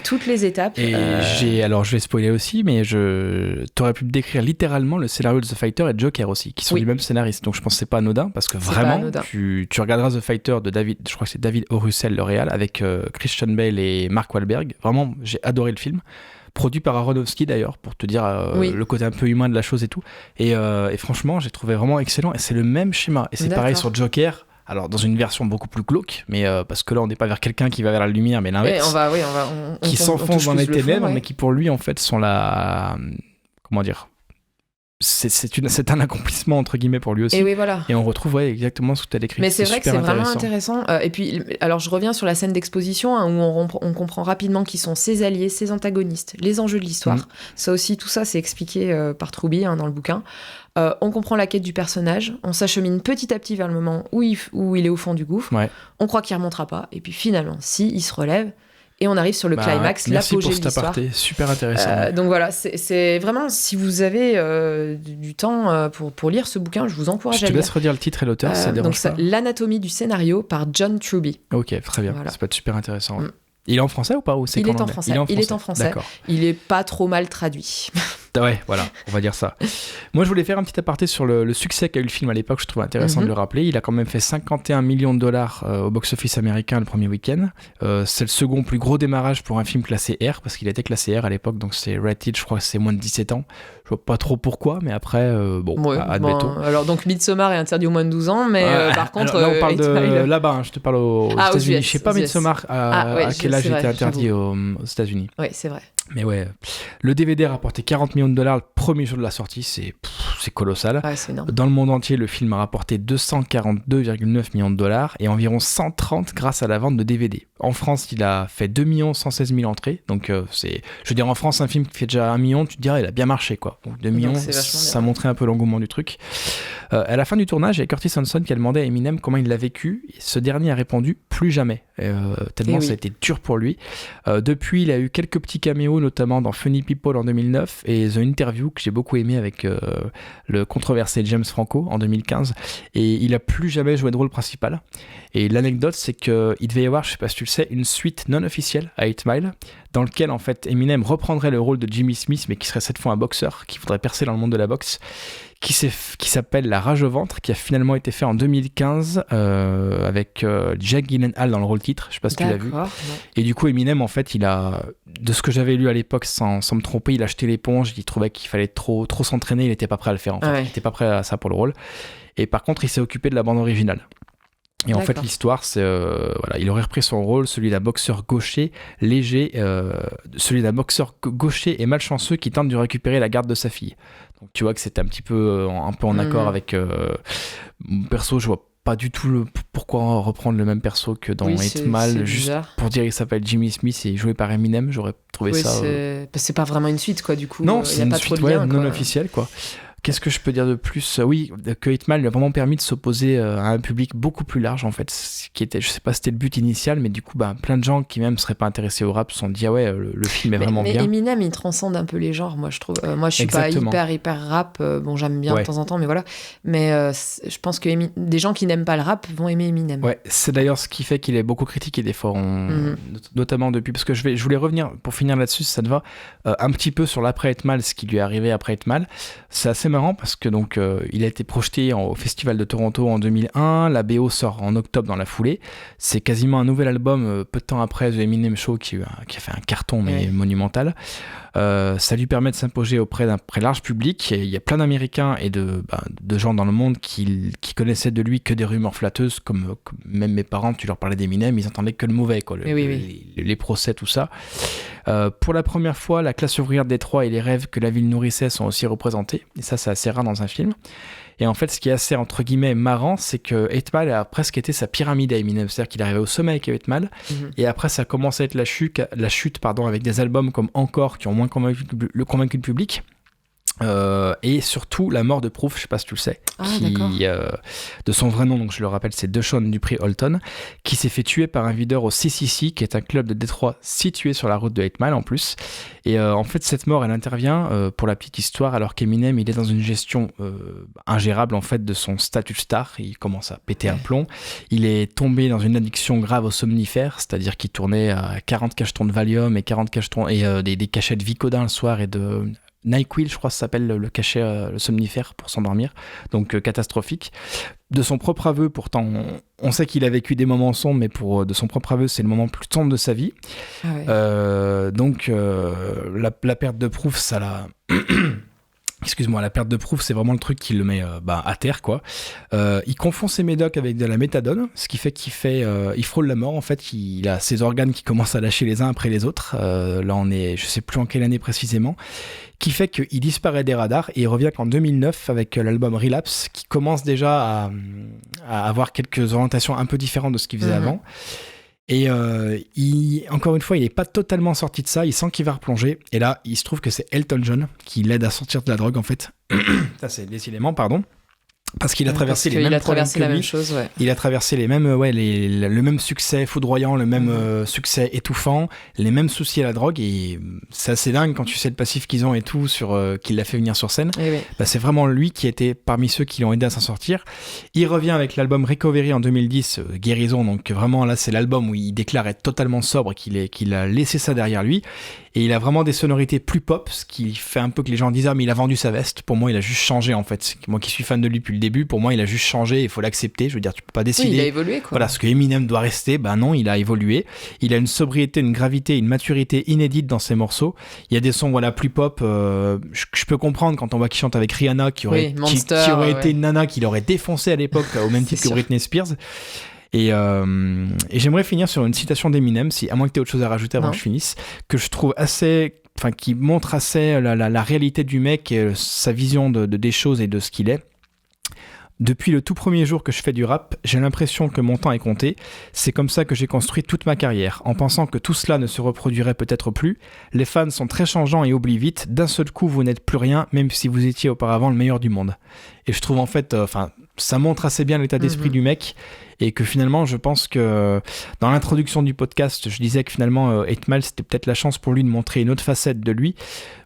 toutes les étapes. Et alors je vais spoiler aussi, mais t'aurais pu me décrire littéralement le scénario de The Fighter et de Joker aussi, qui sont du même scénariste. Donc je pense que c'est pas anodin, parce que vraiment, tu regarderas The Fighter de David, je crois que c'est David O. Russell, le réal, avec Christian Bale et Mark Wahlberg. Vraiment, j'ai adoré le film. Produit par Aronofsky d'ailleurs, pour te dire le côté un peu humain de la chose et tout. Et franchement, j'ai trouvé vraiment excellent. Et c'est le même schéma. Et c'est pareil sur Joker. Alors, dans une version beaucoup plus glauque, mais parce que là, on n'est pas vers quelqu'un qui va vers la lumière, mais l'inverse. Qui s'enfonce dans les ténèbres, mais qui pour lui, en fait, sont la... Comment dire ? C'est un accomplissement entre guillemets pour lui aussi. Et oui, voilà. Et on retrouve exactement ce que tu as décrit. Mais c'est vrai que c'est vraiment intéressant. Et puis, alors je reviens sur la scène d'exposition où on comprend rapidement qui sont ses alliés, ses antagonistes, les enjeux de l'histoire. Ça aussi, tout ça, c'est expliqué par Truby dans le bouquin. On comprend la quête du personnage. On s'achemine petit à petit vers le moment où il est au fond du gouffre. Ouais. On croit qu'il ne remontera pas. Et puis finalement, il se relève. Et on arrive sur le climax, l'apogée de l'histoire. Merci pour cet aparté, super intéressant. Donc voilà, c'est vraiment, si vous avez du temps pour lire ce bouquin, je vous encourage à lire. Je te laisse redire le titre et l'auteur, ça dérange pas. L'anatomie du scénario par John Truby. Ok, très bien, ça peut être super intéressant. Ouais. Il est en français ou pas ou Il est en français. Il est en français. D'accord. Il est pas trop mal traduit. Ouais, voilà, on va dire ça. Moi, je voulais faire un petit aparté sur le succès qu'a eu le film à l'époque. Je trouvais intéressant de le rappeler. Il a quand même fait 51 millions de dollars au box-office américain le premier week-end. C'est le second plus gros démarrage pour un film classé R, parce qu'il était classé R à l'époque, donc c'est rated, je crois que c'est moins de 17 ans. Je vois pas trop pourquoi, mais après, admettons. Alors, donc Midsommar est interdit aux moins de 12 ans, mais par contre... Là, on parle de là-bas, je te parle aux États-Unis. Je sais pas Midsommar à quel âge il était interdit aux États-Unis. Oui, c'est vrai. Mais ouais, le DVD a rapporté 40 millions de dollars le premier jour de la sortie, c'est colossal. Ouais, c'est énorme. Dans le monde entier, le film a rapporté 242,9 millions de dollars et environ 130 grâce à la vente de DVD. En France, il a fait 2 116 000 entrées, donc je veux dire, en France, un film qui fait déjà 1 million, tu te dirais, il a bien marché, quoi. Donc 2 millions, ça montrait un peu l'engouement du truc. À la fin du tournage, il y a Curtis Hanson qui a demandé à Eminem comment il l'a vécu, et ce dernier a répondu « plus jamais ». Tellement ça a été dur pour lui. Depuis, il a eu quelques petits caméos, notamment dans Funny People en 2009 et The Interview que j'ai beaucoup aimé avec le controversé James Franco en 2015, et il a plus jamais joué de rôle principal. Et l'anecdote, c'est qu'il devait y avoir, je sais pas si tu le sais, une suite non officielle à 8 Mile dans lequel en fait Eminem reprendrait le rôle de Jimmy Smith, mais qui serait cette fois un boxeur qui voudrait percer dans le monde de la boxe, qui s'appelle La Rage au ventre, qui a finalement été fait en 2015 avec Jake Gyllenhaal dans le rôle titre. Je sais pas si tu l'as vu. Non. Et du coup, Eminem, en fait, il a, de ce que j'avais lu à l'époque, sans me tromper, il a jeté l'éponge. Il trouvait qu'il fallait trop s'entraîner. Il était pas prêt à le faire. En fait. Il était pas prêt à ça pour le rôle. Et par contre, il s'est occupé de la bande originale. Et en fait, l'histoire, c'est il aurait repris son rôle, celui d'un boxeur gaucher léger, celui d'un boxeur gaucher et malchanceux qui tente de récupérer la garde de sa fille. Donc tu vois que c'était un peu en accord avec perso. Je vois pas du tout pourquoi reprendre le même perso que dans 8 Mile, juste pour dire qu'il s'appelle Jimmy Smith et joué par Eminem. J'aurais trouvé ça. C'est pas vraiment une suite, quoi. Du coup, non, c'est une suite non officielle, quoi. Qu'est-ce que je peux dire de plus ? Oui, que 8 Mile lui a vraiment permis de s'opposer à un public beaucoup plus large, en fait, ce qui était, je sais pas si c'était le but initial, mais du coup, plein de gens qui même seraient pas intéressés au rap se sont dit, ah ouais, le film est vraiment bien. Mais Eminem, il transcende un peu les genres, moi, je trouve. Moi, je suis pas hyper rap, bon, j'aime bien de temps en temps, mais voilà. Mais je pense que des gens qui n'aiment pas le rap vont aimer Eminem. Ouais, c'est d'ailleurs ce qui fait qu'il est beaucoup critiqué des fois, notamment depuis, parce que je voulais revenir, pour finir là-dessus, si ça te va, un petit peu sur l'après 8 Mile, ce qui lui est arrivé après 8 Mile. C'est assez marrant parce que donc il a été projeté au Festival de Toronto en 2001, la BO sort en octobre dans la foulée, c'est quasiment un nouvel album peu de temps après The Eminem Show qui a fait un carton mais monumental. Ça lui permet de s'imposer auprès d'un large public, et il y a plein d'Américains et de gens dans le monde qui connaissaient de lui que des rumeurs flatteuses, comme même mes parents, tu leur parlais d'Eminem, ils entendaient que le mauvais, quoi, les procès, tout ça. Pour la première fois, la classe ouvrière de Détroit et les rêves que la ville nourrissait sont aussi représentés. Et ça, c'est assez rare dans un film. Et en fait, ce qui est assez, entre guillemets, marrant, c'est que 8 Mile a presque été sa pyramide à Eminem. C'est-à-dire qu'il est arrivé au sommet avec 8 Mile. Et après, ça a commencé à être la chute avec des albums comme Encore, qui ont moins convaincu le public. Et surtout la mort de Proof, je sais pas si tu le sais, de son vrai nom, donc je le rappelle, c'est Deshaun Dupree Holton, qui s'est fait tuer par un videur au CCC, qui est un club de Détroit situé sur la route de 8 Mile en plus. Et en fait, cette mort, elle intervient pour la petite histoire, alors qu'Eminem, il est dans une gestion ingérable en fait de son statut de star. Il commence à péter un plomb. Il est tombé dans une addiction grave aux somnifères, c'est-à-dire qu'il tournait à 40 cachetons de Valium et 40 cachetons et des cachets de Vicodin le soir et de NyQuil, je crois que ça s'appelle le cachet, le somnifère pour s'endormir, donc catastrophique. De son propre aveu, pourtant, on sait qu'il a vécu des moments sombres, mais de son propre aveu, c'est le moment le plus sombre de sa vie. Donc, la perte de Proof, ça l'a... Excuse-moi, la perte de Proof, c'est vraiment le truc qui le met à terre, quoi. Il confond ses médocs avec de la méthadone, ce qui fait il frôle la mort, en fait. Il a ses organes qui commencent à lâcher les uns après les autres. Là, on est, je sais plus en quelle année précisément, qui fait qu'il disparaît des radars et il revient qu'en 2009 avec l'album Relapse, qui commence déjà à avoir quelques orientations un peu différentes de ce qu'il faisait avant. Et encore une fois, il n'est pas totalement sorti de ça, il sent qu'il va replonger. Et là, il se trouve que c'est Elton John qui l'aide à sortir de la drogue, en fait. Ça, c'est décidément, pardon. Parce qu'il a traversé les mêmes problèmes que lui. Il a traversé les mêmes, le même succès foudroyant, le même succès étouffant, les mêmes soucis à la drogue. Et c'est assez dingue quand tu sais le passif qu'ils ont et tout, qu'il l'a fait venir sur scène. C'est vraiment lui qui était parmi ceux qui l'ont aidé à s'en sortir. Il revient avec l'album Recovery en 2010, Guérison. Donc vraiment là, c'est l'album où il déclare être totalement sobre, qu'il a laissé ça derrière lui. Et il a vraiment des sonorités plus pop, ce qui fait un peu que les gens disent « Ah, mais il a vendu sa veste ». Pour moi, il a juste changé, en fait. Moi qui suis fan de lui depuis le début, pour moi, il a juste changé, il faut l'accepter. Je veux dire, tu peux pas décider. Oui, il a évolué, quoi. Voilà, ce que Eminem doit rester, non, il a évolué. Il a une sobriété, une gravité, une maturité inédite dans ses morceaux. Il y a des sons, plus pop. Je peux comprendre quand on voit qu'il chante avec Rihanna, qui aurait été une nana qui l'aurait défoncé à l'époque, au même titre que Britney Spears. Et j'aimerais finir sur une citation d'Eminem, à moins que tu aies autre chose à rajouter avant que je finisse, que je trouve qui montre assez la réalité du mec, et sa vision des choses et de ce qu'il est. Depuis le tout premier jour que je fais du rap, j'ai l'impression que mon temps est compté. C'est comme ça que j'ai construit toute ma carrière, en pensant que tout cela ne se reproduirait peut-être plus. Les fans sont très changeants et oublient vite. D'un seul coup, vous n'êtes plus rien, même si vous étiez auparavant le meilleur du monde. Et je trouve en fait, ça montre assez bien l'état d'esprit du mec. Et que finalement, je pense que dans l'introduction du podcast, je disais que finalement 8 Mile, c'était peut-être la chance pour lui de montrer une autre facette de lui.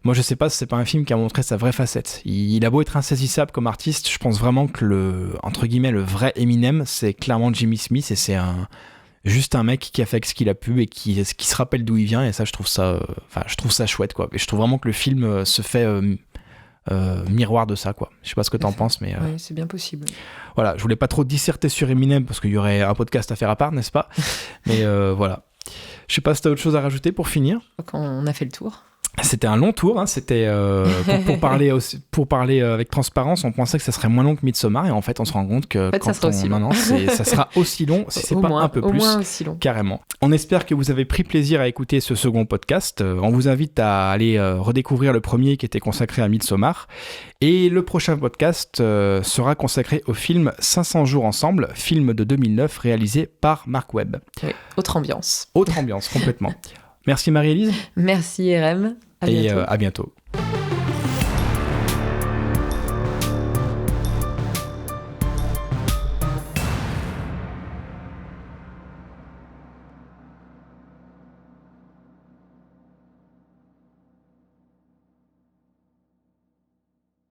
Moi, je sais pas si c'est pas un film qui a montré sa vraie facette. Il a beau être insaisissable comme artiste, je pense vraiment que entre guillemets, le vrai Eminem, c'est clairement Jimmy Smith, et c'est juste un mec qui a fait ce qu'il a pu et qui se rappelle d'où il vient. Et ça, je trouve ça chouette, quoi. Et je trouve vraiment que le film se fait miroir de ça, quoi. Je sais pas ce que t'en penses, mais oui, c'est bien possible. Voilà, je voulais pas trop disserter sur Eminem parce qu'il y aurait un podcast à faire à part, n'est-ce pas? Mais voilà. Je sais pas si t'as autre chose à rajouter pour finir. On a fait le tour. C'était un long tour, hein. C'était pour parler avec transparence. On pensait que ça serait moins long que Midsommar, et en fait on se rend compte que ça sera aussi long, si c'est pas un peu plus, moins aussi long. Carrément. On espère que vous avez pris plaisir à écouter ce second podcast. On vous invite à aller redécouvrir le premier qui était consacré à Midsommar, et le prochain podcast sera consacré au film 500 jours ensemble, film de 2009 réalisé par Mark Webb. Oui, autre ambiance, complètement. Merci Marie-Élise. Merci RM. À bientôt.